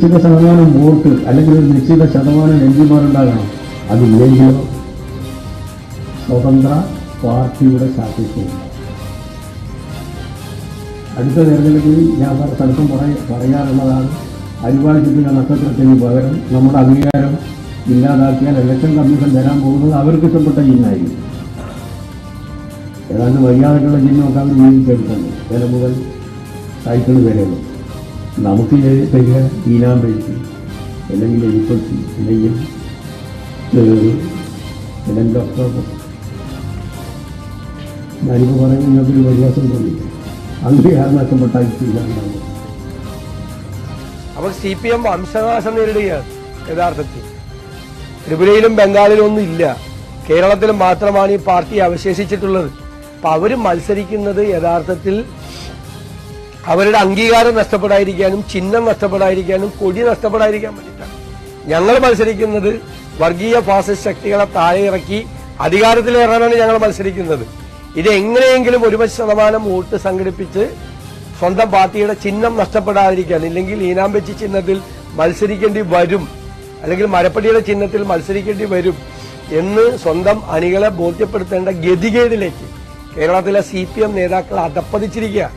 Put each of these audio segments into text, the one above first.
നിശ്ചിത ശതമാനം വോട്ട് അല്ലെങ്കിൽ ഒരു നിശ്ചിത ശതമാനം എംപിമാരുണ്ടാകണം. അതില്ലെങ്കിലോ സ്വതന്ത്ര പാർട്ടിയുടെ സാധ്യതയില്ല. അടുത്ത തെരഞ്ഞെടുപ്പിൽ ഞാൻ സ്ഥലത്തും പറയാറുള്ളതാണ്, അരിവാൾ ചുറ്റിന നക്ഷത്രത്തിന് പകരം നമ്മുടെ അംഗീകാരം ഇല്ലാതാക്കിയാൽ ഇലക്ഷൻ കമ്മീഷൻ തരാൻ പോകുന്നത് അവർക്ക് ഇഷ്ടപ്പെട്ട ചിഹ്നമായിരിക്കും. ഏതാണ്ട് വയ്യാതായിട്ടുള്ള ചിഹ്നമൊക്കെ അവർ വീതിച്ചെടുക്കുന്നു. വില മുതൽ സൈക്കിൾ വരെയുള്ളൂ. നമുക്ക് തരിക ഈനാൻ പേഴ്ചി അല്ലെങ്കിൽ എലിപ്പത്തി അല്ലെങ്കിൽ ഒക്ടോബസ്. ഞാനിപ്പോൾ പറയുമ്പോൾ നിങ്ങൾക്കൊരു വ്യത്യാസം തോന്നില്ല. അംഗീകാരം നഷ്ടപ്പെട്ടില്ല. അപ്പോൾ CPM വംശനാശം നേരിടുകയാണ് യഥാർത്ഥത്തിൽ. ത്രിപുരയിലും ബംഗാളിലും ഒന്നും ഇല്ല, കേരളത്തിൽ മാത്രമാണ് ഈ പാർട്ടി അവശേഷിച്ചിട്ടുള്ളത്. അപ്പൊ അവർ മത്സരിക്കുന്നത് യഥാർത്ഥത്തിൽ അവരുടെ അംഗീകാരം നഷ്ടപ്പെടാതിരിക്കാനും ചിഹ്നം നഷ്ടപ്പെടാതിരിക്കാനും കൊടി നഷ്ടപ്പെടാതിരിക്കാൻ വേണ്ടിയിട്ടാണ്. ഞങ്ങൾ മത്സരിക്കുന്നത് വർഗീയ ഫാസിസ്റ്റ് ശക്തികളെ താഴെ ഇറക്കി അധികാരത്തിലേറാനാണ് ഞങ്ങൾ മത്സരിക്കുന്നത്. ഇത് എങ്ങനെയെങ്കിലും 1% വോട്ട് സംഘടിപ്പിച്ച് സ്വന്തം പാർട്ടിയുടെ ചിഹ്നം നഷ്ടപ്പെടാതിരിക്കാൻ, ഇല്ലെങ്കിൽ ഈനാമ്പെച്ചി ചിഹ്നത്തിൽ മത്സരിക്കേണ്ടി വരും, അല്ലെങ്കിൽ മരപ്പടിയുടെ ചിഹ്നത്തിൽ മത്സരിക്കേണ്ടി വരും എന്ന് സ്വന്തം അണികളെ ബോധ്യപ്പെടുത്തേണ്ട ഗതികേടിലേക്ക് കേരളത്തിലെ CPM നേതാക്കൾ അധപ്പതിച്ചിരിക്കുക.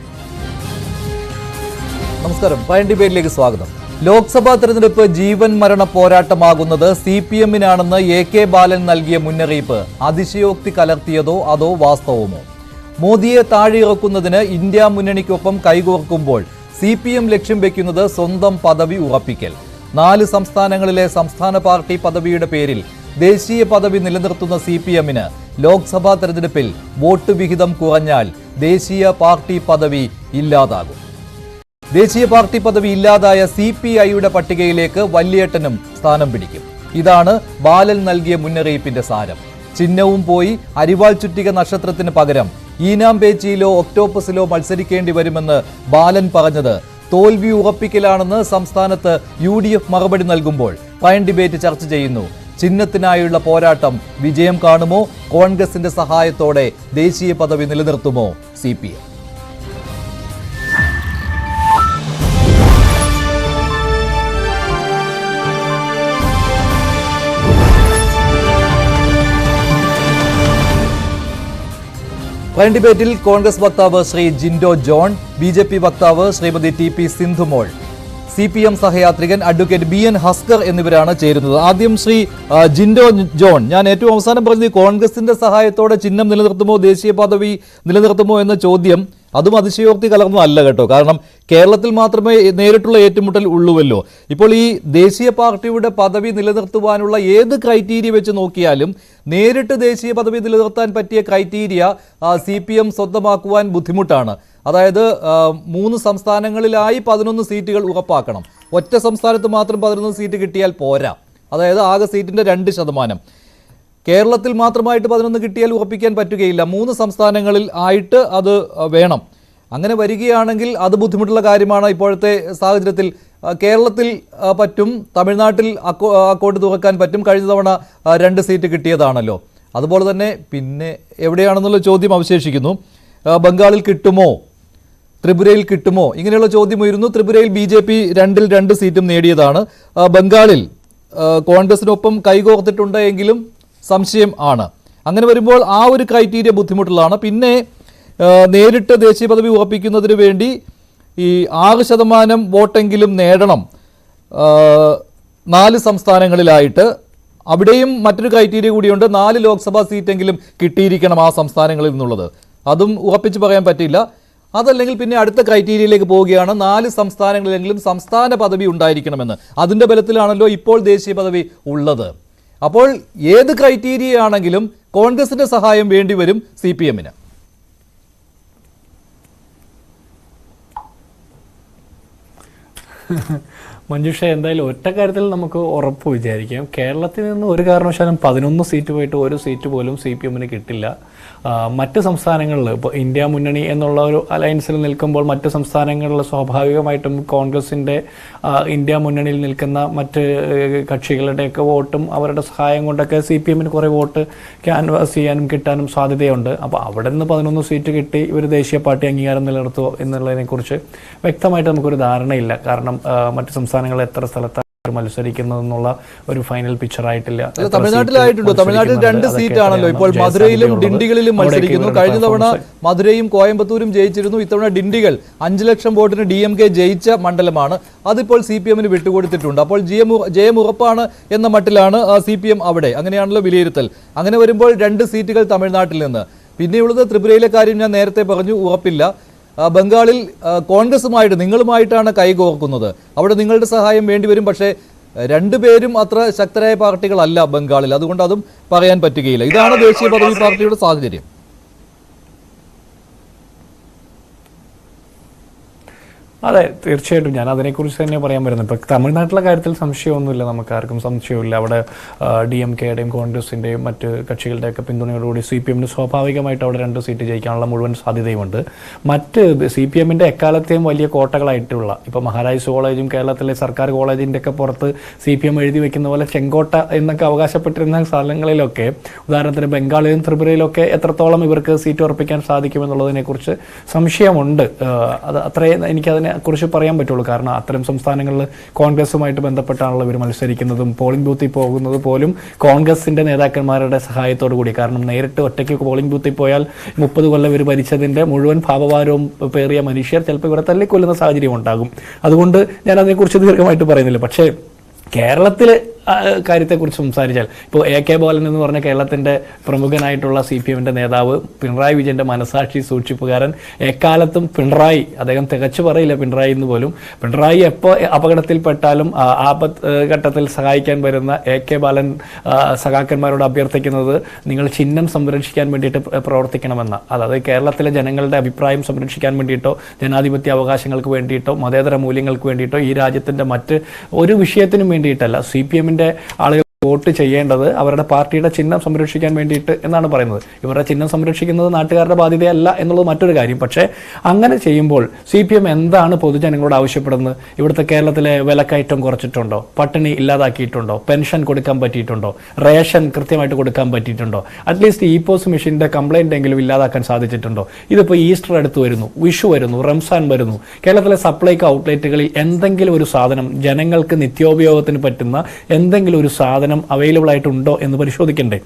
നമസ്കാരം, പയൻ ഡിബേറ്റിലേക്ക് സ്വാഗതം. ലോക്സഭാ തെരഞ്ഞെടുപ്പ് ജീവൻ മരണ പോരാട്ടമാകുന്നത് CPM-നാണെന്ന് AK ബാലൻ നൽകിയ മുന്നറിയിപ്പ് അതിശയോക്തി കലർത്തിയതോ അതോ വാസ്തവമോ? മോദിയെ താഴെയിറക്കുന്നതിന് ഇന്ത്യ മുന്നണിക്കൊപ്പം കൈകോർക്കുമ്പോൾ CPM ലക്ഷ്യം വെക്കുന്നത് സ്വന്തം പദവി ഉറപ്പിക്കൽ. 4 സംസ്ഥാനങ്ങളിലെ സംസ്ഥാന പാർട്ടി പദവിയുടെ പേരിൽ ദേശീയ പദവി നിലനിർത്തുന്ന CPM-ന് ലോക്സഭാ തെരഞ്ഞെടുപ്പിൽ വോട്ട് വിഹിതം കുറഞ്ഞാൽ ദേശീയ പാർട്ടി പദവി ഇല്ലാതാകും. ദേശീയ പാർട്ടി പദവി ഇല്ലാതായ CPI-യുടെ പട്ടികയിലേക്ക് വല്യേട്ടനും സ്ഥാനം പിടിക്കും. ഇതാണ് ബാലൻ നൽകിയ മുന്നറിയിപ്പിന്റെ സാരം. ചിഹ്നവും പോയി അരിവാൾ ചുറ്റിക നക്ഷത്രത്തിന് പകരം ഈനാമ്പേച്ചിയിലോ ഒക്ടോപ്പസിലോ മത്സരിക്കേണ്ടി വരുമെന്ന് ബാലൻ പറഞ്ഞത് തോൽവി ഉറപ്പിക്കലാണെന്ന് സംസ്ഥാനത്ത് UDF മറുപടി നൽകുമ്പോൾ പയൻ ഡിബേറ്റ് ചർച്ച ചെയ്യുന്നു. ചിഹ്നത്തിനായുള്ള പോരാട്ടം വിജയം കാണുമോ? കോൺഗ്രസിന്റെ സഹായത്തോടെ ദേശീയ പദവി നിലനിർത്തുമോ CPM? പയൻ ഡിബേറ്റിൽ കോൺഗ്രസ് വക്താവ് ശ്രീ ജിൻഡോ ജോൺ, BJP വക്താവ് ശ്രീമതി TP സിന്ധുമോൾ, CPM സഹയാത്രികൻ അഡ്വക്കേറ്റ് BN ഹസ്കർ എന്നിവരാണ് ചേരുന്നത്. ആദ്യം ശ്രീ ജിൻഡോ ജോൺ, ഞാൻ ഏറ്റവും അവസാനം പറഞ്ഞത് കോൺഗ്രസിന്റെ സഹായത്തോടെ ചിഹ്നം നിലനിർത്തുമോ ദേശീയ പദവി നിലനിർത്തുമോ എന്ന ചോദ്യം അതും അതിശയോക്തി കലർന്നതല്ല കേട്ടോ. കാരണം കേരളത്തിൽ മാത്രമേ നേരിട്ടുള്ള ഏറ്റുമുട്ടൽ ഉള്ളുവല്ലോ. ഇപ്പോൾ ഈ ദേശീയ പാർട്ടിയുടെ പദവി നിലനിർത്തുവാനുള്ള ഏത് ക്രൈറ്റീരിയ വെച്ച് നോക്കിയാലും നേരിട്ട് ദേശീയ പദവി നിലനിർത്താൻ പറ്റിയ ക്രൈറ്റീരിയ CPM സ്വന്തമാക്കുവാൻ ബുദ്ധിമുട്ടാണ്. അതായത് 3 സംസ്ഥാനങ്ങളിലായി 11 സീറ്റുകൾ ഉറപ്പാക്കണം. ഒറ്റ സംസ്ഥാനത്ത് മാത്രം 11 സീറ്റ് കിട്ടിയാൽ പോരാ. അതായത് ആകെ സീറ്റിന്റെ 2%. കേരളത്തിൽ മാത്രമായിട്ട് 11 കിട്ടിയാൽ ഉറപ്പിക്കാൻ പറ്റുകയില്ല. 3 സംസ്ഥാനങ്ങളിൽ ആയിട്ട് അത് വേണം. അങ്ങനെ വരികയാണെങ്കിൽ അത് ബുദ്ധിമുട്ടുള്ള കാര്യമാണ്. ഇപ്പോഴത്തെ സാഹചര്യത്തിൽ കേരളത്തിൽ പറ്റും, തമിഴ്നാട്ടിൽ അക്കൗണ്ട് തുറക്കാൻ പറ്റും. കഴിഞ്ഞ തവണ 2 സീറ്റ് കിട്ടിയതാണല്ലോ. അതുപോലെ തന്നെ പിന്നെ എവിടെയാണെന്നുള്ള ചോദ്യം അവശേഷിക്കുന്നു. ബംഗാളിൽ കിട്ടുമോ, ത്രിപുരയിൽ കിട്ടുമോ, ഇങ്ങനെയുള്ള ചോദ്യം ഉയരുന്നു. ത്രിപുരയിൽ BJP 2 സീറ്റും നേടിയതാണ്. ബംഗാളിൽ കോൺഗ്രസിനൊപ്പം കൈകോർത്തിട്ടുണ്ട് എങ്കിലും സംശയം ആണ്. അങ്ങനെ വരുമ്പോൾ ആ ഒരു ക്രൈറ്റീരിയ ബുദ്ധിമുട്ടുള്ളതാണ്. പിന്നെ നേരിട്ട് ദേശീയ പദവി ഉറപ്പിക്കുന്നതിന് വേണ്ടി ഈ 6% വോട്ടെങ്കിലും നേടണം 4 സംസ്ഥാനങ്ങളിലായിട്ട്. അവിടെയും മറ്റൊരു ക്രൈറ്റീരിയ കൂടിയുണ്ട്, 4 ലോക്സഭാ സീറ്റെങ്കിലും കിട്ടിയിരിക്കണം ആ സംസ്ഥാനങ്ങളിൽ നിന്നുള്ളത്. അതും ഉറപ്പിച്ച് പറയാൻ പറ്റില്ല. അതല്ലെങ്കിൽ പിന്നെ അടുത്ത ക്രൈറ്റീരിയയിലേക്ക് പോവുകയാണ്, 4 സംസ്ഥാനങ്ങളിലെങ്കിലും സംസ്ഥാന പദവി ഉണ്ടായിരിക്കണമെന്ന്. അതിൻ്റെ ബലത്തിലാണല്ലോ ഇപ്പോൾ ദേശീയ പദവി ഉള്ളത്. അപ്പോൾ ഏത് ക്രൈറ്റീരിയ ആണെങ്കിലും കോൺഗ്രസിന്റെ സഹായം വേണ്ടിവരും CPM-ന്. മഞ്ജുഷ, എന്തായാലും ഒറ്റ കാര്യത്തിൽ നമുക്ക് ഉറപ്പ് വിചാരിക്കാം, കേരളത്തിൽ നിന്ന് ഒരു കാരണവശാലും 11 സീറ്റ് പോയിട്ട് 1 സീറ്റ് പോലും CPM-ന് കിട്ടില്ല. മറ്റ് സംസ്ഥാനങ്ങളിൽ ഇപ്പോൾ ഇന്ത്യ മുന്നണി എന്നുള്ള ഒരു അലയൻസിൽ നിൽക്കുമ്പോൾ മറ്റ് സംസ്ഥാനങ്ങളിൽ സ്വാഭാവികമായിട്ടും കോൺഗ്രസിൻ്റെ ഇന്ത്യ മുന്നണിയിൽ നിൽക്കുന്ന മറ്റ് കക്ഷികളുടെയൊക്കെ വോട്ടും അവരുടെ സഹായം കൊണ്ടൊക്കെ CPM-ന് കുറേ വോട്ട് ക്യാൻവാസ് ചെയ്യാനും കിട്ടാനും സാധ്യതയുണ്ട്. അപ്പോൾ അവിടെ നിന്ന് 11 സീറ്റ് കിട്ടി ഇവർ ദേശീയ പാർട്ടി അംഗീകാരം നിലനിർത്തുമോ എന്നുള്ളതിനെക്കുറിച്ച് വ്യക്തമായിട്ട് നമുക്കൊരു ധാരണയില്ല. കാരണം മറ്റ് സംസ്ഥാനങ്ങളിൽ എത്ര സ്ഥലത്താണ് മത്സരിക്കുന്നതെന്നുള്ള ഒരു ഫൈനൽ പിക്ചർ ആയിട്ടില്ല. തമിഴ്നാട്ടിലായിട്ടുണ്ടോ? തമിഴ്നാട്ടിൽ 2 സീറ്റാണല്ലോ ഇപ്പോൾ. മധുരയിലും ഡിണ്ടിഗലിലും മത്സരിക്കുന്നു. കഴിഞ്ഞ തവണ മധുരയും കോയമ്പത്തൂരും ജയിച്ചിരുന്നു. ഇത്തവണ ഡിണ്ടിഗൽ 5 ലക്ഷം വോട്ടിന് DMK ജയിച്ച മണ്ഡലമാണ്. അതിപ്പോൾ CPM-ന് വിട്ടുകൊടുത്തിട്ടുണ്ട്. അപ്പോൾ ജയം ഉറപ്പാണ് എന്ന മട്ടിലാണ് CPM അവിടെ. അങ്ങനെയാണല്ലോ വിലയിരുത്തൽ. അങ്ങനെ വരുമ്പോൾ 2 സീറ്റുകൾ തമിഴ്നാട്ടിൽ നിന്ന്. പിന്നെയുള്ളത് ത്രിപുരയിലെ കാര്യം ഞാൻ നേരത്തെ പറഞ്ഞു, ഉറപ്പില്ല. ബംഗാളിൽ കോൺഗ്രസുമായിട്ട് നിങ്ങളുമായിട്ടാണ് കൈകോർക്കുന്നത്. അവിടെ നിങ്ങളുടെ സഹായം വേണ്ടിവരും. പക്ഷേ 2 പേരും അത്ര ശക്തരായ പാർട്ടികളല്ല ബംഗാളിൽ. അതുകൊണ്ട് അതും പറയാൻ പറ്റുകയില്ല. ഇതാണ് ദേശീയ പദവി പാർട്ടിയുടെ സാഹചര്യം. അതെ, തീർച്ചയായിട്ടും ഞാൻ അതിനെക്കുറിച്ച് തന്നെ പറയാൻ വരുന്നത്. ഇപ്പം തമിഴ്നാട്ടിലെ കാര്യത്തിൽ സംശയമൊന്നുമില്ല, നമുക്കാർക്കും സംശയമില്ല. അവിടെ DMK-യുടെയും കോൺഗ്രസിൻ്റെയും മറ്റ് കക്ഷികളുടെയൊക്കെ പിന്തുണയോടുകൂടി CPM-ന് സ്വാഭാവികമായിട്ട് അവിടെ 2 സീറ്റ് ജയിക്കാനുള്ള മുഴുവൻ സാധ്യതയുമുണ്ട്. മറ്റ് CPM-ന്റെ എക്കാലത്തെയും വലിയ കോട്ടകളായിട്ടുള്ള ഇപ്പോൾ മഹാരാജാസ് കോളേജും കേരളത്തിലെ സർക്കാർ കോളേജിൻ്റെ ഒക്കെ പുറത്ത് CPM എഴുതി വെക്കുന്ന പോലെ ചെങ്കോട്ട എന്നൊക്കെ അവകാശപ്പെട്ടിരുന്ന സ്ഥലങ്ങളിലൊക്കെ, ഉദാഹരണത്തിന് ബംഗാളിലും ത്രിപുരയിലൊക്കെ എത്രത്തോളം ഇവർക്ക് സീറ്റ് ഉറപ്പിക്കാൻ സാധിക്കുമെന്നുള്ളതിനെക്കുറിച്ച് സംശയമുണ്ട്. അത് അത്രയും എനിക്കതിനെ കുറിച്ച് പറയാൻ പറ്റുള്ളൂ. കാരണം അത്തരം സംസ്ഥാനങ്ങളിൽ കോൺഗ്രസുമായിട്ട് ബന്ധപ്പെട്ടാണല്ലോ ഇവർ മത്സരിക്കുന്നതും പോളിംഗ് ബൂത്തിൽ പോകുന്നത് പോലും കോൺഗ്രസിന്റെ നേതാക്കന്മാരുടെ സഹായത്തോടു കൂടി. കാരണം നേരിട്ട് ഒറ്റയ്ക്ക് പോളിംഗ് ബൂത്തിൽ പോയാൽ 30 കൊല്ലം ഇവർ ഭരിച്ചതിന്റെ മുഴുവൻ ഭാവഭാരവും പേറിയ മനുഷ്യർ ചിലപ്പോൾ ഇവരെ തല്ലിക്കൊല്ലുന്ന സാഹചര്യം ഉണ്ടാകും. അതുകൊണ്ട് ഞാൻ അതിനെക്കുറിച്ച് ദീർഘമായിട്ട് പറയുന്നില്ല. പക്ഷേ കേരളത്തിലെ കാര്യത്തെക്കുറിച്ച് സംസാരിച്ചാൽ ഇപ്പോൾ AK ബാലൻ എന്ന് പറഞ്ഞ കേരളത്തിൻ്റെ പ്രമുഖനായിട്ടുള്ള CPM-ന്റെ നേതാവ്, പിണറായി വിജയൻ്റെ മനസാക്ഷി സൂക്ഷിപ്പുകാരൻ, എക്കാലത്തും പിണറായി, അദ്ദേഹം തികച്ചു പറയില്ല പിണറായി എന്ന് പോലും, പിണറായി എപ്പോൾ അപകടത്തിൽപ്പെട്ടാലും ഘട്ടത്തിൽ സഹായിക്കാൻ വരുന്ന AK ബാലൻ സഖാക്കന്മാരോട് അഭ്യർത്ഥിക്കുന്നത് നിങ്ങൾ ചിഹ്നം സംരക്ഷിക്കാൻ വേണ്ടിയിട്ട് പ്രവർത്തിക്കണമെന്ന, അതായത് കേരളത്തിലെ ജനങ്ങളുടെ അഭിപ്രായം സംരക്ഷിക്കാൻ വേണ്ടിയിട്ടോ ജനാധിപത്യ അവകാശങ്ങൾക്ക് വേണ്ടിയിട്ടോ മതേതര മൂല്യങ്ങൾക്ക് വേണ്ടിയിട്ടോ ഈ രാജ്യത്തിൻ്റെ മറ്റ് ഒരു വിഷയത്തിനും വേണ്ടിയിട്ടല്ല CPM-ന്റെ ആളുകൾ വോട്ട് ചെയ്യേണ്ടത് അവരുടെ പാർട്ടിയുടെ ചിഹ്നം സംരക്ഷിക്കാൻ വേണ്ടിയിട്ട് എന്നാണ് പറയുന്നത്. ഇവരുടെ ചിഹ്നം സംരക്ഷിക്കുന്നത് നാട്ടുകാരുടെ ബാധ്യതയല്ല എന്നുള്ളത് മറ്റൊരു കാര്യം. പക്ഷേ അങ്ങനെ ചെയ്യുമ്പോൾ CPM എന്താണ് പൊതുജനങ്ങളോട് ആവശ്യപ്പെടുന്നത്? ഇവിടുത്തെ കേരളത്തിലെ വിലക്കയറ്റം കുറച്ചിട്ടുണ്ടോ? പട്ടിണി ഇല്ലാതാക്കിയിട്ടുണ്ടോ? പെൻഷൻ കൊടുക്കാൻ പറ്റിയിട്ടുണ്ടോ? റേഷൻ കൃത്യമായിട്ട് കൊടുക്കാൻ പറ്റിയിട്ടുണ്ടോ? അറ്റ്ലീസ്റ്റ് POS മെഷീൻ്റെ കംപ്ലൈൻ്റ് എങ്കിലും ഇല്ലാതാക്കാൻ സാധിച്ചിട്ടുണ്ടോ? ഇതിപ്പോൾ ഈസ്റ്റർ അടുത്ത് വരുന്നു, വിഷു വരുന്നു, റംസാൻ വരുന്നു. കേരളത്തിലെ സപ്ലൈകോ ഔട്ട്ലെറ്റുകളിൽ എന്തെങ്കിലും ഒരു സാധനം, ജനങ്ങൾക്ക് നിത്യോപയോഗത്തിന് പറ്റുന്ന എന്തെങ്കിലും ഒരു സാധനം അവൈലബിൾ ആയിട്ടുണ്ടോ എന്ന് പരിശോധിക്കണ്ടേ?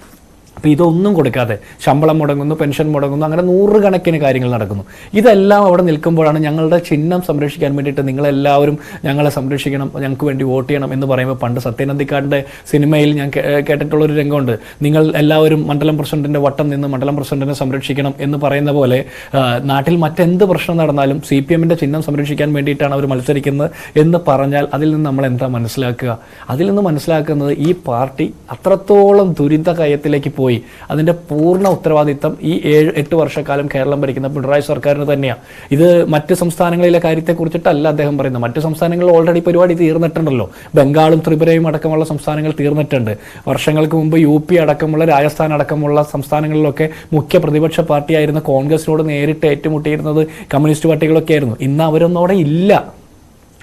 അപ്പോൾ ഇതൊന്നും കൊടുക്കാതെ ശമ്പളം മുടങ്ങുന്നു, പെൻഷൻ മുടങ്ങുന്നു, അങ്ങനെ 100 കണക്കിന് കാര്യങ്ങൾ നടക്കുന്നു. ഇതെല്ലാം അവിടെ നിൽക്കുമ്പോഴാണ് ഞങ്ങളുടെ ചിഹ്നം സംരക്ഷിക്കാൻ വേണ്ടിയിട്ട് നിങ്ങളെല്ലാവരും ഞങ്ങളെ സംരക്ഷിക്കണം, ഞങ്ങൾക്ക് വേണ്ടി വോട്ട് ചെയ്യണം എന്ന് പറയുമ്പോൾ, പണ്ട് സത്യനന്ദിക്കാടിൻ്റെ സിനിമയിൽ ഞാൻ കേട്ടിട്ടുള്ളൊരു രംഗമുണ്ട്. നിങ്ങൾ എല്ലാവരും മണ്ഡലം പ്രസിഡന്റിൻ്റെ വട്ടം നിന്ന് മണ്ഡലം പ്രസിഡന്റിനെ സംരക്ഷിക്കണം എന്ന് പറയുന്ന പോലെ നാട്ടിൽ മറ്റെന്ത് പ്രശ്നം നടന്നാലും CPM-ന്റെ ചിഹ്നം സംരക്ഷിക്കാൻ വേണ്ടിയിട്ടാണ് അവർ മത്സരിക്കുന്നത് എന്ന് പറഞ്ഞാൽ അതിൽ നിന്ന് നമ്മൾ എന്താ മനസ്സിലാക്കുക? അതിൽ നിന്ന് മനസ്സിലാക്കുന്നത് ഈ പാർട്ടി അത്രത്തോളം ദുരിത കയത്തിലേക്ക് പോയി. അതിന്റെ പൂർണ്ണ ഉത്തരവാദിത്തം ഈ 7-8 വർഷക്കാലം കേരളം ഭരിക്കുന്ന പിണറായി സർക്കാരിന് തന്നെയാണ്. ഇത് മറ്റ് സംസ്ഥാനങ്ങളിലെ കാര്യത്തെക്കുറിച്ചിട്ടല്ല അദ്ദേഹം പറയുന്നത്. മറ്റ് സംസ്ഥാനങ്ങളിൽ ഓൾറെഡി പരിപാടി തീർന്നിട്ടുണ്ടല്ലോ. ബംഗാളും ത്രിപുരയും അടക്കമുള്ള സംസ്ഥാനങ്ങൾ തീർന്നിട്ടുണ്ട്. വർഷങ്ങൾക്ക് മുമ്പ് UP അടക്കമുള്ള, രാജസ്ഥാൻ അടക്കമുള്ള സംസ്ഥാനങ്ങളിലൊക്കെ മുഖ്യ പ്രതിപക്ഷ പാർട്ടിയായിരുന്ന കോൺഗ്രസിനോട് നേരിട്ട് ഏറ്റുമുട്ടിയിരുന്നത് കമ്മ്യൂണിസ്റ്റ് പാർട്ടികളൊക്കെ ആയിരുന്നു. ഇന്ന് അവരൊന്നും അവിടെ ഇല്ല,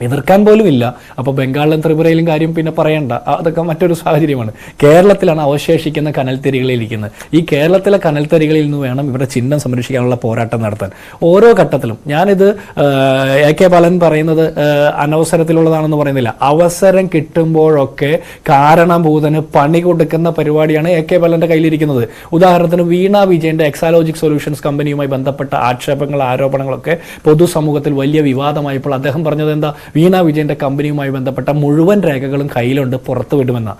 എതിർക്കാൻ പോലും ഇല്ല. അപ്പോൾ ബംഗാളിലും ത്രിപുരയിലും കാര്യം പിന്നെ പറയണ്ട, അതൊക്കെ മറ്റൊരു സാഹചര്യമാണ്. കേരളത്തിലാണ് അവശേഷിക്കുന്ന കനൽത്തരികളിലിരിക്കുന്നത്. ഈ കേരളത്തിലെ കനൽത്തരികളിൽ നിന്ന് വേണം ഇവരുടെ ചിഹ്നം സംരക്ഷിക്കാനുള്ള പോരാട്ടം നടത്താൻ. ഓരോ ഘട്ടത്തിലും ഞാനിത് AK ബാലൻ പറയുന്നത് അനവസരത്തിലുള്ളതാണെന്ന് പറയുന്നില്ല. അവസരം കിട്ടുമ്പോഴൊക്കെ കാരണഭൂതന് പണി കൊടുക്കുന്ന പരിപാടിയാണ് AK ബാലൻ്റെ കയ്യിലിരിക്കുന്നത്. ഉദാഹരണത്തിന് വീണ വിജയൻ്റെ എക്സാലോജിക് സൊല്യൂഷൻസ് കമ്പനിയുമായി ബന്ധപ്പെട്ട ആരോപണങ്ങളൊക്കെ പൊതുസമൂഹത്തിൽ വലിയ വിവാദമായപ്പോൾ അദ്ദേഹം പറഞ്ഞത് എന്താ? വീണ വിജയന്റെ കമ്പനിയുമായി ബന്ധപ്പെട്ട മുഴുവൻ രേഖകളും കയ്യിലുണ്ട്, പുറത്തുവിടുമെന്ന.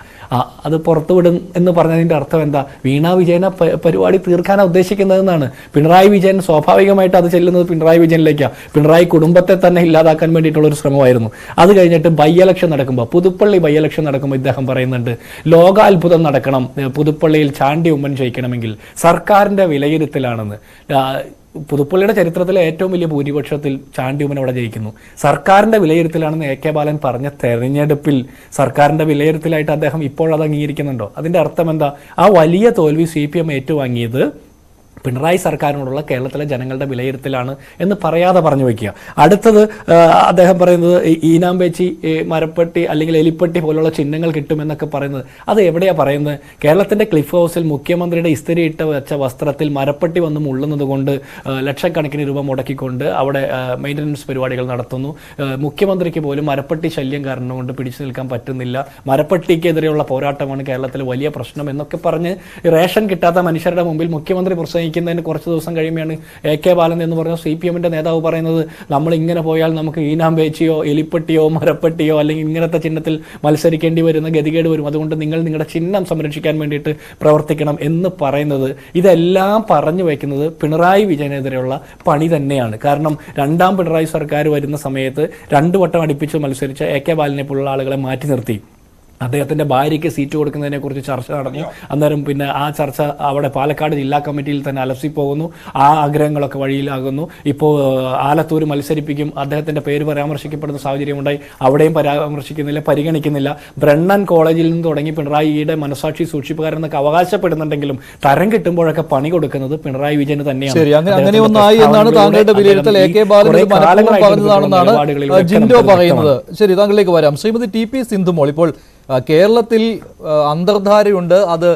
അത് പുറത്തുവിടും എന്ന് പറഞ്ഞതിന്റെ അർത്ഥം എന്താ? വീണ വിജയനെ പരിപാടി തീർക്കാനാണ് ഉദ്ദേശിക്കുന്നതെന്നാണ്. പിണറായി വിജയൻ സ്വാഭാവികമായിട്ട് അത് ചെല്ലുന്നത് പിണറായി വിജയനിലേക്കാണ്. പിണറായി കുടുംബത്തെ തന്നെ ഇല്ലാതാക്കാൻ വേണ്ടിയിട്ടുള്ളൊരു ശ്രമമായിരുന്നു. അത് കഴിഞ്ഞിട്ട് ബൈ-ഇലക്ഷൻ നടക്കുമ്പോൾ, പുതുപ്പള്ളി ബൈ-ഇലക്ഷൻ നടക്കുമ്പോൾ ഇദ്ദേഹം പറയുന്നുണ്ട് ലോകാത്ഭുതം നടക്കണം, പുതുപ്പള്ളിയിൽ ചാണ്ടി ഉമ്മൻ ജയിക്കണമെങ്കിൽ സർക്കാരിന്റെ വിലയിരുത്തലാണെന്ന്. പുതുപ്പള്ളിയുടെ ചരിത്രത്തിലെ ഏറ്റവും വലിയ ഭൂരിപക്ഷത്തിൽ ചാണ്ടി ഉമ്മൻ അവിടെ ജയിക്കുന്നു. സർക്കാരിന്റെ വിലയിരുത്തലാണെന്ന് AK ബാലൻ പറഞ്ഞ തെരഞ്ഞെടുപ്പിൽ സർക്കാരിന്റെ വിലയിരുത്തലായിട്ട് അദ്ദേഹം ഇപ്പോൾ അത് അംഗീകരിക്കുന്നുണ്ടോ? അതിന്റെ അർത്ഥം എന്താ? ആ വലിയ തോൽവി CPM ഏറ്റുവാങ്ങിയത് പിണറായി സർക്കാരിനോടുള്ള കേരളത്തിലെ ജനങ്ങളുടെ വിലയിരുത്തലാണ് എന്ന് പറയാതെ പറഞ്ഞു വയ്ക്കുക. അടുത്തത് അദ്ദേഹം പറയുന്നത് ഈനാമ്പേച്ചി, മരപ്പെട്ടി അല്ലെങ്കിൽ എലിപ്പെട്ടി പോലുള്ള ചിഹ്നങ്ങൾ കിട്ടുമെന്നൊക്കെ പറയുന്നത് അത് എവിടെയാണ് പറയുന്നത്? കേരളത്തിന്റെ ക്ലിഫ് ഹൗസിൽ മുഖ്യമന്ത്രിയുടെ ഇസ്തിരി ഇട്ട് വെച്ച വസ്ത്രത്തിൽ മരപ്പെട്ടി വന്ന് മുള്ളുന്നത് കൊണ്ട് ലക്ഷക്കണക്കിന് രൂപ മുടക്കിക്കൊണ്ട് അവിടെ മെയിൻ്റനൻസ് പരിപാടികൾ നടത്തുന്നു. മുഖ്യമന്ത്രിക്ക് പോലും മരപ്പെട്ടി ശല്യം കാരണം കൊണ്ട് പിടിച്ചു നിൽക്കാൻ പറ്റുന്നില്ല. മരപ്പെട്ടിക്കെതിരെയുള്ള പോരാട്ടമാണ് കേരളത്തിലെ വലിയ പ്രശ്നം എന്നൊക്കെ പറഞ്ഞ് റേഷൻ കിട്ടാത്ത മനുഷ്യരുടെ മുമ്പിൽ മുഖ്യമന്ത്രി പ്രസംഗിക്കുന്നതിന് കുറച്ച് ദിവസം കഴിയുമ്പോഴാണ് AK ബാലൻ എന്ന് പറഞ്ഞ CPM-ന്റെ നേതാവ് പറയുന്നത് നമ്മൾ ഇങ്ങനെ പോയാൽ നമുക്ക് ഈനാമ്പേച്ചിയോ എലിപ്പെട്ടിയോ മരപ്പെട്ടിയോ അല്ലെങ്കിൽ ഇങ്ങനത്തെ ചിഹ്നത്തിൽ മത്സരിക്കേണ്ടി വരുന്ന ഗതികേട് വരും, അതുകൊണ്ട് നിങ്ങൾ നിങ്ങളുടെ ചിഹ്നം സംരക്ഷിക്കാൻ വേണ്ടിയിട്ട് പ്രവർത്തിക്കണം എന്ന് പറയുന്നത്. ഇതെല്ലാം പറഞ്ഞു വയ്ക്കുന്നത് പിണറായി വിജയനെതിരെയുള്ള പണി തന്നെയാണ്. കാരണം രണ്ടാം പിണറായി സർക്കാർ വരുന്ന സമയത്ത് 2 വട്ടം അടുപ്പിച്ച് മത്സരിച്ച AK ബാലനെ പോലുള്ള ആളുകളെ മാറ്റി നിർത്തി അദ്ദേഹത്തിന്റെ ഭാര്യയ്ക്ക് സീറ്റ് കൊടുക്കുന്നതിനെ കുറിച്ച് ചർച്ച നടന്നു. അന്നേരം പിന്നെ ആ ചർച്ച അവിടെ പാലക്കാട് ജില്ലാ കമ്മിറ്റിയിൽ തന്നെ അലസിപ്പോകുന്നു. ആ ആഗ്രഹങ്ങളൊക്കെ വഴിയിലാകുന്നു. ഇപ്പോൾ ആലത്തൂർ മത്സരിപ്പിക്കും, അദ്ദേഹത്തിന്റെ പേര് പരാമർശിക്കപ്പെടുന്ന സാഹചര്യമുണ്ടായി, അവിടെയും പരാമർശിക്കുന്നില്ല, പരിഗണിക്കുന്നില്ല. ബ്രണ്ണൻ കോളേജിൽ നിന്ന് തുടങ്ങി പിണറായിയുടെ മനസാക്ഷി സൂക്ഷിപ്പുകാരെന്നൊക്കെ അവകാശപ്പെടുന്നുണ്ടെങ്കിലും തരം കിട്ടുമ്പോഴൊക്കെ പണി കൊടുക്കുന്നത് പിണറായി വിജയന് തന്നെയാണ്. ജിൻഡോ പറയുന്നത്. ശരി, താങ്കളിലേക്ക് വരാം. ശ്രീമതി TP സിന്ധുമോൾ, ഇപ്പോൾ കേരളത്തിൽ അന്തർധാരയുണ്ട്, അത്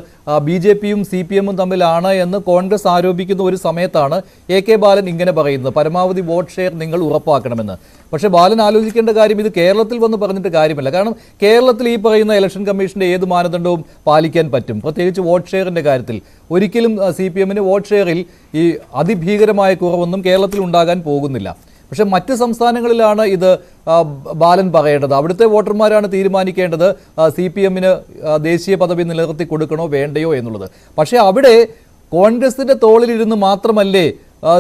BJP-യും CPM-ഉം തമ്മിലാണ് എന്ന് കോൺഗ്രസ് ആരോപിക്കുന്ന ഒരു സമയത്താണ് AK ബാലൻ ഇങ്ങനെ പറയുന്നത്, പരമാവധി വോട്ട് ഷെയർ നിങ്ങൾ ഉറപ്പാക്കണമെന്ന്. പക്ഷേ ബാലൻ ആലോചിക്കേണ്ട കാര്യം ഇത് കേരളത്തിൽ വന്ന് പറഞ്ഞിട്ട് കാര്യമില്ല. കാരണം കേരളത്തിൽ ഈ പറയുന്ന ഇലക്ഷൻ കമ്മീഷന്റെ ഏത് മാനദണ്ഡവും പാലിക്കാൻ പറ്റും, പ്രത്യേകിച്ച് വോട്ട് ഷെയറിന്റെ കാര്യത്തിൽ. ഒരിക്കലും CPM-ന് വോട്ട് ഷെയറിൽ ഈ അതിഭീകരമായ കുറവൊന്നും കേരളത്തിൽ ഉണ്ടാകാൻ പോകുന്നില്ല. പക്ഷെ മറ്റ് സംസ്ഥാനങ്ങളിലാണ് ഇത് ബാലൻ പറയേണ്ടത്. അവിടുത്തെ വോട്ടർമാരാണ് തീരുമാനിക്കേണ്ടത് CPM-ന് ദേശീയ പദവി നിലനിർത്തി കൊടുക്കണോ വേണ്ടയോ എന്നുള്ളത്. പക്ഷേ അവിടെ കോൺഗ്രസിന്റെ തോളിലിരുന്ന് മാത്രമല്ലേ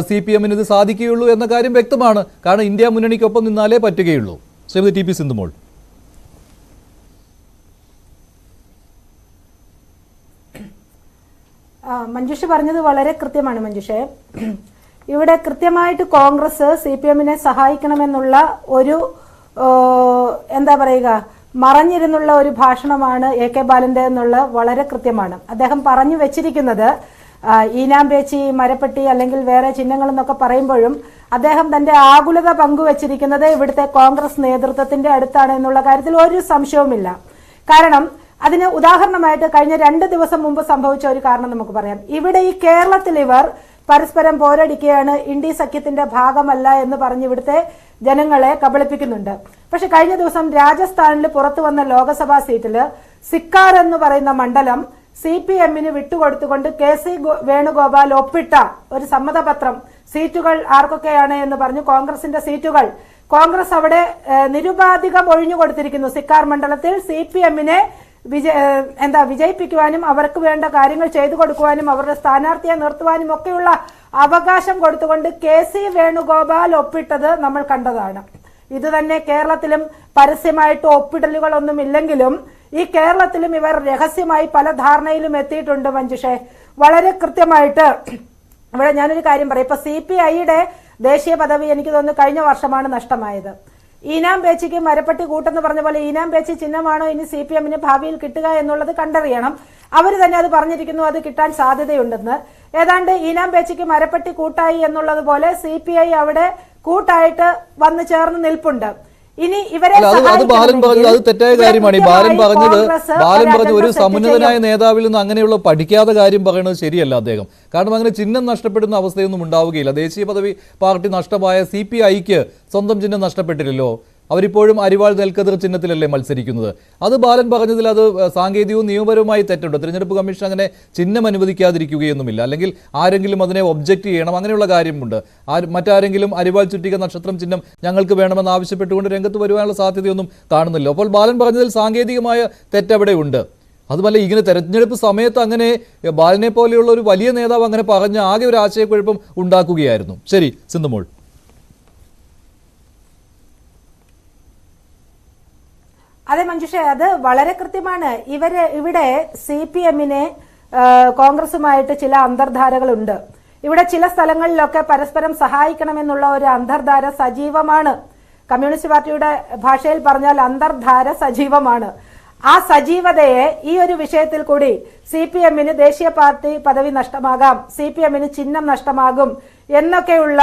CPM-ന് ഇത് സാധിക്കുകയുള്ളൂ എന്ന കാര്യം വ്യക്തമാണ്. കാരണം ഇന്ത്യ മുന്നണിക്കൊപ്പം നിന്നാലേ പറ്റുകയുള്ളൂ. ശ്രീമതി TP സിന്ധുമോൾ. മഞ്ജുഷ പറഞ്ഞത് വളരെ കൃത്യമാണ്. മഞ്ജുഷേ, ഇവിടെ കൃത്യമായിട്ട് കോൺഗ്രസ് CPM-നെ സഹായിക്കണമെന്നുള്ള ഒരു എന്താ പറയുക മറഞ്ഞിരുന്നുള്ള ഒരു ഭാഷണമാണ് AK ബാലന്റെ എന്നുള്ള വളരെ കൃത്യമാണ്. അദ്ദേഹം പറഞ്ഞു വെച്ചിരിക്കുന്നത് ഈനാമ്പേച്ചി, മരപ്പെട്ടി അല്ലെങ്കിൽ വേറെ ചിഹ്നങ്ങൾ എന്നൊക്കെ പറയുമ്പോഴും അദ്ദേഹം തന്റെ ആകുലത പങ്കുവച്ചിരിക്കുന്നത് ഇവിടുത്തെ കോൺഗ്രസ് നേതൃത്വത്തിന്റെ അടുത്താണ് എന്നുള്ള കാര്യത്തിൽ ഒരു സംശയവുമില്ല. കാരണം അതിന് ഉദാഹരണമായിട്ട് കഴിഞ്ഞ 2 ദിവസം മുമ്പ് സംഭവിച്ച ഒരു കാരണം നമുക്ക് പറയാം. ഇവിടെ ഈ കേരളത്തിൽ ഇവർ പരസ്പരം പോരടിക്കുകയാണ്, ഇന്ത്യ സഖ്യത്തിന്റെ ഭാഗമല്ല എന്ന് പറഞ്ഞ് ഇവിടുത്തെ ജനങ്ങളെ കബളിപ്പിക്കുന്നുണ്ട്. പക്ഷെ കഴിഞ്ഞ ദിവസം രാജസ്ഥാനിൽ പുറത്തു വന്ന ലോക്സഭാ സീറ്റില് സിക്കാർ എന്ന് പറയുന്ന മണ്ഡലം CPM-ന് വിട്ടുകൊടുത്തുകൊണ്ട് KC വേണുഗോപാൽ ഒപ്പിട്ട ഒരു സമ്മതപത്രം, സീറ്റുകൾ ആർക്കൊക്കെയാണ് എന്ന് പറഞ്ഞു കോൺഗ്രസിന്റെ സീറ്റുകൾ കോൺഗ്രസ് അവിടെ നിരുപാധികം ഒഴിഞ്ഞു കൊടുത്തിരിക്കുന്നു. സിക്കാർ മണ്ഡലത്തിൽ CPM-നെ വിജയിപ്പിക്കുവാനും അവർക്ക് വേണ്ട കാര്യങ്ങൾ ചെയ്തു കൊടുക്കുവാനും അവരുടെ സ്ഥാനാർത്ഥിയെ നിർത്തുവാനും ഒക്കെയുള്ള അവകാശം കൊടുത്തുകൊണ്ട് KC വേണുഗോപാൽ ഒപ്പിട്ടത് നമ്മൾ കണ്ടതാണ്. ഇത് തന്നെ കേരളത്തിലും പരസ്യമായിട്ട് ഒപ്പിടലുകളൊന്നും ഇല്ലെങ്കിലും ഈ കേരളത്തിലും ഇവർ രഹസ്യമായി പല ധാരണയിലും എത്തിയിട്ടുണ്ട്. മഞ്ജുഷേ, വളരെ കൃത്യമായിട്ട് ഇവിടെ ഞാനൊരു കാര്യം പറയാം. ഇപ്പൊ CPI-യുടെ ദേശീയ പദവി എനിക്ക് തോന്നുന്നു കഴിഞ്ഞ വർഷമാണ് നഷ്ടമായത്. ഈനാമ്പേച്ചിക്ക് മരപ്പെട്ടി കൂട്ടെന്ന് പറഞ്ഞ പോലെ ഈനാമ്പേച്ചി ചിഹ്നമാണോ ഇനി CPM-ന് ഭാവിയിൽ കിട്ടുക എന്നുള്ളത് കണ്ടറിയണം. അവർ തന്നെ അത് പറഞ്ഞിരിക്കുന്നു, അത് കിട്ടാൻ സാധ്യതയുണ്ടെന്ന്. ഏതാണ്ട് ഈനാമ്പേച്ചിക്ക് മരപ്പെട്ടി കൂട്ടായി എന്നുള്ളത് പോലെ CPI അവിടെ കൂട്ടായിട്ട് വന്നു ചേർന്ന് നിൽപ്പുണ്ട്. ഇനി ഇവരെ ബാലൻ പറഞ്ഞത് അത് തെറ്റായ കാര്യമാണ്. ഈ ബാലൻ പറഞ്ഞ ഒരു സമുന്നതനായ നേതാവിൽ നിന്ന് അങ്ങനെയുള്ള പഠിക്കാത്ത കാര്യം പറയുന്നത് ശരിയല്ല അദ്ദേഹം. കാരണം അങ്ങനെ ചിഹ്നം നഷ്ടപ്പെടുന്ന അവസ്ഥയൊന്നും ഉണ്ടാവുകയില്ല. ദേശീയ പദവി പാർട്ടി നഷ്ടമായ CPI-ക്ക് സ്വന്തം ചിഹ്നം നഷ്ടപ്പെട്ടില്ലല്ലോ. അവരിപ്പോഴും അരിവാൾ നെൽക്കതിർ ചിഹ്നത്തിലല്ലേ മത്സരിക്കുന്നത്. അത് ബാലൻ പറഞ്ഞതിൽ അത് സാങ്കേതികവും നിയമപരവുമായി തെറ്റുണ്ട്. തിരഞ്ഞെടുപ്പ് കമ്മീഷൻ അങ്ങനെ ചിഹ്നം അനുവദിക്കാതിരിക്കുകയൊന്നുമില്ല. അല്ലെങ്കിൽ ആരെങ്കിലും അതിനെ ഒബ്ജക്റ്റ് ചെയ്യണം, അങ്ങനെയുള്ള കാര്യമുണ്ട്. മറ്റാരെങ്കിലും അരിവാൾ ചുറ്റിക നക്ഷത്രം ചിഹ്നം ഞങ്ങൾക്ക് വേണമെന്ന് ആവശ്യപ്പെട്ടുകൊണ്ട് രംഗത്ത് വരുവാനുള്ള സാധ്യതയൊന്നും കാണുന്നില്ല. അപ്പോൾ ബാലൻ പറഞ്ഞതിൽ സാങ്കേതികമായ തെറ്റവിടെ ഉണ്ട്. അതുമല്ല, ഇങ്ങനെ തെരഞ്ഞെടുപ്പ് സമയത്ത് അങ്ങനെ ബാലനെ പോലെയുള്ള ഒരു വലിയ നേതാവ് അങ്ങനെ പറഞ്ഞ ആകെ ഒരു ആശയക്കുഴപ്പം ഉണ്ടാക്കുകയായിരുന്നു. ശരി സിന്ധുമോൾ. അതെ മഞ്ജുഷ, അത് വളരെ കൃത്യമാണ്. ഇവിടെ CPM-നെ കോൺഗ്രസുമായിട്ട് ചില അന്തർധാരകളുണ്ട്. ഇവിടെ ചില സ്ഥലങ്ങളിലൊക്കെ പരസ്പരം സഹായിക്കണമെന്നുള്ള ഒരു അന്തർധാര സജീവമാണ്. കമ്മ്യൂണിസ്റ്റ് പാർട്ടിയുടെ ഭാഷയിൽ പറഞ്ഞാൽ അന്തർധാര സജീവമാണ്. ആ സജീവതയെ ഈ ഒരു വിഷയത്തിൽ കൂടി CPM-ന് ദേശീയ പാർട്ടി പദവി നഷ്ടമാകാം, CPM-ന് ചിഹ്നം നഷ്ടമാകും എന്നൊക്കെയുള്ള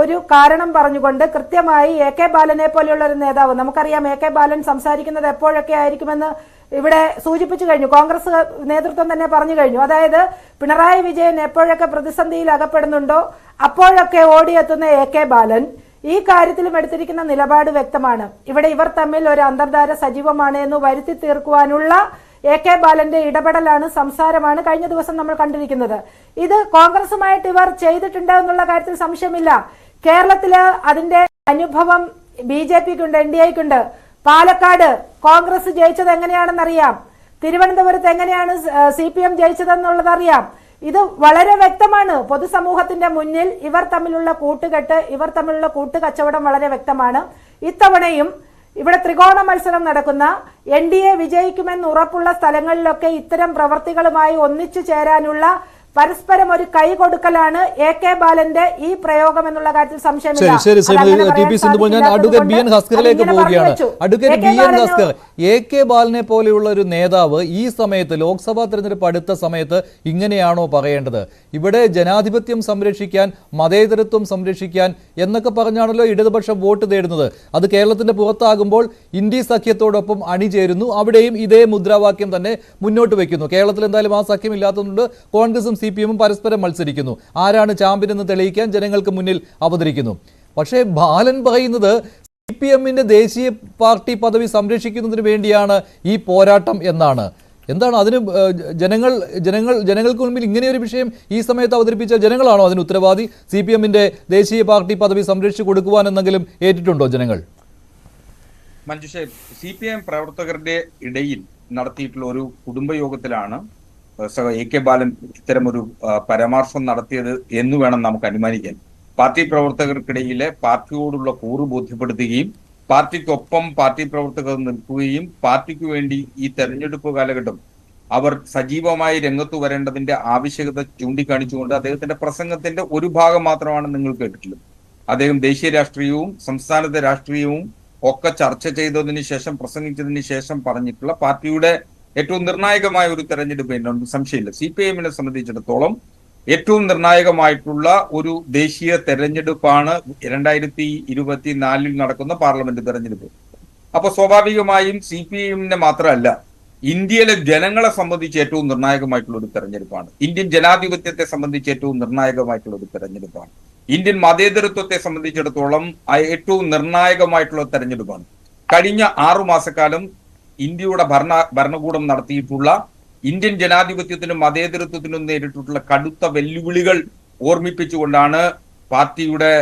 ഒരു കാരണം പറഞ്ഞുകൊണ്ട് കൃത്യമായി AK ബാലനെ പോലെയുള്ള ഒരു നേതാവ്, നമുക്കറിയാം AK ബാലൻ സംസാരിക്കുന്നത് എപ്പോഴൊക്കെ ആയിരിക്കുമെന്ന് ഇവിടെ സൂചിപ്പിച്ചു കഴിഞ്ഞു, കോൺഗ്രസ് നേതൃത്വം തന്നെ പറഞ്ഞു കഴിഞ്ഞു. അതായത് പിണറായി വിജയൻ എപ്പോഴൊക്കെ പ്രതിസന്ധിയിൽ അകപ്പെടുന്നുണ്ടോ അപ്പോഴൊക്കെ ഓടിയെത്തുന്ന AK ബാലൻ ഈ കാര്യത്തിലും എടുത്തിരിക്കുന്ന നിലപാട് വ്യക്തമാണ്. ഇവിടെ ഇവർ തമ്മിൽ ഒരു അന്തർധാര സജീവമാണ് എന്ന് വരുത്തി തീർക്കുവാനുള്ള AK ബാലന്റെ ഇടപെടലാണ്, സംസാരമാണ് കഴിഞ്ഞ ദിവസം നമ്മൾ കണ്ടിരിക്കുന്നത്. ഇത് കോൺഗ്രസുമായിട്ട് ഇവർ ചെയ്തിട്ടുണ്ട് എന്നുള്ള കാര്യത്തിൽ സംശയമില്ല. കേരളത്തില് അതിന്റെ അനുഭവം BJP-ക്കുണ്ട്, NDA-ക്കുണ്ട്. പാലക്കാട് കോൺഗ്രസ് ജയിച്ചത് എങ്ങനെയാണെന്നറിയാം, തിരുവനന്തപുരത്ത് എങ്ങനെയാണ് CPM ജയിച്ചതെന്നുള്ളത് അറിയാം. ഇത് വളരെ വ്യക്തമാണ്. പൊതുസമൂഹത്തിന്റെ മുന്നിൽ ഇവർ തമ്മിലുള്ള കൂട്ടുകെട്ട്, ഇവർ തമ്മിലുള്ള കൂട്ടുകച്ചവടം വളരെ വ്യക്തമാണ്. ഇത്തവണയും ഇവിടെ ത്രികോണ മത്സരം നടക്കുന്ന NDA വിജയിക്കുമെന്ന് ഉറപ്പുള്ള സ്ഥലങ്ങളിലൊക്കെ ഇത്തരം പ്രവർത്തികളുമായി ഒന്നിച്ചു ചേരാനുള്ള പരസ്പരം ഒരു കൈ കൊടുക്കലാണ് AK ബാലന്റെ ഈ പ്രയോഗം എന്നുള്ള കാര്യത്തിൽ സംശയമില്ല. ശരി, TP സിന്ധുമോൾ, ഞാൻ അഡ്വക്കേറ്റ് BN ഹസ്കറിലേക്ക് പോവുകയാണ്. അഡ്വക്കേറ്റ് BN ഹസ്കർ, AK ബാലനെ പോലെയുള്ള ഒരു നേതാവ് ഈ സമയത്ത്, ലോക്സഭാ തെരഞ്ഞെടുപ്പ് അടുത്ത സമയത്ത് ഇങ്ങനെയാണോ പറയേണ്ടത്? ഇവിടെ ജനാധിപത്യം സംരക്ഷിക്കാൻ, മതേതരത്വം സംരക്ഷിക്കാൻ എന്നൊക്കെ പറഞ്ഞാണല്ലോ ഇടതുപക്ഷം വോട്ട് തേടുന്നത്. അത് കേരളത്തിന്റെ പുറത്താകുമ്പോൾ ഇന്ത്യ സഖ്യത്തോടൊപ്പം അണിചേരുന്നു, അവിടെയും ഇതേ മുദ്രാവാക്യം തന്നെ മുന്നോട്ട് വയ്ക്കുന്നു. കേരളത്തിൽ എന്തായാലും ആ സഖ്യം ഇല്ലാത്തതുകൊണ്ട് കോൺഗ്രസും CPM-ഉം പരസ്പരം മത്സരിക്കുന്നു. ആരാണ് ചാമ്പ്യൻ എന്ന് തെളിയിക്കാൻ ജനങ്ങൾക്ക് മുന്നിൽ അവതരിക്കുന്നു. പക്ഷേ ബാലൻ പറയുന്നത് CPM-ന്റെ ദേശീയ പാർട്ടി പദവി സംരക്ഷിക്കുന്നതിന് വേണ്ടിയാണ് ഈ പോരാട്ടം എന്നാണ്. എന്താണ് അതിന് ജനങ്ങൾക്ക് മുൻപിൽ ഇങ്ങനെയൊരു വിഷയം ഈ സമയത്ത് അവതരിപ്പിച്ച ജനങ്ങളാണോ അതിന് ഉത്തരവാദി? CPM-ന്റെ ദേശീയ പാർട്ടി പദവി സംരക്ഷിച്ചു കൊടുക്കുവാൻ എന്തെങ്കിലും ഏറ്റിട്ടുണ്ടോ ജനങ്ങൾ? മഞ്ജുഷേ, CPM പ്രവർത്തകരുടെ ഇടയിൽ നടത്തിയിട്ടുള്ള ഒരു കുടുംബയോഗത്തിലാണ് AK ബാലൻ ഇത്തരമൊരു പരാമർശം നടത്തിയത് എന്ന് വേണം നമുക്ക് അനുമാനിക്കാൻ. പാർട്ടി പ്രവർത്തകർക്കിടയിലെ പാർട്ടിയോടുള്ള കൂറ് ബോധ്യപ്പെടുത്തുകയും പാർട്ടിക്കൊപ്പം പാർട്ടി പ്രവർത്തകർ നിൽക്കുകയും പാർട്ടിക്ക് വേണ്ടി ഈ തെരഞ്ഞെടുപ്പ് കാലഘട്ടം അവർ സജീവമായി രംഗത്ത് വരേണ്ടതിന്റെ ആവശ്യകത ചൂണ്ടിക്കാണിച്ചുകൊണ്ട് അദ്ദേഹത്തിന്റെ പ്രസംഗത്തിന്റെ ഒരു ഭാഗം മാത്രമാണ് നിങ്ങൾ കേട്ടിട്ടുള്ളത്. അദ്ദേഹം ദേശീയ രാഷ്ട്രീയവും സംസ്ഥാനത്തെ രാഷ്ട്രീയവും ഒക്കെ ചർച്ച ചെയ്തതിന് ശേഷം, പ്രസംഗിച്ചതിന് ശേഷം പറഞ്ഞിട്ടുള്ള പാർട്ടിയുടെ ഏറ്റവും നിർണായകമായ ഒരു തെരഞ്ഞെടുപ്പ് എന്നൊന്നും സംശയമില്ല. CPM-നെ സംബന്ധിച്ചിടത്തോളം ഏറ്റവും നിർണായകമായിട്ടുള്ള ഒരു ദേശീയ തെരഞ്ഞെടുപ്പാണ് 2024 നടക്കുന്ന പാർലമെന്റ് തെരഞ്ഞെടുപ്പ്. അപ്പൊ സ്വാഭാവികമായും CPM-നെ മാത്രമല്ല, ഇന്ത്യയിലെ ജനങ്ങളെ സംബന്ധിച്ച് ഏറ്റവും നിർണായകമായിട്ടുള്ള ഒരു തെരഞ്ഞെടുപ്പാണ്. ഇന്ത്യൻ ജനാധിപത്യത്തെ സംബന്ധിച്ച് ഏറ്റവും നിർണായകമായിട്ടുള്ള ഒരു തെരഞ്ഞെടുപ്പാണ്. ഇന്ത്യൻ മതേതരത്വത്തെ സംബന്ധിച്ചിടത്തോളം ഏറ്റവും നിർണായകമായിട്ടുള്ള തെരഞ്ഞെടുപ്പാണ്. കഴിഞ്ഞ 6 മാസക്കാലം ഇന്ത്യയുടെ ഭരണകൂടം നടത്തിയിട്ടുള്ള ഇന്ത്യൻ ജനാധിപത്യത്തിനും മതേതരത്വത്തിനും നേരിട്ടുള്ള കടുത്ത വെല്ലുവിളികൾ ഓർമ്മിപ്പിച്ചുകൊണ്ടാണ് പാർട്ടിയുടെ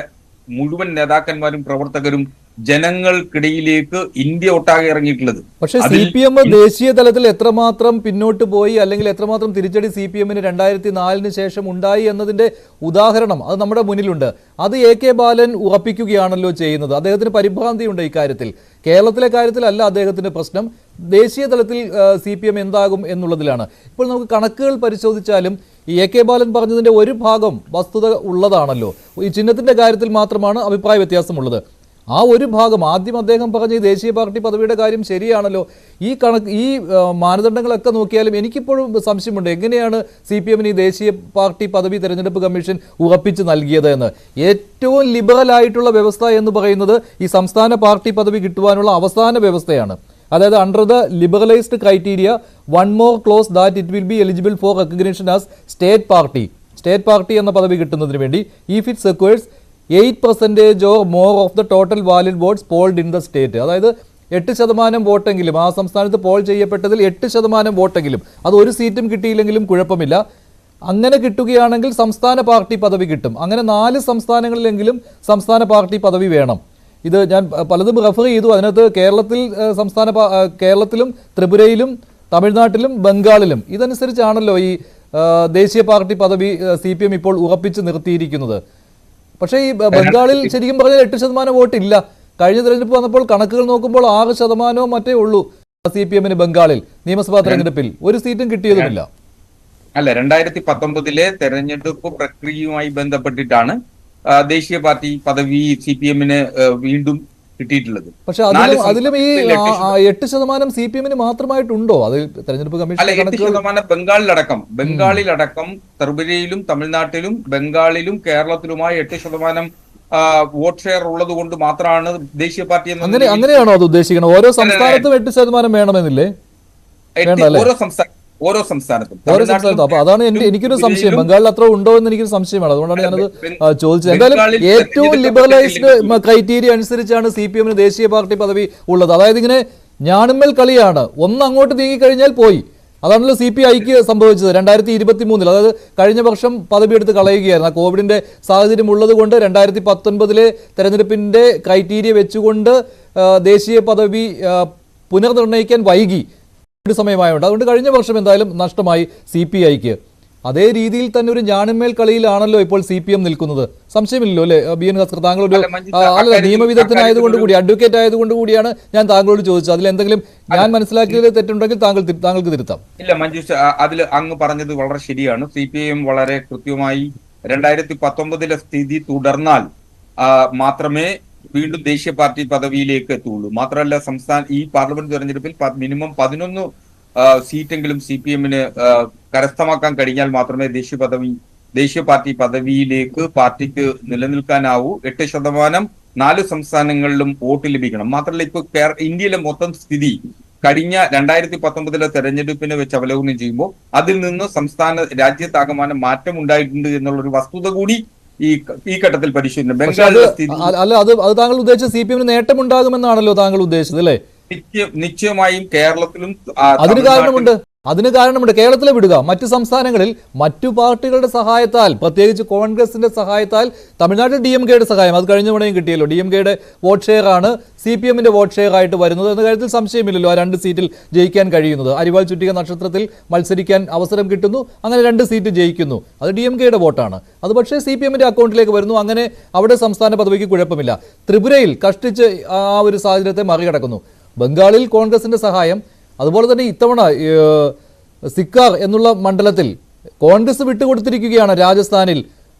മുഴുവൻ നേതാക്കന്മാരും പ്രവർത്തകരും ജനങ്ങൾക്കിടയിലേക്ക് ഇന്ത്യ ഒട്ടാകെ ഇറങ്ങിയിട്ടുള്ളത്. പക്ഷേ CPM ദേശീയ തലത്തിൽ എത്രമാത്രം പിന്നോട്ട് പോയി, അല്ലെങ്കിൽ എത്രമാത്രം തിരിച്ചടി CPM-ന് 2004 ശേഷം ഉണ്ടായി എന്നതിന്റെ ഉദാഹരണം അത് നമ്മുടെ മുന്നിലുണ്ട്. അത് AK ബാലൻ ഉറപ്പിക്കുകയാണല്ലോ ചെയ്യുന്നത്. അദ്ദേഹത്തിന് പരിഭ്രാന്തിയുണ്ട് ഇക്കാര്യത്തിൽ. കേരളത്തിലെ കാര്യത്തിലല്ല അദ്ദേഹത്തിന്റെ പ്രശ്നം, ദേശീയ തലത്തിൽ CPM എന്താകും എന്നുള്ളതിലാണ്. ഇപ്പോൾ നമുക്ക് കണക്കുകൾ പരിശോധിച്ചാലും ഈ AK ബാലൻ പറഞ്ഞതിന്റെ ഒരു ഭാഗം വസ്തുത ഉള്ളതാണല്ലോ. ഈ ചിഹ്നത്തിന്റെ കാര്യത്തിൽ മാത്രമാണ് അഭിപ്രായ വ്യത്യാസമുള്ളത്. ആ ഒരു ഭാഗം, ആദ്യം അദ്ദേഹം പറഞ്ഞ ഈ ദേശീയ പാർട്ടി പദവിയുടെ കാര്യം ശരിയാണല്ലോ. ഈ മാനദണ്ഡങ്ങളൊക്കെ നോക്കിയാലും എനിക്കിപ്പോഴും സംശയമുണ്ട്, എങ്ങനെയാണ് CPM-ന് ഈ ദേശീയ പാർട്ടി പദവി തെരഞ്ഞെടുപ്പ് കമ്മീഷൻ ഉറപ്പിച്ച് നൽകിയത് എന്ന്. ഏറ്റവും ലിബറൽ ആയിട്ടുള്ള വ്യവസ്ഥ എന്ന് പറയുന്നത് ഈ സംസ്ഥാന പാർട്ടി പദവി കിട്ടുവാനുള്ള അവസാന വ്യവസ്ഥയാണ്. അതായത് under the liberalised criteria one more close that it will be eligible for recognition as state party എന്ന പദവി കിട്ടുന്നതിന് വേണ്ടി if it സെക്വേഴ്സ് 8% or more of the total valid votes polled in the state. അതായത് 8% വോട്ടെങ്കിലും, ആ സംസ്ഥാനത്ത് പോൾ ചെയ്യപ്പെട്ടതിൽ 8% വോട്ടെങ്കിലും, അത് ഒരു സീറ്റും കിട്ടിയില്ലെങ്കിലും കുഴപ്പമില്ല, അങ്ങനെ കിട്ടുകയാണെങ്കിൽ സംസ്ഥാന പാർട്ടി പദവി കിട്ടും. അങ്ങനെ 4 സംസ്ഥാനങ്ങളിലെങ്കിലും സംസ്ഥാന പാർട്ടി പദവി വേണം. ഇത് ഞാൻ പലതും റെഫർ ചെയ്തു. അതിനകത്ത് കേരളത്തിലും ത്രിപുരയിലും തമിഴ്നാട്ടിലും ബംഗാളിലും ഇതനുസരിച്ചാണല്ലോ ഈ ദേശീയ പാർട്ടി പദവി CPM ഇപ്പോൾ ഉറപ്പിച്ച് നിർത്തിയിരിക്കുന്നത്. പക്ഷേ ഈ ബംഗാളിൽ ശരിക്കും പറഞ്ഞാൽ 8% വോട്ട് ഇല്ല. കഴിഞ്ഞ തെരഞ്ഞെടുപ്പ് വന്നപ്പോൾ കണക്കുകൾ നോക്കുമ്പോൾ 6% മറ്റേ ഉള്ളൂ CPM-ന് ബംഗാളിൽ നിയമസഭാ തെരഞ്ഞെടുപ്പിൽ. ഒരു സീറ്റും കിട്ടിയതുമില്ല. അല്ല, 2019 തെരഞ്ഞെടുപ്പ് പ്രക്രിയയുമായി ബന്ധപ്പെട്ടിട്ടാണ് ദേശീയ പാർട്ടി പദവി CPM-ന് വീണ്ടും കിട്ടിയിട്ടുള്ളത്. പക്ഷെ അതിലും ഈ 8% CPM മാത്രമായിട്ടുണ്ടോ? അത് തെരഞ്ഞെടുപ്പ് കമ്മീഷൻ അല്ല, 8% ബംഗാളിലടക്കം ത്രിപുരയിലും തമിഴ്നാട്ടിലും ബംഗാളിലും കേരളത്തിലുമായി 8% വോട്ട് ഷെയർ ഉള്ളത് കൊണ്ട് മാത്രമാണ് ദേശീയ പാർട്ടി അങ്ങനെയാണോ അത് ഉദ്ദേശിക്കുന്നത്? ഓരോ സംസ്ഥാനത്തും 8% വേണമെന്നില്ലേ? ഓരോ സംസ്ഥാനത്തും. അപ്പൊ അതാണ് എനിക്കൊരു സംശയം, ബംഗാളിൽ അത്ര ഉണ്ടോ എന്ന് എനിക്കൊരു സംശയമാണ്. അതുകൊണ്ടാണ് ഞാനത് ചോദിച്ചത്. എന്തായാലും ഏറ്റവും ലിബറലൈസ്ഡ് ക്രൈറ്റീരിയ അനുസരിച്ചാണ് CPM ദേശീയ പാർട്ടി പദവി ഉള്ളത്. അതായത് ഇങ്ങനെ ഞാണുമ്മൽ കളിയാണ്, ഒന്ന് അങ്ങോട്ട് നീങ്ങിക്കഴിഞ്ഞാൽ പോയി. അതാണല്ലോ CPIക്ക് സംഭവിച്ചത് 2023. അതായത് കഴിഞ്ഞ വർഷം പദവി എടുത്ത് കളയുകയായിരുന്നു. ആ കോവിഡിന്റെ സാഹചര്യം ഉള്ളത് കൊണ്ട് 2019 തെരഞ്ഞെടുപ്പിന്റെ ക്രൈറ്റീരിയ വെച്ചുകൊണ്ട് ദേശീയ പദവി പുനർനിർണ്ണയിക്കാൻ വൈകി സമയമായുണ്ട്. അതുകൊണ്ട് കഴിഞ്ഞ വർഷം എന്തായാലും നഷ്ടമായി CPIക്ക്. അതേ രീതിയിൽ തന്നെ ഒരു ഞാണിന്മേൽ കളിയിലാണല്ലോ ഇപ്പോൾ CPM നിൽക്കുന്നത്. സംശയമില്ലല്ലോ അല്ലെ BN ഹസ്കർ? താങ്കൾ ഒരു നിയമവിദഗ്ധനായതുകൊണ്ട് കൂടി, അഡ്വക്കേറ്റ് ആയതുകൊണ്ട് കൂടിയാണ് ഞാൻ താങ്കളോട് ചോദിച്ചത്. അതിൽ എന്തെങ്കിലും ഞാൻ മനസ്സിലാക്കിയത് തെറ്റുണ്ടെങ്കിൽ താങ്കൾക്ക് തിരുത്താം. ഇല്ല മഞ്ജുഷ, അതിൽ അങ്ങ് പറഞ്ഞത് വളരെ ശരിയാണ്. CPM വളരെ കൃത്യമായി 2019 സ്ഥിതി തുടർന്നാൽ മാത്രമേ വീണ്ടും ദേശീയ പാർട്ടി പദവിയിലേക്ക് എത്തുള്ളൂ. മാത്രമല്ല ഈ പാർലമെന്റ് തെരഞ്ഞെടുപ്പിൽ മിനിമം 11 സീറ്റെങ്കിലും CPM കരസ്ഥമാക്കാൻ കഴിഞ്ഞാൽ മാത്രമേ ദേശീയ പാർട്ടി പദവിയിലേക്ക് പാർട്ടിക്ക് നിലനിൽക്കാനാവൂ. 8% 4 സംസ്ഥാനങ്ങളിലും വോട്ട് ലഭിക്കണം. മാത്രമല്ല ഇപ്പൊ ഇന്ത്യയിലെ മൊത്തം സ്ഥിതി കഴിഞ്ഞ 2019 തെരഞ്ഞെടുപ്പിനെ വെച്ച് അവലോകനം ചെയ്യുമ്പോൾ അതിൽ നിന്ന് രാജ്യത്താകമാനം മാറ്റം ഉണ്ടായിട്ടുണ്ട് എന്നുള്ളൊരു വസ്തുത കൂടി ഈ ഘട്ടത്തിൽ പരിശോധിക്കുന്നു. ബംഗാളിലെ സ്ഥിതി അത് താങ്കൾ ഉദ്ദേശിച്ച CPM നേട്ടമുണ്ടാകുമെന്നാണല്ലോ താങ്കൾ ഉദ്ദേശിച്ചത് അല്ലേ? നിശ്ചയമായും കേരളത്തിലും അതിന് കാരണമുണ്ട്. കേരളത്തിലെ വിടുക, മറ്റു സംസ്ഥാനങ്ങളിൽ മറ്റു പാർട്ടികളുടെ സഹായത്താൽ, പ്രത്യേകിച്ച് കോൺഗ്രസിന്റെ സഹായത്താൽ, തമിഴ്നാട്ടിൽ DMKയുടെ സഹായം അത് കഴിഞ്ഞ തവണയും കിട്ടിയല്ലോ. DMKയുടെ വോട്ട് ഷെയർ ആണ് CPMന്റെ വോട്ട് ഷെയർ ആയിട്ട് വരുന്നത് എന്ന കാര്യത്തിൽ സംശയമില്ലല്ലോ. ആ 2 സീറ്റിൽ ജയിക്കാൻ കഴിയുന്നത്, അരിവാൾ ചുറ്റിക നക്ഷത്രത്തിൽ മത്സരിക്കാൻ അവസരം കിട്ടുന്നു, അങ്ങനെ 2 സീറ്റ് ജയിക്കുന്നു. അത് DMKയുടെ വോട്ടാണ്. അത് പക്ഷേ CPMന്റെ അക്കൗണ്ടിലേക്ക് വരുന്നു. അങ്ങനെ അവിടെ സംസ്ഥാന പദവിക്ക് കുഴപ്പമില്ല. ത്രിപുരയിൽ കഷ്ടിച്ച് ആ ഒരു സാഹചര്യത്തെ മറികടക്കുന്നു. ബംഗാളിൽ കോൺഗ്രസിന്റെ സഹായം, അതുപോലെ തന്നെ ഇത്തവണ സിക്കാർ എന്നുള്ള മണ്ഡലത്തിൽ കോൺഗ്രസ് വിട്ടുകൊടുത്തിരിക്കുകയാണ് രാജസ്ഥാനിൽ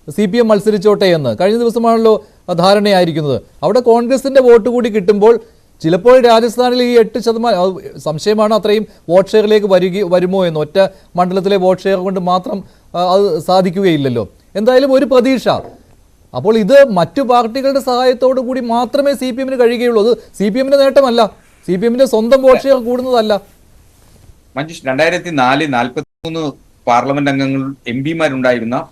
CPM മത്സരിച്ചോട്ടെ എന്ന്. കഴിഞ്ഞ ദിവസമാണല്ലോ ധാരണയായിരിക്കുന്നത്. അവിടെ കോൺഗ്രസിന്റെ വോട്ട് കൂടി കിട്ടുമ്പോൾ ചിലപ്പോൾ രാജസ്ഥാനിൽ ഈ 8% സംശയമാണ്, അത്രയും വോട്ട് ഷെയറിലേക്ക് വരുമോ എന്ന്. ഒറ്റ മണ്ഡലത്തിലെ വോട്ട് ഷെയർ കൊണ്ട് മാത്രം അത് സാധിക്കുകയില്ലല്ലോ. എന്തായാലും ഒരു പ്രതീക്ഷ. അപ്പോൾ ഇത് മറ്റു പാർട്ടികളുടെ സഹായത്തോടു കൂടി മാത്രമേ CPM കഴിയുകയുള്ളൂ. അത് CPMന്റെ നേട്ടമല്ല, CPMന്റെ സ്വന്തം വോട്ട് ഷെയർ കൂടുന്നതല്ല. മഞ്ജുഷ്, 2004 43 പാർലമെന്റ് അംഗങ്ങൾ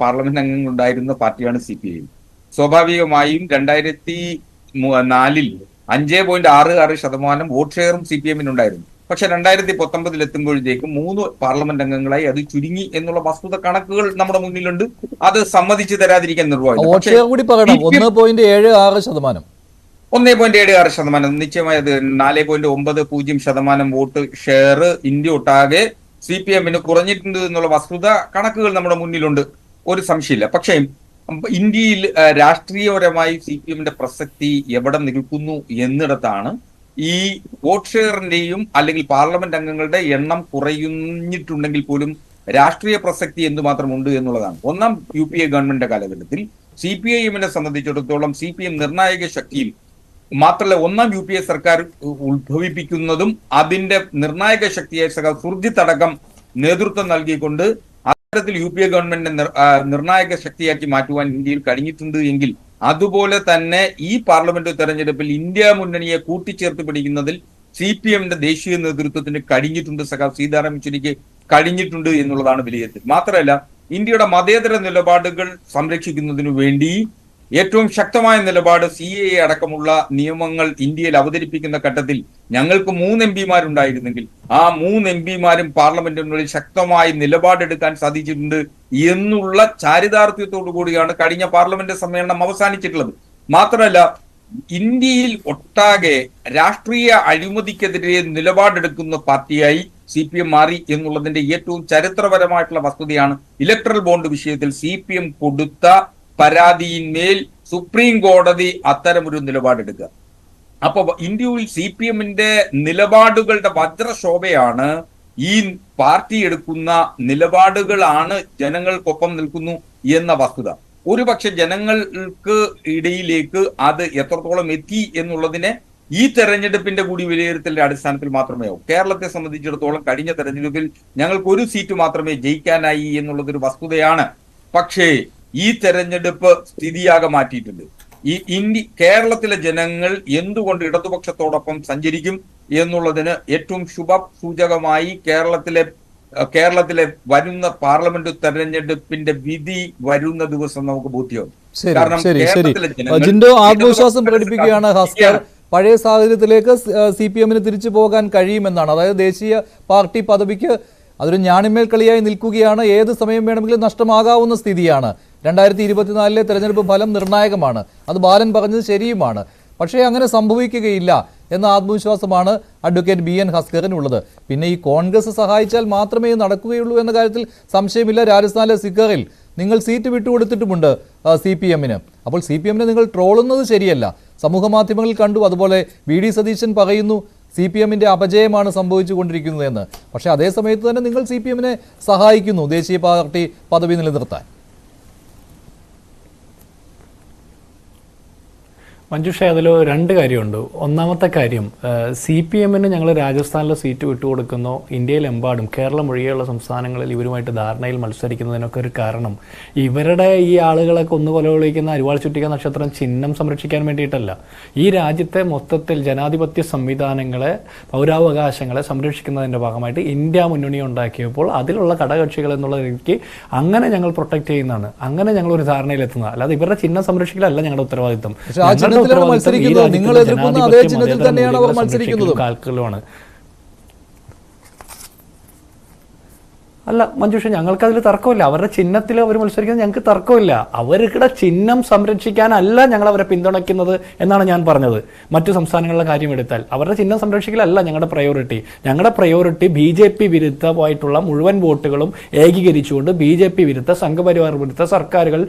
പാർലമെന്റ് അംഗങ്ങളുണ്ടായിരുന്ന പാർട്ടിയാണ് CPM. സ്വാഭാവികമായും 2004 5.66% വോട്ട് ഷെയറും CPMനുണ്ടായിരുന്നു. പക്ഷെ 2019 എത്തുമ്പോഴത്തേക്കും 3 പാർലമെന്റ് അംഗങ്ങളായി അത് ചുരുങ്ങി എന്നുള്ള വസ്തുത കണക്കുകൾ നമ്മുടെ മുന്നിലുണ്ട്. അത് സമ്മതിച്ചു തരാതിരിക്കാൻ നിർവാഹം. 1.76%. നിശ്ചയമായി അത് 4.90% വോട്ട് ഷെയർ ഇന്ത്യ ഒട്ടാകെ CPMന് കുറഞ്ഞിട്ടുണ്ട് എന്നുള്ള വസ്തുത കണക്കുകൾ നമ്മുടെ മുന്നിലുണ്ട്, ഒരു സംശയമില്ല. പക്ഷേ ഇന്ത്യയിൽ രാഷ്ട്രീയപരമായി CPMന്റെ പ്രസക്തി എവിടെ നിൽക്കുന്നു എന്നിടത്താണ് ഈ വോട്ട് ഷെയറിന്റെയും അല്ലെങ്കിൽ പാർലമെന്റ് അംഗങ്ങളുടെ എണ്ണം കുറഞ്ഞിട്ടുണ്ടെങ്കിൽ പോലും രാഷ്ട്രീയ പ്രസക്തി എന്തുമാത്രമുണ്ട് എന്നുള്ളതാണ്. ഒന്നാം UPA ഗവൺമെന്റിന്റെ കാലഘട്ടത്തിൽ CPIMനെ സംബന്ധിച്ചിടത്തോളം CPM നിർണായക ശക്തിയിൽ മാത്രമല്ല ഒന്നാം UPA സർക്കാർ ഉത്ഭവിപ്പിക്കുന്നതും അതിന്റെ നിർണായക ശക്തിയായ സുർജിത്ത് അടക്കം നേതൃത്വം നൽകിക്കൊണ്ട് അത്തരത്തിൽ UPA ഗവൺമെന്റിനെ നിർണായക ശക്തിയാക്കി മാറ്റുവാൻ ഇന്ത്യയിൽ കഴിഞ്ഞിട്ടുണ്ട് എങ്കിൽ, അതുപോലെ തന്നെ ഈ പാർലമെന്റ് തെരഞ്ഞെടുപ്പിൽ ഇന്ത്യ മുന്നണിയെ കൂട്ടിച്ചേർത്ത് പിടിക്കുന്നതിൽ CPMന്റെ ദേശീയ നേതൃത്വത്തിന് കഴിഞ്ഞിട്ടുണ്ട്, സീതാറാം യെച്ചൂരിക്ക് കഴിഞ്ഞിട്ടുണ്ട് എന്നുള്ളതാണ് വിലയിരുത്തൽ. മാത്രമല്ല ഇന്ത്യയുടെ മതേതര നിലപാടുകൾ സംരക്ഷിക്കുന്നതിനു വേണ്ടി ഏറ്റവും ശക്തമായ നിലപാട് CAA അടക്കമുള്ള നിയമങ്ങൾ ഇന്ത്യയിൽ അവതരിപ്പിക്കുന്ന ഘട്ടത്തിൽ ഞങ്ങൾക്ക് 3 MP ആ 3 MP പാർലമെന്റിനുള്ളിൽ ശക്തമായി നിലപാടെടുക്കാൻ സാധിച്ചിട്ടുണ്ട് എന്നുള്ള ചാരിതാർത്ഥ്യത്തോടു കൂടിയാണ് കഴിഞ്ഞ പാർലമെന്റ് സമ്മേളനം അവസാനിച്ചിട്ടുള്ളത്. മാത്രമല്ല ഇന്ത്യയിൽ ഒട്ടാകെ രാഷ്ട്രീയ അഴിമതിക്കെതിരെ നിലപാടെടുക്കുന്ന പാർട്ടിയായി CPM മാറി എന്നുള്ളതിന്റെ ഏറ്റവും ചരിത്രപരമായിട്ടുള്ള വസ്തുതയാണ് ഇലക്ട്രൽ ബോണ്ട് വിഷയത്തിൽ CPM കൊടുത്ത പരാതിയിന്മേൽ സുപ്രീം കോടതി അത്തരമൊരു നിലപാടെടുക്കുക. അപ്പൊ ഇന്ത്യയിൽ CPMന്റെ നിലപാടുകളുടെ വജ്രശോഭയാണ് ഈ പാർട്ടി എടുക്കുന്ന നിലപാടുകളാണ് ജനങ്ങൾക്കൊപ്പം നിൽക്കുന്നു എന്ന വസ്തുത. ഒരുപക്ഷെ ജനങ്ങൾക്ക് ഇടയിലേക്ക് അത് എത്രത്തോളം എത്തി എന്നുള്ളതിനെ ഈ തെരഞ്ഞെടുപ്പിന്റെ കൂടി വിലയിരുത്തലിന്റെ അടിസ്ഥാനത്തിൽ മാത്രമേ ആവും. കേരളത്തെ സംബന്ധിച്ചിടത്തോളം കഴിഞ്ഞ തെരഞ്ഞെടുപ്പിൽ ഞങ്ങൾക്ക് ഒരു സീറ്റ് മാത്രമേ ജയിക്കാനായി എന്നുള്ളതൊരു വസ്തുതയാണ്. പക്ഷേ ഈ തെരഞ്ഞെടുപ്പ് സ്ഥിതിയാകെ മാറ്റിയിട്ടുണ്ട്. കേരളത്തിലെ ജനങ്ങൾ എന്തുകൊണ്ട് ഇടതുപക്ഷത്തോടൊപ്പം സഞ്ചരിക്കും എന്നുള്ളതിന് ഏറ്റവും സൂചകമായി കേരളത്തിലെ വരുന്ന പാർലമെന്റ് തെരഞ്ഞെടുപ്പിന്റെ വിധി വരുന്ന ദിവസം നമുക്ക് ബോധ്യമാവും. കാരണം കേരളത്തിലെ ജിൻഡോ ആത്മവിശ്വാസം പ്രകടിപ്പിക്കുകയാണ് ഹസ്കർ. പഴയ സാഹചര്യത്തിലേക്ക് CPM-ന് തിരിച്ചു പോകാൻ കഴിയുമെന്നാണ്. അതായത് ദേശീയ പാർട്ടി പദവിക്ക് അതൊരു ഞാണിമേൽ കളിയായി നിൽക്കുകയാണ്. ഏത് സമയം വേണമെങ്കിലും നഷ്ടമാകാവുന്ന സ്ഥിതിയാണ്. 2024 തെരഞ്ഞെടുപ്പ് ഫലം നിർണായകമാണ്. അത് ബാലൻ പറഞ്ഞത് ശരിയുമാണ്. പക്ഷേ അങ്ങനെ സംഭവിക്കുകയില്ല എന്ന ആത്മവിശ്വാസമാണ് അഡ്വക്കേറ്റ് BN ഹസ്കറിനുള്ളത്. പിന്നെ ഈ കോൺഗ്രസ് സഹായിച്ചാൽ മാത്രമേ നടക്കുകയുള്ളൂ എന്ന കാര്യത്തിൽ സംശയമില്ല. രാജസ്ഥാനിലെ സിക്കറിൽ നിങ്ങൾ സീറ്റ് വിട്ടുകൊടുത്തിട്ടുമുണ്ട് CPM-ന്. അപ്പോൾ CPM-നെ നിങ്ങൾ ട്രോളുന്നത് ശരിയല്ല. സമൂഹ മാധ്യമങ്ങളിൽ കണ്ടു. അതുപോലെ VD സതീശൻ പറയുന്നു CPM-ന്റെ അപജയമാണ് സംഭവിച്ചുകൊണ്ടിരിക്കുന്നതെന്ന്. പക്ഷേ അതേ സമയത്ത് തന്നെ നിങ്ങൾ CPM-നെ സഹായിക്കുന്നു ദേശീയ പാർട്ടി പദവി നിലനിർത്താൻ. മഞ്ജുഷ, അതിൽ രണ്ട് കാര്യമുണ്ട്. ഒന്നാമത്തെ കാര്യം, CPM-ന് ഞങ്ങൾ രാജസ്ഥാനിലെ സീറ്റ് വിട്ടുകൊടുക്കുന്നു. ഇന്ത്യയിലെമ്പാടും കേരളം ഒഴികെയുള്ള സംസ്ഥാനങ്ങളിൽ ഇവരുമായിട്ട് ധാരണയിൽ മത്സരിക്കുന്നതിനൊക്കെ ഒരു കാരണം ഇവരുടെ ഈ ആളുകളെ കൊന്നുകൊലവിളിക്കുന്ന അരിവാൾ ചുറ്റിക നക്ഷത്രം ചിഹ്നം സംരക്ഷിക്കാൻ വേണ്ടിയിട്ടല്ല. ഈ രാജ്യത്തെ മൊത്തത്തിൽ ജനാധിപത്യ സംവിധാനങ്ങളെ, പൗരാവകാശങ്ങളെ സംരക്ഷിക്കുന്നതിൻ്റെ ഭാഗമായിട്ട് ഇന്ത്യ മുന്നണി ഉണ്ടാക്കിയപ്പോൾ അതിലുള്ള ഘടകകക്ഷികൾ എന്നുള്ള രീതിക്ക് അങ്ങനെ ഞങ്ങൾ പ്രൊട്ടക്ട് ചെയ്യുന്നതാണ്. അങ്ങനെ ഞങ്ങൾ ഒരു ധാരണയിലെത്തുന്നത്. അല്ലാതെ ഇവരുടെ ചിഹ്നം സംരക്ഷിക്കലല്ല ഞങ്ങളുടെ ഉത്തരവാദിത്വം. നിങ്ങൾ എതിർക്കുന്ന അതേ ചിഹ്നത്തിൽ തന്നെയാണ് അവർ മത്സരിക്കുന്നത്. അല്ല മഞ്ജുഷ, ഞങ്ങൾക്കതിൽ തർക്കമില്ല. അവരുടെ ചിഹ്നത്തിൽ അവർ മത്സരിക്കുന്നത് ഞങ്ങൾക്ക് തർക്കമില്ല. അവരുടെ ചിഹ്നം സംരക്ഷിക്കാനല്ല ഞങ്ങൾ അവരെ പിന്തുണയ്ക്കുന്നത് എന്നാണ് ഞാൻ പറഞ്ഞത്. മറ്റു സംസ്ഥാനങ്ങളിലെ കാര്യം എടുത്താൽ അവരുടെ ചിഹ്നം സംരക്ഷിക്കലല്ല ഞങ്ങളുടെ പ്രയോറിറ്റി. ഞങ്ങളുടെ പ്രയോറിറ്റി BJP വിരുദ്ധമായിട്ടുള്ള മുഴുവൻ വോട്ടുകളും ഏകീകരിച്ചുകൊണ്ട് BJP വിരുദ്ധ, സംഘപരിവാർ വിരുദ്ധ സർക്കാരുകൾ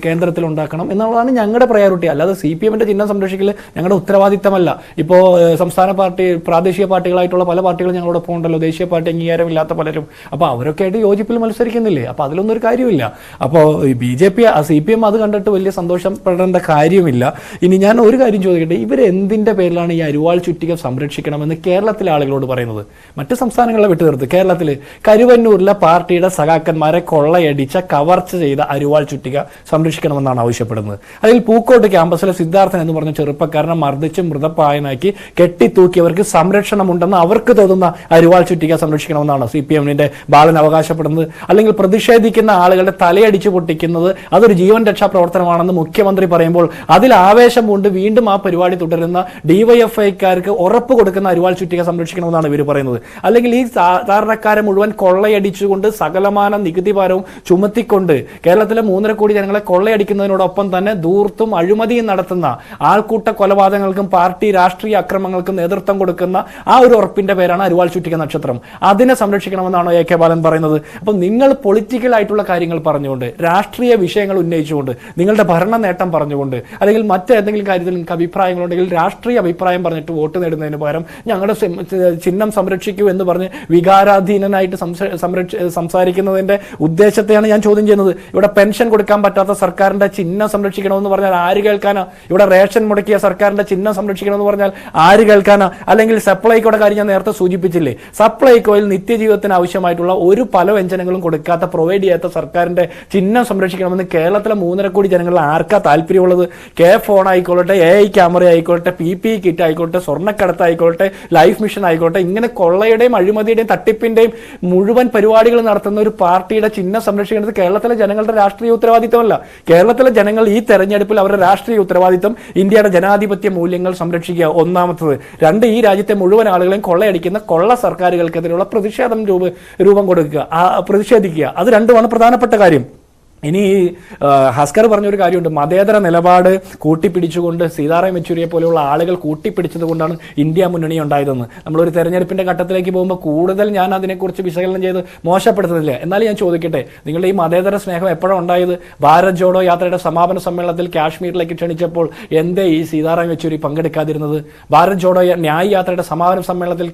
കേന്ദ്രത്തിൽ ഉണ്ടാക്കണം എന്നുള്ളതാണ് ഞങ്ങളുടെ പ്രയോറിറ്റി. അല്ലാതെ CPM-ന്റെ ചിഹ്നം സംരക്ഷിക്കൽ ഞങ്ങളുടെ ഉത്തരവാദിത്തമല്ല. ഇപ്പോൾ സംസ്ഥാന പാർട്ടി, പ്രാദേശിക പാർട്ടികളായിട്ടുള്ള പല പാർട്ടികളും ഞങ്ങളോടൊപ്പം ഉണ്ടല്ലോ. ദേശീയ പാർട്ടി അംഗീകാരമില്ലാത്ത പലരും. അപ്പോൾ അവരൊക്കെ ആയിട്ട് യോജിപ്പിൽ മത്സരിക്കുന്നില്ലേ? അപ്പോൾ അതിലൊന്നും ഒരു കാര്യമില്ല. അപ്പോൾ BJP, CPM അത് കണ്ടിട്ട് വലിയ സന്തോഷപ്പെടേണ്ട കാര്യമില്ല. ഇനി ഞാൻ ഒരു കാര്യം ചോദിക്കട്ടെ, ഇവരെന്തിൻ്റെ പേരിലാണ് ഈ അരിവാൾ ചുറ്റിക സംരക്ഷിക്കണമെന്ന് കേരളത്തിലെ ആളുകളോട് പറയുന്നത്? മറ്റ് സംസ്ഥാനങ്ങളെ വിട്ടുനിർത്ത് കേരളത്തിൽ കരുവന്നൂരിലെ പാർട്ടിയുടെ സഖാക്കന്മാരെ കൊള്ളയടിച്ച, കവർച്ച ചെയ്ത അരിവാൾ ചുറ്റിക സംരക്ഷിക്കണമെന്നാണ് ആവശ്യപ്പെടുന്നത്. അതിൽ പൂക്കോട്ട് ക്യാമ്പസിലെ സിദ്ധാർത്ഥൻ എന്ന് പറഞ്ഞ ചെറുപ്പക്കാരനെ മർദ്ദിച്ച് മൃതപ്രായനാക്കി കെട്ടിത്തൂക്കിയവർക്ക് സംരക്ഷണമുണ്ടെന്ന് അവർക്ക് തോന്നുന്ന അരിവാൾ ചുറ്റിക സംരക്ഷിക്കണമെന്നാണ് CPM-ന്റെ ബാലൻ അവകാശപ്പെടുന്നത്. അല്ലെങ്കിൽ പ്രതിഷേധിക്കുന്ന ആളുകളുടെ തലയടിച്ചു പൊട്ടിക്കുന്നത് അതൊരു ജീവൻ രക്ഷാ പ്രവർത്തനമാണെന്ന് മുഖ്യമന്ത്രി പറയുമ്പോൾ അതിൽ ആവേശം കൊണ്ട് വീണ്ടും ആ പരിപാടി തുടരുന്ന DYFIക്കാർക്ക് ഉറപ്പ് കൊടുക്കുന്ന അരിവാൾ ചുറ്റിക സംരക്ഷിക്കണമെന്നാണ് ഇവർ പറയുന്നത്. അല്ലെങ്കിൽ ഈ സാധാരണക്കാരെ മുഴുവൻ കൊള്ളയടിച്ചുകൊണ്ട് സകലമാന നികുതി ഭാരവും ചുമത്തിക്കൊണ്ട് കേരളത്തിലെ 3.5 കോടി ജനങ്ങളെ കൊള്ളയടിക്കുന്നതിനോടൊപ്പം തന്നെ ധൂർത്തും അഴിമതിയും നടത്തുന്ന ആൾക്കൂട്ട കൊലപാതകങ്ങൾക്കും പാർട്ടി രാഷ്ട്രീയ അക്രമങ്ങൾക്കും നേതൃത്വം കൊടുക്കുന്ന ആ ഒരു ഉറപ്പിന്റെ പേരാണ് അരിവാൾ ചുറ്റിക നക്ഷത്രം. അതിനെ സംരക്ഷിക്കണമെന്നാണ് AK ബാലൻ പറയുന്നത്. അപ്പോൾ നിങ്ങൾ പൊളിറ്റിക്കൽ ആയിട്ടുള്ള കാര്യങ്ങൾ പറഞ്ഞുകൊണ്ട്, രാഷ്ട്രീയ വിഷയങ്ങൾ ഉന്നയിച്ചുകൊണ്ട്, നിങ്ങളുടെ ഭരണ നേട്ടം പറഞ്ഞുകൊണ്ട്, അല്ലെങ്കിൽ മറ്റേതെങ്കിലും കാര്യത്തിൽ നിങ്ങൾക്ക് അഭിപ്രായങ്ങളുണ്ടെങ്കിൽ രാഷ്ട്രീയ അഭിപ്രായം പറഞ്ഞിട്ട് വോട്ട് നേടുന്നതിന് പകരം ഞങ്ങളുടെ ചിഹ്നം സംരക്ഷിക്കൂ എന്ന് പറഞ്ഞ് വികാരാധീനനായിട്ട് സംസാരിക്കുന്നതിന്റെ ഉദ്ദേശത്തെയാണ് ഞാൻ ചോദ്യം ചെയ്യുന്നത്. ഇവിടെ പെൻഷൻ കൊടുക്കാൻ പറ്റാത്ത സർക്കാരിന്റെ ചിഹ്നം സംരക്ഷിക്കണമെന്ന് പറഞ്ഞാൽ ആര് കേൾക്കാനാ? ഇവിടെ റേഷൻ മുടക്കിയ സർക്കാരിന്റെ ചിഹ്നം സംരക്ഷിക്കണമെന്ന് പറഞ്ഞാൽ ആര് കേൾക്കാനാ? അല്ലെങ്കിൽ സപ്ലൈക്കോയുടെ കാര്യം ഞാൻ നേരത്തെ സൂചിപ്പിച്ചില്ലേ? സപ്ലൈക്കോയിൽ നിത്യജീവിതത്തിന് ആവശ്യമായിട്ടുള്ള ഒരു പല വ്യഞ്ജനങ്ങളും കൊടുക്കാത്ത, പ്രൊവൈഡ് ചെയ്യാത്ത സർക്കാരിന്റെ ചിഹ്നം സംരക്ഷിക്കണമെന്ന് കേരളത്തിലെ 3.5 കോടി ജനങ്ങളിൽ ആർക്കാ താല്പര്യമുള്ളത്? ഫോൺ ആയിക്കോട്ടെ, AI ക്യാമറ ആയിക്കോട്ടെ, PPE കിറ്റ് ആയിക്കോട്ടെ, സ്വർണ്ണക്കടത്ത് ആയിക്കോട്ടെ, ലൈഫ് മിഷൻ ആയിക്കോട്ടെ, ഇങ്ങനെ കൊള്ളയുടെയും അഴിമതിയുടെയും തട്ടിപ്പിന്റെയും മുഴുവൻ പരിപാടികൾ നടത്തുന്ന ഒരു പാർട്ടിയുടെ ചിഹ്നം സംരക്ഷിക്കുന്നത് കേരളത്തിലെ ജനങ്ങളുടെ രാഷ്ട്രീയ ഉത്തരവാദിത്തമല്ല. കേരളത്തിലെ ജനങ്ങൾ ഈ തെരഞ്ഞെടുപ്പിൽ അവരുടെ രാഷ്ട്രീയ ഉത്തരവാദിത്തം ഇന്ത്യയുടെ ജനാധിപത്യ മൂല്യങ്ങൾ സംരക്ഷിക്കുക, ഒന്നാമത്തത്. 2, ഈ രാജ്യത്തെ മുഴുവൻ ആളുകളെയും കൊള്ളയടിക്കുന്ന കൊള്ള സർക്കാരുകൾക്കെതിരെയുള്ള പ്രതിഷേധം രൂപം കൊടുക്കുക, പ്രതിഷേധിക്കുക. അത് രണ്ടുമാണ് പ്രധാനപ്പെട്ട കാര്യം. ഇനി ഹസ്കർ പറഞ്ഞൊരു കാര്യമുണ്ട്, മതേതര നിലപാട് കൂട്ടിപ്പിടിച്ചുകൊണ്ട് സീതാറാം യെച്ചൂരിയെ പോലെയുള്ള ആളുകൾ കൂട്ടിപ്പിടിച്ചത് കൊണ്ടാണ് ഇന്ത്യ മുന്നണി ഉണ്ടായതെന്ന്. നമ്മളൊരു തെരഞ്ഞെടുപ്പിന്റെ ഘട്ടത്തിലേക്ക് പോകുമ്പോൾ കൂടുതൽ ഞാൻ അതിനെക്കുറിച്ച് വിശകലനം ചെയ്ത് മോശപ്പെടുത്തുന്നില്ല. എന്നാലും ഞാൻ ചോദിക്കട്ടെ, നിങ്ങളുടെ ഈ മതേതര സ്നേഹം എപ്പോഴാണ് ഉണ്ടായത്? ഭാരത് ജോഡോ യാത്രയുടെ സമാപന സമ്മേളനത്തിൽ കാശ്മീരിലേക്ക് ക്ഷണിച്ചപ്പോൾ എന്തേ ഈ സീതാറാം യെച്ചൂരി പങ്കെടുക്കാതിരുന്നത്? ഭാരത് ജോഡോ ന്യായ് യാത്രയുടെ സമാപന സമ്മേളനത്തിൽ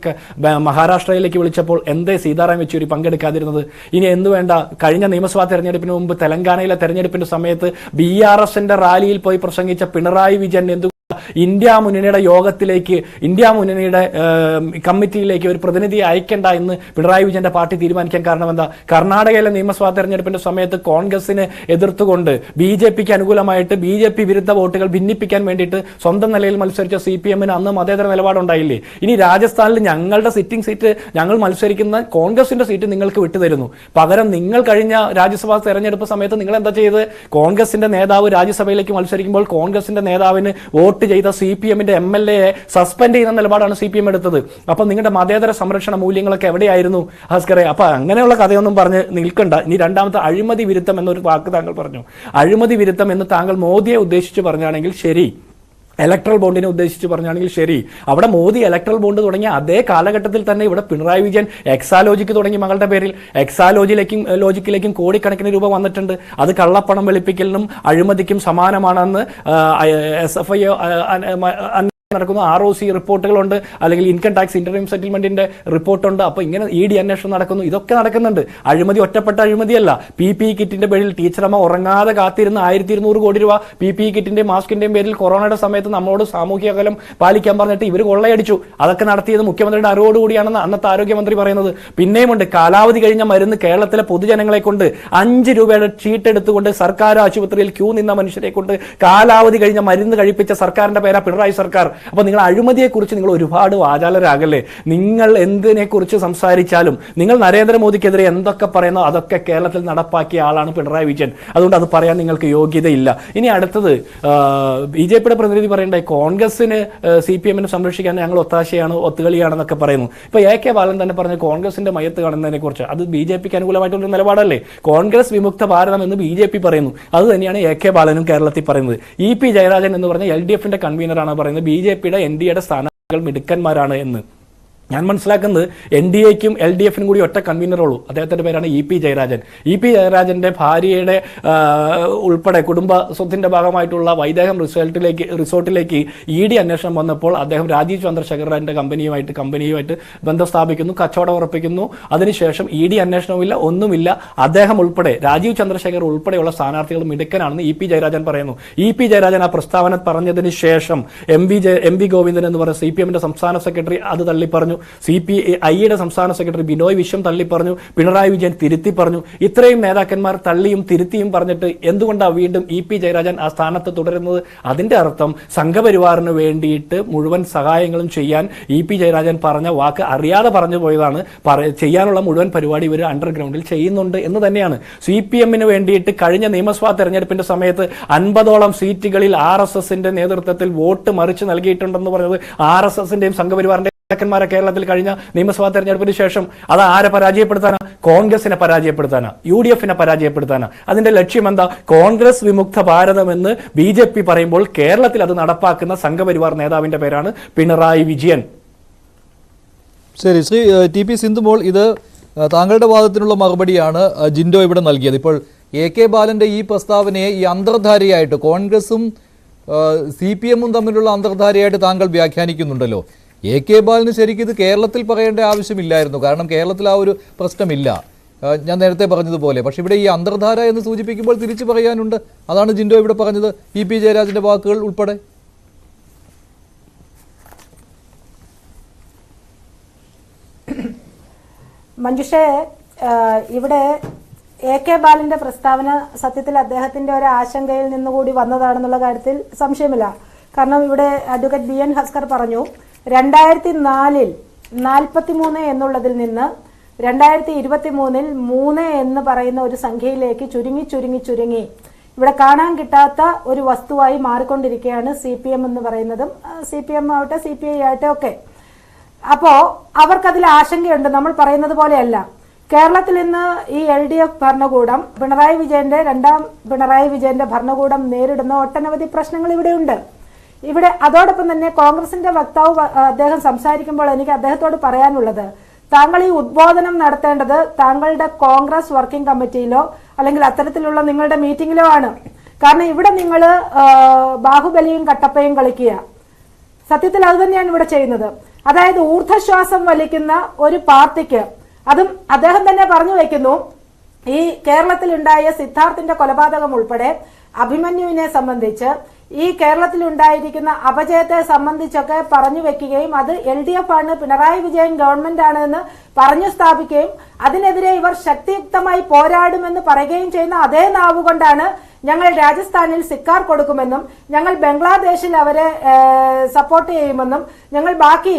മഹാരാഷ്ട്രയിലേക്ക് വിളിച്ചപ്പോൾ എന്തേ സീതാറാം യെച്ചൂരി പങ്കെടുക്കാതിരുന്നത്? ഇനി എന്ത് വേണ്ട, കഴിഞ്ഞ നിയമസഭാ തെരഞ്ഞെടുപ്പിന് മുമ്പ് തെലങ്കാനയിലെ തെരഞ്ഞെടുപ്പിന്റെ സമയത്ത് BRSന്റെ റാലിയിൽ പോയി പ്രസംഗിച്ച പിണറായി വിജയൻ ഇന്ത്യ മുന്നണിയുടെ യോഗത്തിലേക്ക്, ഇന്ത്യ മുന്നണിയുടെ കമ്മിറ്റിയിലേക്ക് ഒരു പ്രതിനിധിയെ അയക്കേണ്ട എന്ന് പിണറായി വിജയന്റെ പാർട്ടി തീരുമാനിക്കാൻ കാരണം എന്താ? കർണാടകയിലെ നിയമസഭാ തെരഞ്ഞെടുപ്പിന്റെ സമയത്ത് കോൺഗ്രസിനെ എതിർത്തുകൊണ്ട് BJPക്ക് അനുകൂലമായിട്ട് BJP വിരുദ്ധ വോട്ടുകൾ ഭിന്നിപ്പിക്കാൻ വേണ്ടിയിട്ട് സ്വന്തം നിലയിൽ മത്സരിച്ച CPM-ന് അന്ന് മതേതര നിലപാടുണ്ടായില്ലേ? ഇനി രാജസ്ഥാനിൽ ഞങ്ങളുടെ സിറ്റിംഗ് സീറ്റ്, ഞങ്ങൾ മത്സരിക്കുന്ന കോൺഗ്രസിന്റെ സീറ്റ് നിങ്ങൾക്ക് വിട്ടുതരുന്നു. പകരം നിങ്ങൾ കഴിഞ്ഞ രാജ്യസഭാ തെരഞ്ഞെടുപ്പ് സമയത്ത് നിങ്ങൾ എന്താ ചെയ്ത്? കോൺഗ്രസിന്റെ നേതാവ് രാജ്യസഭയിലേക്ക് മത്സരിക്കുമ്പോൾ കോൺഗ്രസിന്റെ നേതാവിന് വോട്ട് ചെയ്ത CPM-ന്റെ MLA-യെ സസ്പെൻഡ് ചെയ്യുന്ന നിലപാടാണ് CPM എടുത്തത്. അപ്പൊ നിങ്ങളുടെ മതേതര സംരക്ഷണ മൂല്യങ്ങളൊക്കെ എവിടെയായിരുന്നു ഭാസ്കറെ? അപ്പൊ അങ്ങനെയുള്ള കഥയൊന്നും പറഞ്ഞ് നിൽക്കണ്ട. ഇനി രണ്ടാമത്തെ അഴിമതി വിരുദ്ധം എന്നൊരു വാക്ക് താങ്കൾ പറഞ്ഞു. അഴിമതി വിരുദ്ധം എന്ന് താങ്കൾ മോദിയെ ഉദ്ദേശിച്ച് പറഞ്ഞാണെങ്കിൽ ശരി, ഇലക്ട്രൽ ബോണ്ടിനെ ഉദ്ദേശിച്ച് പറഞ്ഞാണെങ്കിൽ ശരി. അവിടെ മോദി ഇലക്ട്രൽ ബോണ്ട് തുടങ്ങിയ അതേ കാലഘട്ടത്തിൽ തന്നെ ഇവിടെ പിണറായി വിജയൻ എക്സാലോജിക്ക് തുടങ്ങി മകളുടെ പേരിൽ ലോജിക്കിലേക്കും കോടിക്കണക്കിന് രൂപ വന്നിട്ടുണ്ട്. അത് കള്ളപ്പണം വെളുപ്പിക്കലിനും അഴിമതിക്കും സമാനമാണെന്ന് SFI നടക്കുന്നു. ROC റിപ്പോർട്ടുകളുണ്ട്, അല്ലെങ്കിൽ ഇൻകം ടാക്സ് ഇന്റർവ്യൂ സെറ്റിൽമെന്റിന്റെ റിപ്പോർട്ടുണ്ട്. അപ്പൊ ഇങ്ങനെ ED അന്വേഷണം നടക്കുന്നു. ഇതൊക്കെ നടക്കുന്നുണ്ട്. അഴിമതി ഒറ്റപ്പെട്ട അഴിമതിയല്ല. PPE കിറ്റിന്റെ പേരിൽ ടീച്ചറമ്മ ഉറങ്ങാതെ കാത്തിരുന്ന് 1200 കോടി രൂപ PPE കിറ്റിന്റെയും മാസ്കിന്റെയും പേരിൽ കൊറോണയുടെ സമയത്ത് നമ്മളോട് സാമൂഹിക അകലം പാലിക്കാൻ പറഞ്ഞിട്ട് ഇവർ കൊള്ളയടിച്ചു. അതൊക്കെ നടത്തിയത് മുഖ്യമന്ത്രിയുടെ അറിവോടുകൂടിയാണെന്ന് അന്നത്തെ ആരോഗ്യമന്ത്രി പറയുന്നത്. പിന്നെയുമുണ്ട്, കാലാവധി കഴിഞ്ഞ മരുന്ന് കേരളത്തിലെ പൊതുജനങ്ങളെ കൊണ്ട് 5 രൂപയുടെ ചീട്ട് എടുത്തുകൊണ്ട് സർക്കാർ ആശുപത്രിയിൽ ക്യൂ നിന്ന മനുഷ്യരെ കൊണ്ട് കാലാവധി കഴിഞ്ഞ മരുന്ന് കഴിപ്പിച്ച സർക്കാരിന്റെ പേരാ പിണറായി സർക്കാർ. അപ്പൊ നിങ്ങൾ അഴിമതിയെക്കുറിച്ച് നിങ്ങൾ ഒരുപാട് വാചാലരാകല്ലേ. നിങ്ങൾ എന്തിനെ കുറിച്ച് സംസാരിച്ചാലും, നിങ്ങൾ നരേന്ദ്രമോദിക്കെതിരെ എന്തൊക്കെ പറയുന്നോ അതൊക്കെ കേരളത്തിൽ നടപ്പാക്കിയ ആളാണ് പിണറായി വിജയൻ. അതുകൊണ്ട് അത് പറയാൻ നിങ്ങൾക്ക് യോഗ്യതയില്ല. ഇനി അടുത്തത് BJPയുടെ പ്രതിനിധി പറയണ്ടേ, കോൺഗ്രസിന് CPM-നെ സംരക്ഷിക്കാൻ ഞങ്ങൾ ഒത്താശയാണ്, ഒത്തുകളിയാണെന്നൊക്കെ പറയുന്നു. ഇപ്പൊ AK ബാലൻ തന്നെ പറഞ്ഞ കോൺഗ്രസിന്റെ മയത്ത് കാണുന്നതിനെ കുറിച്ച് അത് BJPക്ക് അനുകൂലമായിട്ടുള്ള നിലപാടല്ലേ? കോൺഗ്രസ് വിമുക്ത ഭാരതം എന്ന് BJP പറയുന്നു. അത് തന്നെയാണ് AK ബാലനും കേരളത്തിൽ പറയുന്നത്. EP ജയരാജൻ എന്ന് പറഞ്ഞ LDF-ന്റെ കൺവീനറാണ് പറയുന്നത് BJPയുടെ NDA-യുടെ സ്ഥാനാർത്ഥികൾ മിടുക്കന്മാരാണ് എന്ന്. ഞാൻ മനസ്സിലാക്കുന്നത് NDA-ക്കും LDF-നും കൂടി ഒറ്റ കൺവീനറുള്ളൂ. അദ്ദേഹത്തിന്റെ പേരാണ് EP ജയരാജൻ. EP ജയരാജന്റെ ഭാര്യയുടെ ഉൾപ്പെടെ കുടുംബ സ്വത്തിന്റെ ഭാഗമായിട്ടുള്ള വൈദേഹം റിസോർട്ടിലേക്ക് ED അന്വേഷണം വന്നപ്പോൾ അദ്ദേഹം രാജീവ് ചന്ദ്രശേഖറിന്റെ കമ്പനിയുമായിട്ട് ബന്ധം സ്ഥാപിക്കുന്നു, കച്ചവടം ഉറപ്പിക്കുന്നു. അതിനുശേഷം ED അന്വേഷണവുമില്ല, ഒന്നുമില്ല. അദ്ദേഹം ഉൾപ്പെടെ, രാജീവ് ചന്ദ്രശേഖർ ഉൾപ്പെടെയുള്ള സ്ഥാനാർത്ഥികൾ മിടുക്കനാണെന്ന് EP ജയരാജൻ പറയുന്നു. EP ജയരാജൻ ആ പ്രസ്താവന പറഞ്ഞതിന് ശേഷം MV ഗോവിന്ദൻ എന്ന് പറയുന്ന CPM-ന്റെ സംസ്ഥാന സെക്രട്ടറി അത് തള്ളിപ്പറഞ്ഞു. CPI-യുടെ സംസ്ഥാന സെക്രട്ടറി ബിനോയ് വിശ്വം തള്ളിപ്പറഞ്ഞു. പിണറായി വിജയൻ തിരുത്തി പറഞ്ഞു. ഇത്രയും നേതാക്കന്മാർ തള്ളിയും തിരുത്തിയും പറഞ്ഞിട്ട് എന്തുകൊണ്ടാണ് വീണ്ടും EP ജയരാജൻ ആ സ്ഥാനത്ത് തുടരുന്നത്? അതിന്റെ അർത്ഥം സംഘപരിവാറിന് വേണ്ടിയിട്ട് മുഴുവൻ സഹായങ്ങളും ചെയ്യാൻ EP ജയരാജൻ പറഞ്ഞ വാക്ക് അറിയാതെ പറഞ്ഞു പോയതാണ്. ചെയ്യാനുള്ള മുഴുവൻ പരിപാടി ഇവർ അണ്ടർഗ്രൗണ്ടിൽ ചെയ്യുന്നുണ്ട് എന്ന് തന്നെയാണ്. CPM-ന് വേണ്ടിയിട്ട് കഴിഞ്ഞ നിയമസഭാ തെരഞ്ഞെടുപ്പിന്റെ സമയത്ത് 50ഓളം സീറ്റുകളിൽ RSS-ന്റെ നേതൃത്വത്തിൽ വോട്ട് മറിച്ച് നൽകിയിട്ടുണ്ടെന്ന് പറഞ്ഞത് RSS-ന്റെയും സംഘപരിവാറിന്റെ ാരെ കേരളത്തിൽ കഴിഞ്ഞ നിയമസഭാ തെരഞ്ഞെടുപ്പിന് ശേഷം അത് ആരെ പരാജയപ്പെടുത്താനാ? കോൺഗ്രസിനെ പരാജയപ്പെടുത്താനാ, UDF-നെ പരാജയപ്പെടുത്താനാ. അതിന്റെ ലക്ഷ്യം എന്താ? കോൺഗ്രസ് വിമുക്ത ഭാരതം എന്ന് BJP പറയുമ്പോൾ കേരളത്തിൽ അത് നടപ്പാക്കുന്ന സംഘപരിവാർ നേതാവിന്റെ പേരാണ് പിണറായി വിജയൻ. ശരി, ശ്രീ TP സിന്ധുമോൾ, ഇത് താങ്കളുടെ വാദത്തിനുള്ള മറുപടിയാണ് ജിൻഡോ ഇവിടെ നൽകിയത്. ഇപ്പോൾ AK ബാലന്റെ ഈ പ്രസ്താവനയെ ഈ അന്തർധാരയായിട്ട് കോൺഗ്രസും CPM-ഉം തമ്മിലുള്ള അന്തർധാരയായിട്ട് താങ്കൾ വ്യാഖ്യാനിക്കുന്നുണ്ടല്ലോ. AK ബാലന് ശരിക്കും ഇത് കേരളത്തിൽ പറയേണ്ട ആവശ്യമില്ലായിരുന്നു. കാരണം കേരളത്തിൽ ആ ഒരു പ്രശ്നമില്ല, ഞാൻ നേരത്തെ പറഞ്ഞതുപോലെ. പക്ഷെ ഇവിടെ ഈ അന്തർധാര എന്ന് സൂചിപ്പിക്കുമ്പോൾ തിരിച്ചു പറയാനുണ്ട്. അതാണ് ജിൻഡോ ഇവിടെ പറഞ്ഞത്, EP ജയരാജന്റെ വാക്കുകൾ ഉൾപ്പെടെ. മഞ്ജുഷേ, ഇവിടെ AK ബാലന്റെ പ്രസ്താവന സത്യത്തിൽ അദ്ദേഹത്തിന്റെ ഒരു ആശങ്കയിൽ നിന്നുകൂടി വന്നതാണെന്നുള്ള കാര്യത്തിൽ സംശയമില്ല. കാരണം ഇവിടെ അഡ്വക്കേറ്റ് BN ഹസ്കർ പറഞ്ഞു 2004-ൽ 43 എന്നുള്ളതിൽ നിന്ന് 2023-ൽ 3 എന്ന് പറയുന്ന ഒരു സംഖ്യയിലേക്ക് ചുരുങ്ങി ഇവിടെ കാണാൻ കിട്ടാത്ത ഒരു വസ്തുവായി മാറിക്കൊണ്ടിരിക്കുകയാണ് CPM എന്ന് പറയുന്നതും. CPM ആവട്ടെ CPI ആവട്ടെ ഒക്കെ. അപ്പോ അവർക്കതിൽ ആശങ്കയുണ്ട്. നമ്മൾ പറയുന്നത് പോലെയല്ല. കേരളത്തിൽ ഇന്ന് ഈ LDF ഭരണകൂടം, രണ്ടാം പിണറായി വിജയന്റെ ഭരണകൂടം നേരിടുന്ന ഒട്ടനവധി പ്രശ്നങ്ങൾ ഇവിടെയുണ്ട്. ഇവിടെ അതോടൊപ്പം തന്നെ കോൺഗ്രസിന്റെ വക്താവ് അദ്ദേഹം സംസാരിക്കുമ്പോൾ എനിക്ക് അദ്ദേഹത്തോട് പറയാനുള്ളത്, താങ്കൾ ഈ ഉദ്ബോധനം നടത്തേണ്ടത് താങ്കളുടെ കോൺഗ്രസ് വർക്കിംഗ് കമ്മിറ്റിയിലോ അല്ലെങ്കിൽ അത്തരത്തിലുള്ള നിങ്ങളുടെ മീറ്റിംഗിലോ ആണ്. കാരണം ഇവിടെ നിങ്ങൾ ബാഹുബലിയും കട്ടപ്പയും കളിക്കുക. സത്യത്തിൽ അത് തന്നെയാണ് ഇവിടെ ചെയ്യുന്നത്. അതായത് ഊർധ്വശ്വാസം വലിക്കുന്ന ഒരു പാർട്ടിക്ക്, അതും അദ്ദേഹം തന്നെ പറഞ്ഞു വയ്ക്കുന്നു, ഈ കേരളത്തിൽ ഉണ്ടായ സിദ്ധാർത്ഥിന്റെ കൊലപാതകം ഉൾപ്പെടെ അഭിമന്യുവിനെ സംബന്ധിച്ച് ഈ കേരളത്തിൽ ഉണ്ടായിരിക്കുന്ന അപജയത്തെ സംബന്ധിച്ചൊക്കെ പറഞ്ഞു വെക്കുകയും അത് LDF ആണ്, പിണറായി വിജയൻ ഗവൺമെന്റ് ആണ് എന്ന് പറഞ്ഞു സ്ഥാപിക്കുകയും അതിനെതിരെ ഇവർ ശക്തിയുക്തമായി പോരാടുമെന്ന് പറയുകയും ചെയ്യുന്ന അതേ നാവുകൊണ്ടാണ് ഞങ്ങൾ രാജസ്ഥാനിൽ സിക്കാർ കൊടുക്കുമെന്നും ഞങ്ങൾ ബംഗ്ലാദേശിൽ അവരെ സപ്പോർട്ട് ചെയ്യുമെന്നും ഞങ്ങൾ ബാക്കി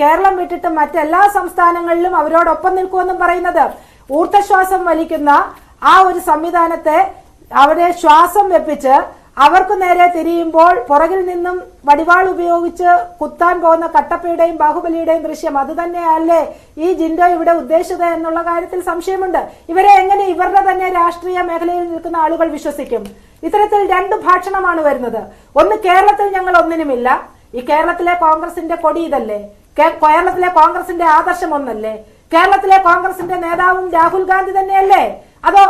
കേരളം വിട്ടിട്ട് മറ്റെല്ലാ സംസ്ഥാനങ്ങളിലും അവരോടൊപ്പം നിൽക്കുമെന്നും പറയുന്നത്. ഊർദ്ധശ്വാസം വലിക്കുന്ന ആ ഒരു സംവിധാനത്തെ അവരെ ശ്വാസം വെപ്പിച്ച് അവർക്ക് നേരെ തിരിയുമ്പോൾ പുറകിൽ നിന്നും വടിവാൾ ഉപയോഗിച്ച് കുത്താൻ പോകുന്ന കട്ടപ്പയുടെയും ബാഹുബലിയുടെയും ദൃശ്യം അത് തന്നെയല്ലേ ഈ ജിൻഡോ ഇവിടെ ഉദ്ദേശിച്ചത് എന്നുള്ള കാര്യത്തിൽ സംശയമുണ്ട്. ഇവരെ എങ്ങനെ ഇവരുടെ തന്നെ രാഷ്ട്രീയ മേഖലയിൽ നിൽക്കുന്ന ആളുകൾ വിശ്വസിക്കും? ഇത്തരത്തിൽ രണ്ട് ഭാഷണമാണ് വരുന്നത്. ഒന്ന്, കേരളത്തിൽ ഞങ്ങൾ ഒന്നിനുമില്ല, ഈ കേരളത്തിലെ കോൺഗ്രസിന്റെ കൊടി ഇതല്ലേ, കേരളത്തിലെ കോൺഗ്രസിന്റെ ആദർശം ഒന്നല്ലേ, കേരളത്തിലെ കോൺഗ്രസിന്റെ നേതാവും രാഹുൽ ഗാന്ധി തന്നെയല്ലേ, അതോ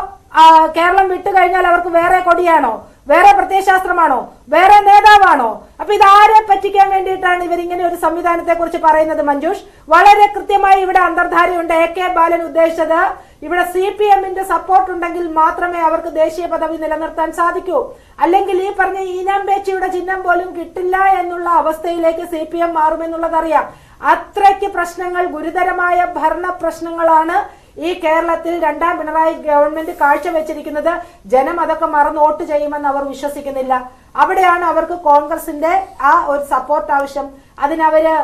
കേരളം വിട്ടുകഴിഞ്ഞാൽ അവർക്ക് വേറെ കൊടിയാണോ, വേറെ പ്രത്യയശാസ്ത്രമാണോ, വേറെ നേതാവാണോ? അപ്പൊ ഇതാരെ പറ്റിക്കാൻ വേണ്ടിയിട്ടാണ് ഇവരിങ്ങനെ ഒരു സംവിധാനത്തെ കുറിച്ച് പറയുന്നത്? മഞ്ജുഷ്, വളരെ കൃത്യമായി ഇവിടെ അന്തർധാരയുണ്ട്. AK ബാലൻ ഉദ്ദേശിച്ചത് ഇവിടെ CPM-ന്റെ സപ്പോർട്ട് ഉണ്ടെങ്കിൽ മാത്രമേ അവർക്ക് ദേശീയ പദവി നിലനിർത്താൻ സാധിക്കൂ. അല്ലെങ്കിൽ ഈ പറഞ്ഞ ഈനാമ്പേച്ചിയുടെ ചിഹ്നം പോലും കിട്ടില്ല എന്നുള്ള അവസ്ഥയിലേക്ക് CPM മാറുമെന്നുള്ളതറിയാം. അത്രയ്ക്ക് പ്രശ്നങ്ങൾ, ഗുരുതരമായ ഭരണ പ്രശ്നങ്ങളാണ് ഈ കേരളത്തിൽ രണ്ടാം പിണറായി ഗവൺമെന്റ് കാഴ്ചവെച്ചിരിക്കുന്നത്. ജനം അതൊക്കെ മറന്ന് വോട്ട് ചെയ്യുമെന്ന് അവർ വിശ്വസിക്കുന്നില്ല. അവിടെയാണ് അവർക്ക് കോൺഗ്രസിന്റെ ആ ഒരു സപ്പോർട്ട് ആവശ്യം. അതിനവര്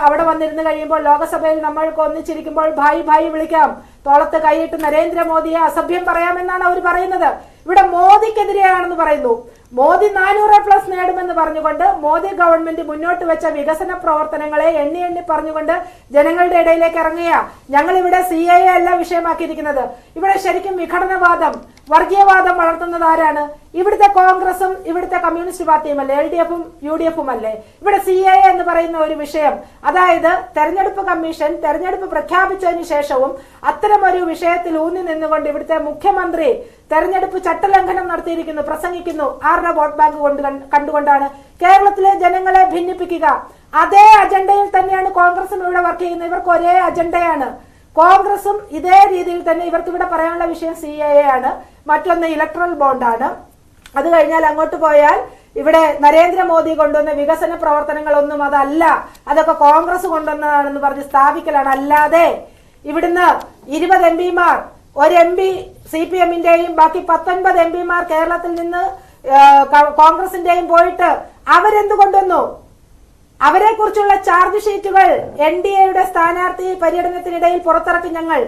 അവിടെ വന്നിരുന്ന് കഴിയുമ്പോൾ ലോകസഭയിൽ നമ്മൾക്ക് ഒന്നിച്ചിരിക്കുമ്പോൾ ഭായി ഭായി വിളിക്കാം, തോളത്ത് കൈയിട്ട് നരേന്ദ്രമോദിയെ അസഭ്യം പറയാമെന്നാണ് അവർ പറയുന്നത്. ഇവിടെ മോദിക്കെതിരെയാണെന്ന് പറയുന്നു. മോദി 400+ നേടുമെന്ന് പറഞ്ഞുകൊണ്ട് മോദി ഗവൺമെന്റ് മുന്നോട്ട് വെച്ച വികസന പ്രവർത്തനങ്ങളെ എണ്ണി പറഞ്ഞുകൊണ്ട് ജനങ്ങളുടെ ഇടയിലേക്ക് ഇറങ്ങിയ ഞങ്ങൾ ഇവിടെ CAA അല്ല വിഷയമാക്കിയിരിക്കുന്നത്. ഇവിടെ ശരിക്കും വിഘടനവാദം, വർഗീയവാദം വളർത്തുന്നത് ആരാണ്? ഇവിടുത്തെ കോൺഗ്രസും ഇവിടുത്തെ കമ്മ്യൂണിസ്റ്റ് പാർട്ടിയുമല്ലേ, LDF-ഉം UDF-ഉം അല്ലേ? ഇവിടെ CAA എന്ന് പറയുന്ന ഒരു വിഷയം, അതായത് തെരഞ്ഞെടുപ്പ് കമ്മീഷൻ തെരഞ്ഞെടുപ്പ് പ്രഖ്യാപിച്ചതിന് ശേഷവും അത്തരമൊരു വിഷയത്തിൽ ഊന്നി നിന്നുകൊണ്ട് ഇവിടുത്തെ മുഖ്യമന്ത്രി തെരഞ്ഞെടുപ്പ് ചട്ടലംഘനം നടത്തിയിരിക്കുന്നു, പ്രസംഗിക്കുന്നു. ആരുടെ വോട്ട് ബാങ്ക് കണ്ടുകൊണ്ടാണ്? കേരളത്തിലെ ജനങ്ങളെ ഭിന്നിപ്പിക്കുക. അതേ അജണ്ടയിൽ തന്നെയാണ് കോൺഗ്രസും ഇവിടെ വർക്ക് ചെയ്യുന്നത്. ഇവർക്ക് ഒരേ അജണ്ടയാണ്. കോൺഗ്രസും ഇതേ രീതിയിൽ തന്നെ, ഇവർക്ക് ഇവിടെ പറയാനുള്ള വിഷയം CAA ആണ്, മറ്റൊന്ന് ഇലക്ട്രൽ ബോണ്ടാണ്. അത് കഴിഞ്ഞാൽ അങ്ങോട്ട് പോയാൽ ഇവിടെ നരേന്ദ്രമോദി കൊണ്ടുവന്ന വികസന പ്രവർത്തനങ്ങളൊന്നും അതല്ല, അതൊക്കെ കോൺഗ്രസ് കൊണ്ടുവന്നതാണെന്ന് പറഞ്ഞ് സ്ഥാപിക്കലാണ്. അല്ലാതെ ഇവിടുന്ന് 20 MP-മാർ, ഒരു MP CPM-ന്റെയും ബാക്കി 19 MP-മാർ കേരളത്തിൽ നിന്ന് കോൺഗ്രസിന്റെയും പോയിട്ട് അവരെന്ത് കൊണ്ടുവന്നു? അവരെ കുറിച്ചുള്ള ചാർജ് ഷീറ്റുകൾ NDA-യുടെ സ്ഥാനാർത്ഥി പര്യടനത്തിനിടയിൽ പുറത്തിറക്കി. ഞങ്ങൾ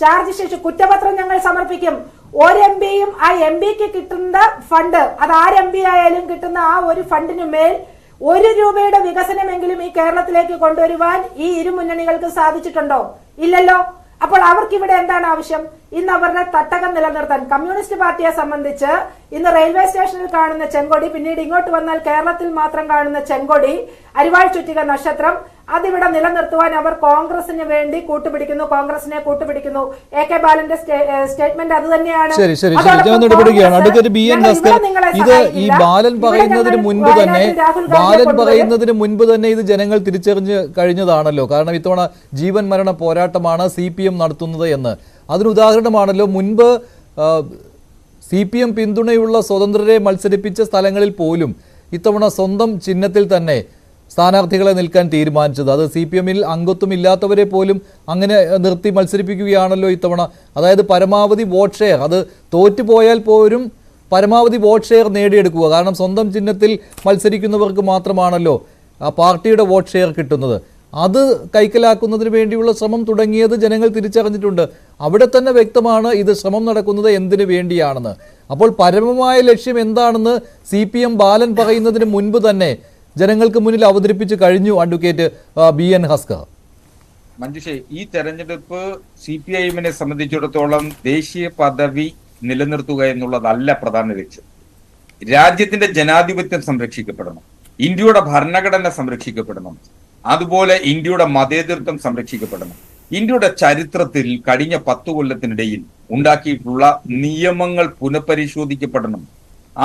ചാർജ് ഷീറ്റ്, കുറ്റപത്രം ഞങ്ങൾ സമർപ്പിക്കും. ഒരു MP-യും ആ MP-ക്ക് കിട്ടുന്ന ഫണ്ട്, അത് ആര് MP ആയാലും കിട്ടുന്ന ആ ഒരു ഫണ്ടിന് മേൽ 1 രൂപയുടെ വികസനമെങ്കിലും ഈ കേരളത്തിലേക്ക് കൊണ്ടുവരുവാൻ ഈ ഇരു മുന്നണികൾക്ക് സാധിച്ചിട്ടുണ്ടോ? ഇല്ലല്ലോ. അപ്പോൾ അവർക്ക് ഇവിടെ എന്താണ് ആവശ്യം? ഇന്ന് അവരുടെ തട്ടകം നിലനിർത്താൻ. കമ്മ്യൂണിസ്റ്റ് പാർട്ടിയെ സംബന്ധിച്ച് ഇന്ന് റെയിൽവേ സ്റ്റേഷനിൽ കാണുന്ന ചെങ്കൊടി, പിന്നീട് ഇങ്ങോട്ട് വന്നാൽ കേരളത്തിൽ മാത്രം കാണുന്ന ചെങ്കൊടി, അരിവാൾ ചുറ്റിക നക്ഷത്രം, അതിവിടെ നിലനിർത്തുവാൻ അവർ കോൺഗ്രസിന് വേണ്ടി കൂട്ടുപിടിക്കുന്നു, കോൺഗ്രസിനെ കൂട്ടുപിടിക്കുന്നു. AK ബാലന്റെ സ്റ്റേറ്റ്മെന്റ് അത് തന്നെയാണ്. അഡ്വക്കേറ്റ് BN ഹസ്കർ, ഇത് ഈ ബാലൻ പറയുന്നതിന് മുൻപ് തന്നെ ഇത് ജനങ്ങൾ തിരിച്ചറിഞ്ഞ് കഴിഞ്ഞതാണല്ലോ. കാരണം ഇത്തവണ ജീവൻ മരണ പോരാട്ടമാണ് CPM നടത്തുന്നത് എന്ന്. അതിനുദാഹരണമാണല്ലോ മുൻപ് CPM പിന്തുണയുള്ള സ്വതന്ത്രരെ മത്സരിപ്പിച്ച സ്ഥലങ്ങളിൽ പോലും ഇത്തവണ സ്വന്തം ചിഹ്നത്തിൽ തന്നെ സ്ഥാനാർത്ഥികളെ നിൽക്കാൻ തീരുമാനിച്ചത്. അത് CPM-ൽ അംഗത്വം ഇല്ലാത്തവരെ പോലും അങ്ങനെ നിർത്തി മത്സരിപ്പിക്കുകയാണല്ലോ ഇത്തവണ. അതായത് പരമാവധി വോട്ട് ഷെയർ, അത് തോറ്റുപോയാൽ പോലും പരമാവധി വോട്ട് ഷെയർ നേടിയെടുക്കുക. കാരണം സ്വന്തം ചിഹ്നത്തിൽ മത്സരിക്കുന്നവർക്ക് മാത്രമാണല്ലോ ആ പാർട്ടിയുടെ വോട്ട് ഷെയർ കിട്ടുന്നത്. അത് കൈക്കലാക്കുന്നതിന് വേണ്ടിയുള്ള ശ്രമം തുടങ്ങിയത് ജനങ്ങൾ തിരിച്ചറിഞ്ഞിട്ടുണ്ട്. അവിടെ തന്നെ വ്യക്തമാണ് ഇത് ശ്രമം നടക്കുന്നത് എന്തിനു വേണ്ടിയാണെന്ന്. അപ്പോൾ പരമമായ ലക്ഷ്യം എന്താണെന്ന് CPM ബാലൻ പറയുന്നതിന് മുൻപ് തന്നെ ജനങ്ങൾക്ക് മുന്നിൽ അവതരിപ്പിച്ച് കഴിഞ്ഞു അഡ്വക്കേറ്റ് BN ഹസ്കർ. മഞ്ജുഷേ, ഈ തെരഞ്ഞെടുപ്പ് CPIM-നെ സംബന്ധിച്ചിടത്തോളം ദേശീയ പദവി നിലനിർത്തുക എന്നുള്ളതല്ല പ്രധാന ലക്ഷ്യം. രാജ്യത്തിന്റെ ജനാധിപത്യം സംരക്ഷിക്കപ്പെടണം, ഇന്ത്യയുടെ ഭരണഘടന സംരക്ഷിക്കപ്പെടണം, അതുപോലെ ഇന്ത്യയുടെ മതേതരത്വം സംരക്ഷിക്കപ്പെടണം. ഇന്ത്യയുടെ ചരിത്രത്തിൽ കഴിഞ്ഞ 10 കൊല്ലത്തിനിടയിൽ ഉണ്ടാക്കിയിട്ടുള്ള നിയമങ്ങൾ പുനഃപരിശോധിക്കപ്പെടണം.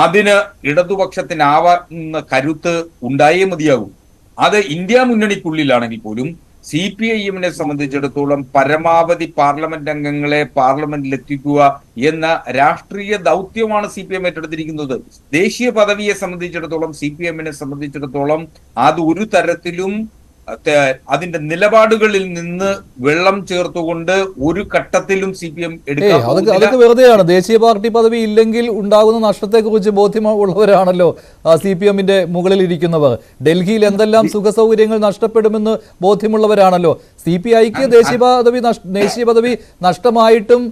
അതിന് ഇടതുപക്ഷത്തിനാവുന്ന കരുത്ത് ഉണ്ടായേ മതിയാകും. അത് ഇന്ത്യ മുന്നണിക്കുള്ളിലാണെങ്കിൽ പോലും CPIM-നെ സംബന്ധിച്ചിടത്തോളം പരമാവധി പാർലമെന്റ് അംഗങ്ങളെ പാർലമെന്റിൽ എത്തിക്കുക എന്ന രാഷ്ട്രീയ ദൗത്യമാണ് CPM ഏറ്റെടുത്തിരിക്കുന്നത്. ദേശീയ പദവിയെ സംബന്ധിച്ചിടത്തോളം CPM-നെ സംബന്ധിച്ചിടത്തോളം അത് ഒരു തരത്തിലും അതിന്റെ നിലപാടുകളിൽ നിന്ന് വെള്ളം ചേർത്തുകൊണ്ട് ഒരു ഘട്ടത്തിലും CPM അതൊക്കെ വെറുതെയാണ്. ദേശീയ പാർട്ടി പദവി ഇല്ലെങ്കിൽ ഉണ്ടാകുന്ന നഷ്ടത്തെക്കുറിച്ച് ബോധ്യമുള്ളവരാണല്ലോ CPM-ന്റെ മുകളിൽ ഇരിക്കുന്നവർ. ഡൽഹിയിൽ എന്തെല്ലാം സുഖസൗകര്യങ്ങൾ നഷ്ടപ്പെടുമെന്ന് ബോധ്യമുള്ളവരാണല്ലോ. CPI-ക്ക് ദേശീയ പദവി നഷ്ടമായിട്ടും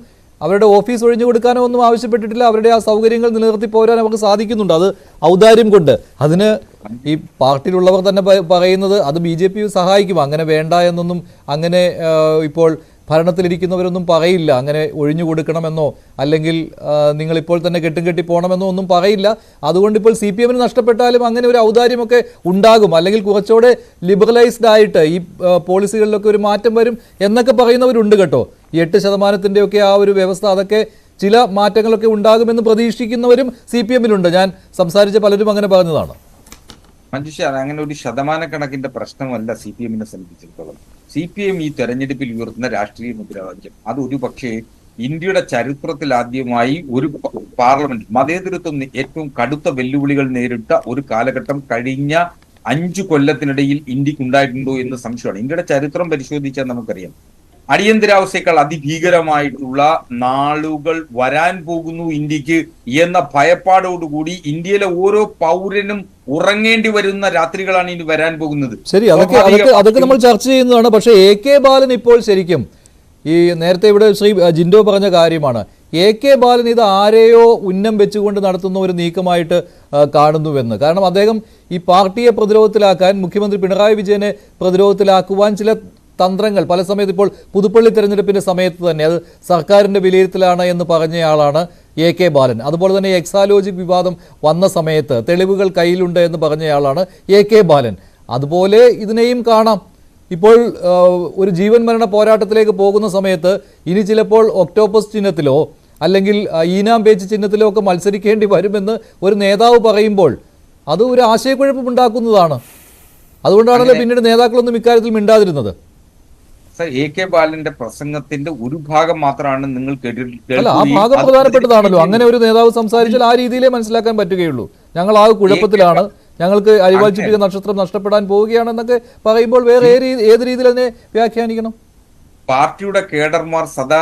അവരുടെ ഓഫീസ് ഒഴിഞ്ഞു കൊടുക്കാനോ ഒന്നും ആവശ്യപ്പെട്ടിട്ടില്ല. അവരുടെ ആ സൗകര്യങ്ങൾ നിലനിർത്തി പോരാൻ അവർക്ക് സാധിക്കുന്നുണ്ട്. അത് ഔദാര്യം കൊണ്ട്. അതിന് ഈ പാർട്ടിയിലുള്ളവർ തന്നെ പറയുന്നത് അത് BJP സഹായിക്കും. അങ്ങനെ വേണ്ട എന്നൊന്നും അങ്ങനെ ഇപ്പോൾ ഭരണത്തിലിരിക്കുന്നവരൊന്നും പറയില്ല. അങ്ങനെ ഒഴിഞ്ഞു കൊടുക്കണമെന്നോ അല്ലെങ്കിൽ നിങ്ങളിപ്പോൾ തന്നെ കെട്ടി പോകണമെന്നോ ഒന്നും പറയില്ല. അതുകൊണ്ട് ഇപ്പോൾ CPM-ന് നഷ്ടപ്പെട്ടാലും അങ്ങനെ ഒരു ഔദാര്യമൊക്കെ ഉണ്ടാകും. അല്ലെങ്കിൽ കുറച്ചുകൂടെ ലിബറലൈസ്ഡ് ആയിട്ട് ഈ പോളിസികളിലൊക്കെ ഒരു മാറ്റം വരും എന്നൊക്കെ പറയുന്നവരുണ്ട് കേട്ടോ. ഈ 8% ആ ഒരു വ്യവസ്ഥ, അതൊക്കെ ചില മാറ്റങ്ങളൊക്കെ ഉണ്ടാകുമെന്ന് പ്രതീക്ഷിക്കുന്നവരും CPM-ലുണ്ട്. ഞാൻ സംസാരിച്ച പലരും അങ്ങനെ പറഞ്ഞതാണ്. മഞ്ജുഷ, അങ്ങനെ ഒരു ശതമാനക്കണക്കിന്റെ പ്രശ്നമല്ല CPM-നെ സംബന്ധിച്ചിടത്തോളം. CPM ഈ തെരഞ്ഞെടുപ്പിൽ ഉയർത്തുന്ന രാഷ്ട്രീയ മുദ്രാവാക്യം അത് ഒരു പക്ഷേ ഇന്ത്യയുടെ ചരിത്രത്തിൽ ആദ്യമായി ഒരു പാർലമെന്റ് മതേതരത്വം ഏറ്റവും കടുത്ത വെല്ലുവിളികൾ നേരിട്ട ഒരു കാലഘട്ടം കഴിഞ്ഞ 5 കൊല്ലത്തിനിടയിൽ ഇന്ത്യക്ക് ഉണ്ടായിട്ടുണ്ടോ എന്ന് സംശയമാണ്. ഇന്ത്യയുടെ ചരിത്രം പരിശോധിച്ചാൽ നമുക്കറിയാം, അടിയന്തരാവസ്ഥയേക്കാൾ അതിഭീകരമായിട്ടുള്ള നാളുകൾ വരാൻ പോകുന്നു ഇന്ത്യക്ക് എന്ന ഭയപ്പാടോടുകൂടി ഇന്ത്യയിലെ ഓരോ പൗരനും ഉറങ്ങേണ്ടി വരുന്ന രാത്രികളാണ് ഇനി വരാൻ പോകുന്നത്. ശരി, അതൊക്കെ നമ്മൾ ചർച്ച ചെയ്യുന്നതാണ്. പക്ഷേ AK ബാലൻ ഇപ്പോൾ ശരിക്കും ഈ നേരത്തെ ഇവിടെ ശ്രീ ജിൻഡോ പറഞ്ഞ കാര്യമാണ്. AK ബാലൻ ഇത് ആരെയോ ഉന്നം വെച്ചുകൊണ്ട് നടത്തുന്ന ഒരു നീക്കമായിട്ട് കാണുന്നുവെന്ന്. കാരണം അദ്ദേഹം ഈ പാർട്ടിയെ പ്രതിരോധത്തിലാക്കാൻ, മുഖ്യമന്ത്രി പിണറായി വിജയനെ പ്രതിരോധത്തിലാക്കുവാൻ ചില തന്ത്രങ്ങൾ പല സമയത്ത്, ഇപ്പോൾ പുതുപ്പള്ളി തെരഞ്ഞെടുപ്പിന്റെ സമയത്ത് തന്നെ അത് സർക്കാരിന്റെ വിലയിരുത്തലാണ് എന്ന് പറഞ്ഞയാളാണ് AK ബാലൻ. അതുപോലെ തന്നെ എക്സാലോജിക് വിവാദം വന്ന സമയത്ത് തെളിവുകൾ കയ്യിലുണ്ട് എന്ന് പറഞ്ഞയാളാണ് AK ബാലൻ. അതുപോലെ ഇതിനെയും കാണാം. ഇപ്പോൾ ഒരു ജീവൻ മരണ പോരാട്ടത്തിലേക്ക് പോകുന്ന സമയത്ത് ഇനി ചിലപ്പോൾ ഒക്ടോപ്പസ് ചിഹ്നത്തിലോ അല്ലെങ്കിൽ ഈനാം പേച്ച് ചിഹ്നത്തിലോ ഒക്കെ മത്സരിക്കേണ്ടി വരുമെന്ന് ഒരു നേതാവ് പറയുമ്പോൾ അത് ഒരു ആശയക്കുഴപ്പമുണ്ടാക്കുന്നതാണ്. അതുകൊണ്ടാണല്ലോ പിന്നീട് നേതാക്കളൊന്നും ഇക്കാര്യത്തിൽ മിണ്ടാതിരുന്നത്. AK ബാലന്റെ പ്രസംഗത്തിന്റെ ഒരു ഭാഗം മാത്രമാണ് നിങ്ങൾ അല്ല, ആ ഭാഗം പ്രധാനപ്പെട്ടതാണല്ലോ. അങ്ങനെ ഒരു നേതാവ് സംസാരിച്ചാൽ ആ രീതിയിലേ മനസ്സിലാക്കാൻ പറ്റുകയുള്ളൂ. ഞങ്ങൾ ആ കുഴപ്പത്തിലാണ്, ഞങ്ങൾക്ക് അരിവാൾ ചുറ്റിക നക്ഷത്രം നഷ്ടപ്പെടാൻ പോവുകയാണെന്നൊക്കെ പറയുമ്പോൾ വേറെ ഏത് രീതിയിൽ അതിനെ വ്യാഖ്യാനിക്കണം? പാർട്ടിയുടെ കേഡർമാർ സദാ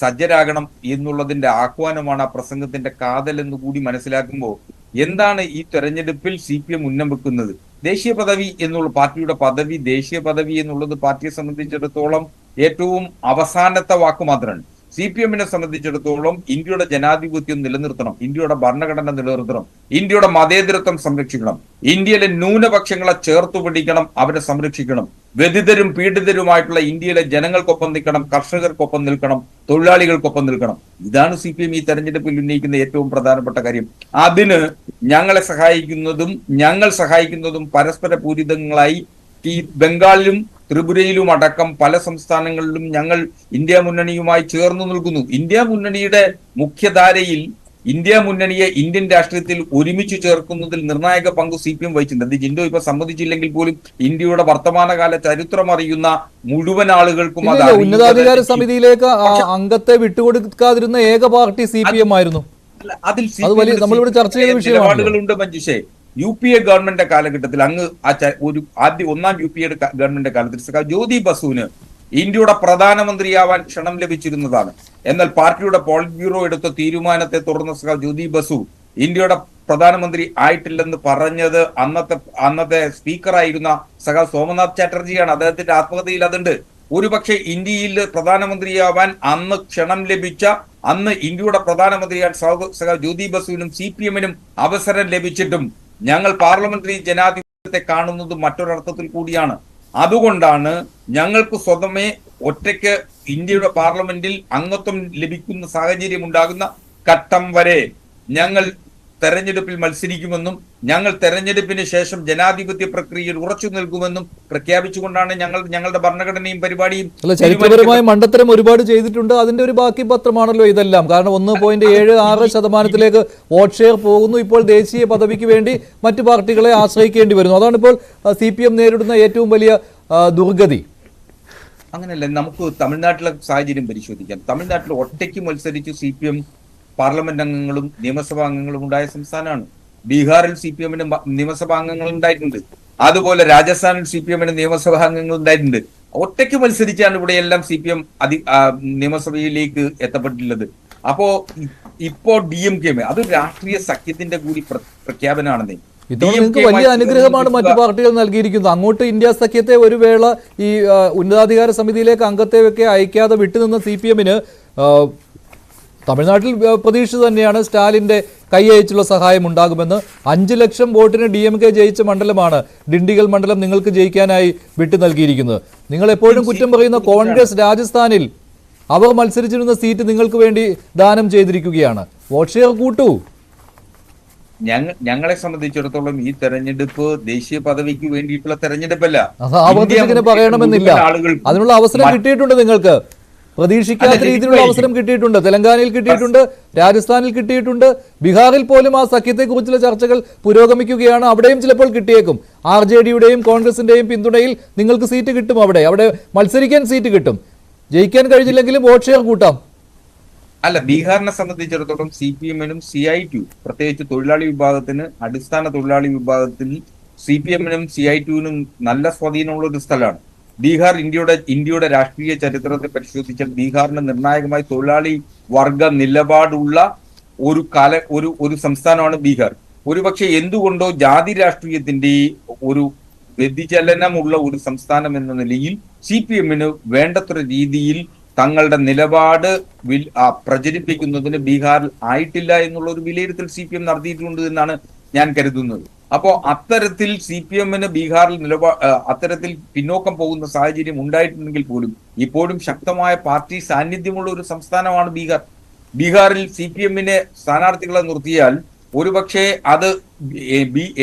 സജ്ജരാകണം എന്നുള്ളതിന്റെ ആഹ്വാനമാണ് ആ പ്രസംഗത്തിന്റെ കാതൽ എന്ന് കൂടി മനസ്സിലാക്കുമ്പോൾ എന്താണ് ഈ തെരഞ്ഞെടുപ്പിൽ CPM ഉന്നം വെക്കുന്നത്? ദേശീയ പദവി എന്നുള്ള പാർട്ടിയുടെ പദവി, ദേശീയ പദവി എന്നുള്ളത് പാർട്ടിയെ സംബന്ധിച്ചിടത്തോളം ഏറ്റവും അവസാനത്തെ വാക്ക് മാത്രമാണ്. CPM-നെ സംബന്ധിച്ചിടത്തോളം ഇന്ത്യയുടെ ജനാധിപത്യം നിലനിർത്തണം, ഇന്ത്യയുടെ ഭരണഘടന നിലനിർത്തണം, ഇന്ത്യയുടെ മതേതരത്വം സംരക്ഷിക്കണം, ഇന്ത്യയിലെ ന്യൂനപക്ഷങ്ങളെ ചേർത്തു പിടിക്കണം, അവരെ സംരക്ഷിക്കണം, വ്യതിതരും പീഡിതരുമായിട്ടുള്ള ഇന്ത്യയിലെ ജനങ്ങൾക്കൊപ്പം നിൽക്കണം, കർഷകർക്കൊപ്പം നിൽക്കണം, തൊഴിലാളികൾക്കൊപ്പം നിൽക്കണം. ഇതാണ് CPM ഈ തെരഞ്ഞെടുപ്പിൽ ഉന്നയിക്കുന്ന ഏറ്റവും പ്രധാനപ്പെട്ട കാര്യം. അതിന് ഞങ്ങൾ സഹായിക്കുന്നതും പരസ്പര പൂരിതങ്ങളായി ഈ ബംഗാളിലും ത്രിപുരയിലും അടക്കം പല സംസ്ഥാനങ്ങളിലും ഞങ്ങൾ ഇന്ത്യ മുന്നണിയുമായി ചേർന്നു നിൽക്കുന്നു. ഇന്ത്യ മുന്നണിയുടെ മുഖ്യധാരയിൽ ഇന്ത്യ മുന്നണിയെ ഇന്ത്യൻ രാഷ്ട്രീയത്തിൽ ഒരുമിച്ച് ചേർക്കുന്നതിൽ നിർണായക പങ്ക് CPM വഹിച്ചിട്ടുണ്ട്. അത് ജിൻഡോ ഇപ്പൊ സമ്മതിച്ചില്ലെങ്കിൽ പോലും ഇന്ത്യയുടെ വർത്തമാനകാല ചരിത്രം അറിയുന്ന മുഴുവൻ ആളുകൾക്കും ഉന്നതാധികാര സമിതിയിലേക്ക് അംഗത്തെ വിട്ടുകൊടുക്കാതിരുന്ന ഏക പാർട്ടി CPM ആയിരുന്നു. അതിൽ നമ്മളിവിടെ ചർച്ച ചെയ്ത നിലപാടുകളുണ്ട് മഞ്ജുഷേ. UPA ഗവൺമെന്റിന്റെ കാലഘട്ടത്തിൽ ഒന്നാം UPA ഗവൺമെന്റിന്റെ കാലത്തിൽ ജ്യോതി ബസുവിന് ഇന്ത്യയുടെ പ്രധാനമന്ത്രിയാവാൻ ക്ഷണം ലഭിച്ചിരുന്നതാണ്. എന്നാൽ പാർട്ടിയുടെ പോളിറ്റ് ബ്യൂറോ എടുത്ത തീരുമാനത്തെ തുടർന്ന് ജ്യോതി ബസു ഇന്ത്യയുടെ പ്രധാനമന്ത്രി ആയിട്ടില്ലെന്ന് പറഞ്ഞത് അന്നത്തെ സ്പീക്കറായിരുന്ന സോമനാഥ് ചാറ്റർജിയാണ്. അദ്ദേഹത്തിന്റെ ആത്മകഥയിൽ അതുണ്ട്. ഒരുപക്ഷെ ഇന്ത്യയിൽ പ്രധാനമന്ത്രിയാവാൻ അന്ന് ക്ഷണം ലഭിച്ച, അന്ന് ഇന്ത്യയുടെ പ്രധാനമന്ത്രിയാൻ ജ്യോതി ബസുവിനും CPM-നും അവസരം ലഭിച്ചിട്ടും ഞങ്ങൾ പാർലമെന്ററി ജനാധിപത്യത്തെ കാണുന്നത് മറ്റൊരർത്ഥത്തിൽ കൂടിയാണ്. അതുകൊണ്ടാണ് ഞങ്ങൾക്ക് സ്വതമേ ഒറ്റയ്ക്ക് ഇന്ത്യയുടെ പാർലമെന്റിൽ അംഗത്വം ലഭിക്കുന്ന സാഹചര്യം ഉണ്ടാകുന്ന ഘട്ടം വരെ ഞങ്ങൾ തെരഞ്ഞെടുപ്പിൽ മത്സരിക്കുമെന്നും ഞങ്ങൾ തെരഞ്ഞെടുപ്പിന് ശേഷം ജനാധിപത്യ പ്രക്രിയയിൽ ഉറച്ചു നിൽക്കുമെന്നും പ്രഖ്യാപിച്ചുകൊണ്ടാണ് ഞങ്ങളുടെ ഭരണഘടനയും പരിപാടിയും. ചരിത്രപരമായ മണ്ടത്തരം ഒരുപാട് ചെയ്തിട്ടുണ്ട്. അതിന്റെ ഒരു ബാക്കി പത്രമാണല്ലോ ഇതെല്ലാം. കാരണം 1.76% വോട്ട് ഷെയർ പോകുന്നു. ഇപ്പോൾ ദേശീയ പദവിക്ക് വേണ്ടി മറ്റു പാർട്ടികളെ ആശ്രയിക്കേണ്ടി വരുന്നു. അതാണ് ഇപ്പോൾ CPM നേരിടുന്ന ഏറ്റവും വലിയ ദുർഗതി. അങ്ങനെയല്ല, നമുക്ക് തമിഴ്നാട്ടിലെ സാഹചര്യം പരിശോധിക്കാം. തമിഴ്നാട്ടിൽ ഒറ്റയ്ക്ക് മത്സരിച്ച് CPM പാർലമെന്റ് അംഗങ്ങളും നിയമസഭാ അംഗങ്ങളും ഉണ്ടായ സംസ്ഥാനമാണ്. ബീഹാറിൽ CPM നിയമസഭാ അംഗങ്ങൾ ഉണ്ടായിട്ടുണ്ട്. അതുപോലെ രാജസ്ഥാനിൽ CPM നിയമസഭാ അംഗങ്ങൾ ഉണ്ടായിട്ടുണ്ട്. ഒറ്റയ്ക്ക് മത്സരിച്ചാണ് ഇവിടെയെല്ലാം CPM നിയമസഭയിലേക്ക് എത്തപ്പെട്ടിട്ടുള്ളത്. അപ്പോ ഇപ്പോ DMK അത് രാഷ്ട്രീയ സഖ്യത്തിന്റെ കൂടി പ്രഖ്യാപനമാണെന്നേ. ഇതോടെ നിങ്ങൾക്ക് വലിയ അനുഗ്രഹമാണ് മറ്റു പാർട്ടികൾ നൽകിയിരിക്കുന്നത്. അങ്ങോട്ട് ഇന്ത്യ സഖ്യത്തെ ഒരു വേള ഈ ഉന്നതാധികാര സമിതിയിലേക്ക് അംഗത്തെയൊക്കെ അയക്കാതെ വിട്ടുനിന്ന CPMന് തമിഴ്നാട്ടിൽ പ്രതീക്ഷിച്ചു തന്നെയാണ് സ്റ്റാലിന്റെ കൈയച്ചുള്ള സഹായം ഉണ്ടാകുമെന്ന്. 5 ലക്ഷം വോട്ടിന് DMK ജയിച്ച മണ്ഡലമാണ് ഡിണ്ടിഗൽ മണ്ഡലം നിങ്ങൾക്ക് ജയിക്കാനായി വിട്ടു നൽകിയിരിക്കുന്നത്. നിങ്ങൾ എപ്പോഴും കുറ്റം പറയുന്ന കോൺഗ്രസ് രാജസ്ഥാനിൽ അവർ മത്സരിച്ചിരുന്ന സീറ്റ് നിങ്ങൾക്ക് വേണ്ടി ദാനം ചെയ്തിരിക്കുകയാണ്. വോട്ട് ഷെയർ കൂട്ടൂ. ഞങ്ങളെ സംബന്ധിച്ചിടത്തോളം ഈ തെരഞ്ഞെടുപ്പ് ദേശീയ പദവിക്ക് വേണ്ടിയിട്ടുള്ള തെരഞ്ഞെടുപ്പല്ല. ആവർത്തിച്ചിങ്ങനെ പറയണമെന്നില്ല. അതിനുള്ള അവസരം കിട്ടിയിട്ടുണ്ട് നിങ്ങൾക്ക്. പ്രതീക്ഷിക്കാത്ത രീതിയിലുള്ള അവസരം കിട്ടിയിട്ടുണ്ട്. തെലങ്കാനയിൽ കിട്ടിയിട്ടുണ്ട്, രാജസ്ഥാനിൽ കിട്ടിയിട്ടുണ്ട്, ബീഹാറിൽ പോലും ആ സഖ്യത്തെക്കുറിച്ചുള്ള ചർച്ചകൾ പുരോഗമിക്കുകയാണ്. അവിടെയും ചിലപ്പോൾ കിട്ടിയേക്കും. RJDയുടെയും കോൺഗ്രസിന്റെയും പിന്തുണയിൽ നിങ്ങൾക്ക് സീറ്റ് കിട്ടും. അവിടെ മത്സരിക്കാൻ സീറ്റ് കിട്ടും. ജയിക്കാൻ കഴിഞ്ഞില്ലെങ്കിലും വോട്ട് ഷെയർ കൂട്ടാം. അല്ല, ബീഹാറിനെ സംബന്ധിച്ചിടത്തോളം CPMനും CITU, പ്രത്യേകിച്ച് തൊഴിലാളി വിഭാഗത്തിന്, അടിസ്ഥാന തൊഴിലാളി വിഭാഗത്തിൽ CPMനും CITUവിനും നല്ല സ്വാധീനമുള്ള ഒരു സ്ഥലമാണ് ബീഹാർ. ഇന്ത്യയുടെ രാഷ്ട്രീയ ചരിത്രത്തെ പരിശോധിച്ചാൽ ബീഹാറിന് നിർണായകമായി തൊഴിലാളി വർഗ നിലപാടുള്ള ഒരു സംസ്ഥാനമാണ് ബീഹാർ. ഒരുപക്ഷെ എന്തുകൊണ്ടോ ജാതി രാഷ്ട്രീയത്തിന്റെ ഒരു വ്യതിചലനമുള്ള ഒരു സംസ്ഥാനം എന്ന നിലയിൽ CPMന് വേണ്ടത്ര രീതിയിൽ തങ്ങളുടെ നിലപാട് പ്രചരിപ്പിക്കുന്നതിന് ബീഹാറിൽ ആയിട്ടില്ല എന്നുള്ള ഒരു വിലയിരുത്തൽ CPM നടത്തിയിട്ടുണ്ട് എന്നാണ് ഞാൻ കരുതുന്നത്. അപ്പോ അത്തരത്തിൽ CPMന് ബീഹാറിൽ അത്തരത്തിൽ പിന്നോക്കം പോകുന്ന സാഹചര്യം ഉണ്ടായിട്ടുണ്ടെങ്കിൽ പോലും ഇപ്പോഴും ശക്തമായ പാർട്ടി സാന്നിധ്യമുള്ള ഒരു സംസ്ഥാനമാണ് ബീഹാർ. ബീഹാറിൽ CPMനെ സ്ഥാനാർത്ഥികളെ നിർത്തിയാൽ ഒരുപക്ഷെ അത്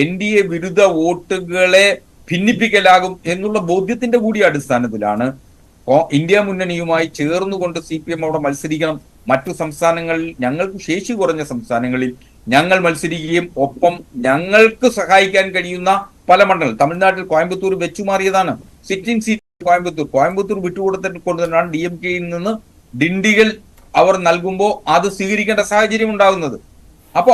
NDA വിരുദ്ധ വോട്ടുകളെ ഭിന്നിപ്പിക്കലാകും എന്നുള്ള ബോധ്യത്തിന്റെ കൂടി അടിസ്ഥാനത്തിലാണ് ഇന്ത്യ മുന്നണിയുമായി ചേർന്നുകൊണ്ട് CPM അവിടെ മത്സരിക്കണം. മറ്റു സംസ്ഥാനങ്ങളിൽ, ഞങ്ങൾക്ക് ശേഷി കുറഞ്ഞ സംസ്ഥാനങ്ങളിൽ ഞങ്ങൾ മത്സരിക്കുകയും ഒപ്പം ഞങ്ങൾക്ക് സഹായിക്കാൻ കഴിയുന്ന പല മണ്ഡലം, തമിഴ്നാട്ടിൽ കോയമ്പത്തൂർ വെച്ചുമാറിയതാണ്. സിറ്റിംഗ് സീറ്റ് കോയമ്പത്തൂർ വിട്ടുകൊടുത്തിട്ടാണ് DMKയിൽ നിന്ന് ഡിണ്ടിഗൽ അവർ നൽകുമ്പോൾ അത് സ്വീകരിക്കേണ്ട സാഹചര്യം ഉണ്ടാകുന്നത്. അപ്പൊ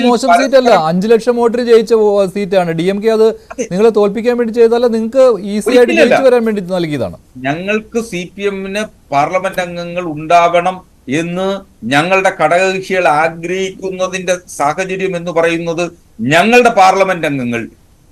മോശം സീറ്റ് അല്ല, 5 ലക്ഷം വോട്ടിന് ജയിച്ച സീറ്റാണ്. DMK അത് നിങ്ങളെ തോൽപ്പിക്കാൻ വേണ്ടി ചെയ്തല്ല, നിങ്ങൾക്ക് ഈസി ആയിട്ട് ജയിച്ചു വരാൻ വേണ്ടി നൽകിയതാണ്. ഞങ്ങൾക്ക് CPMന് പാർലമെന്റ് അംഗങ്ങൾ ഉണ്ടാവണം എന്ന് ഞങ്ങളുടെ ഘടകകക്ഷികൾ ആഗ്രഹിക്കുന്നതിന്റെ സാഹചര്യം എന്ന് പറയുന്നത് ഞങ്ങളുടെ പാർലമെന്റ് അംഗങ്ങൾ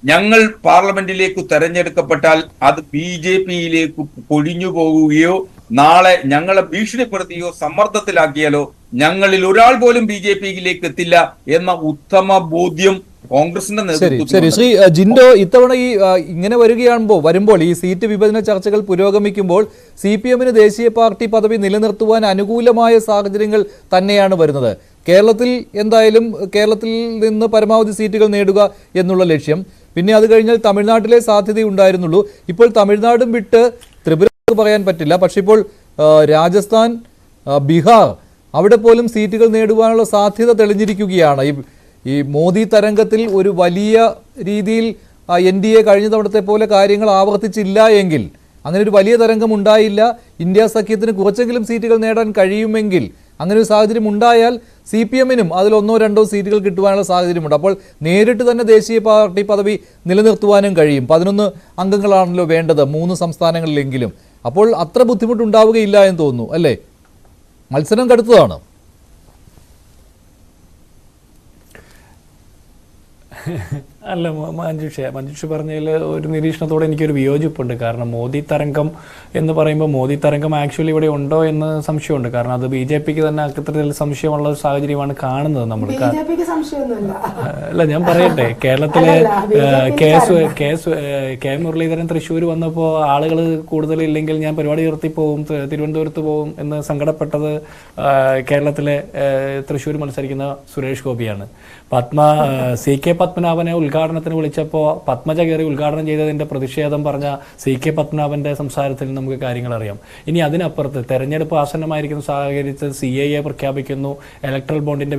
ഞങ്ങൾ പാർലമെന്റിലേക്ക് തെരഞ്ഞെടുക്കപ്പെട്ടാൽ അത് BJPയിലേക്ക് പൊഴിഞ്ഞു പോകുകയോ നാളെ ഞങ്ങളെ ഭീഷണിപ്പെടുത്തുകയോ സമ്മർദ്ദത്തിലാക്കിയാലോ ഞങ്ങളിൽ ഒരാൾ പോലും BJPയിലേക്ക് എത്തില്ല എന്ന ഉത്തമ ബോധ്യം കോൺഗ്രസിന്റെ നേതൃത്വത്തിൽ. ശ്രീ ജിൻഡോ, ഇത്തവണ ഈ ഇങ്ങനെ വരുമ്പോൾ ഈ സീറ്റ് വിഭജന ചർച്ചകൾ പുരോഗമിക്കുമ്പോൾ CPMന് ദേശീയ പാർട്ടി പദവി നിലനിർത്തുവാൻ അനുകൂലമായ സാഹചര്യങ്ങൾ തന്നെയാണ് വരുന്നത്. കേരളത്തിൽ എന്തായാലും കേരളത്തിൽ നിന്ന് പരമാവധി സീറ്റുകൾ നേടുക എന്നുള്ള ലക്ഷ്യം. പിന്നെ അത് കഴിഞ്ഞാൽ തമിഴ്നാട്ടിലെ സാധ്യതയുണ്ടായിരുന്നുള്ളൂ. ഇപ്പോൾ തമിഴ്നാടും വിട്ട് ത്രിപുര പറയാൻ പറ്റില്ല. പക്ഷെ ഇപ്പോൾ രാജസ്ഥാൻ, ബീഹാർ അവിടെ പോലും സീറ്റുകൾ നേടുവാനുള്ള സാധ്യത തെളിഞ്ഞിരിക്കുകയാണ്. ഈ മോദി തരംഗത്തിൽ ഒരു വലിയ രീതിയിൽ NDA കഴിഞ്ഞ തവണത്തെ പോലെ കാര്യങ്ങൾ ആവർത്തിച്ചില്ല എങ്കിൽ, അങ്ങനെ ഒരു വലിയ തരംഗം ഉണ്ടായില്ല, ഇന്ത്യ സഖ്യത്തിന് കുറച്ചെങ്കിലും സീറ്റുകൾ നേടാൻ കഴിയുമെങ്കിൽ, അങ്ങനെ ഒരു സാഹചര്യം ഉണ്ടായാൽ CPMനും അതിൽ 1-2 സീറ്റുകൾ കിട്ടുവാനുള്ള സാഹചര്യമുണ്ട്. അപ്പോൾ നേരിട്ട് തന്നെ ദേശീയ പാർട്ടി പദവി നിലനിർത്തുവാനും കഴിയും. 11 അംഗങ്ങളാണല്ലോ വേണ്ടത് 3 സംസ്ഥാനങ്ങളിലെങ്കിലും. അപ്പോൾ അത്ര ബുദ്ധിമുട്ടുണ്ടാവുകയില്ല എന്ന് തോന്നുന്നു അല്ലേ? മത്സരം കടുത്തതാണ്. അല്ല, മഞ്ജുഷ പറഞ്ഞതിൽ ഒരു നിരീക്ഷണത്തോടെ എനിക്കൊരു വിയോജിപ്പുണ്ട്. കാരണം മോദി തരംഗം എന്ന് പറയുമ്പോൾ മോദി തരംഗം ആക്ച്വലി ഇവിടെ ഉണ്ടോ എന്ന് സംശയമുണ്ട്. കാരണം അത് BJPക്ക് തന്നെ അത്തരത്തിൽ സംശയമുള്ള ഒരു സാഹചര്യമാണ് കാണുന്നത് നമ്മൾ. അല്ല, ഞാൻ പറയട്ടെ, കേരളത്തിലെ കെ മുരളീധരൻ തൃശ്ശൂർ വന്നപ്പോൾ ആളുകൾ കൂടുതലില്ലെങ്കിൽ ഞാൻ പരിപാടി നിർത്തി പോകും, തിരുവനന്തപുരത്ത് പോകും എന്ന് സങ്കടപ്പെട്ടത് തൃശ്ശൂർ മത്സരിക്കുന്ന സുരേഷ് ഗോപിയാണ്. CK പത്മനാഭനെ ഉദ്ഘാടനത്തിന് വിളിച്ചപ്പോൾ പത്മജ കയറി ഉദ്ഘാടനം ചെയ്തതിന്റെ പ്രതിഷേധം പറഞ്ഞ CK പത്മനാഭന്റെ സംസാരത്തിൽ നമുക്ക് കാര്യങ്ങൾ അറിയാം. ഇനി അതിനപ്പുറത്ത് തെരഞ്ഞെടുപ്പ് ആസന്നമായിരിക്കുന്ന സാഹചര്യത്തിൽ CAA പ്രഖ്യാപിക്കുന്നു. ഇലക്ട്രൽ ബോണ്ടിന്റെ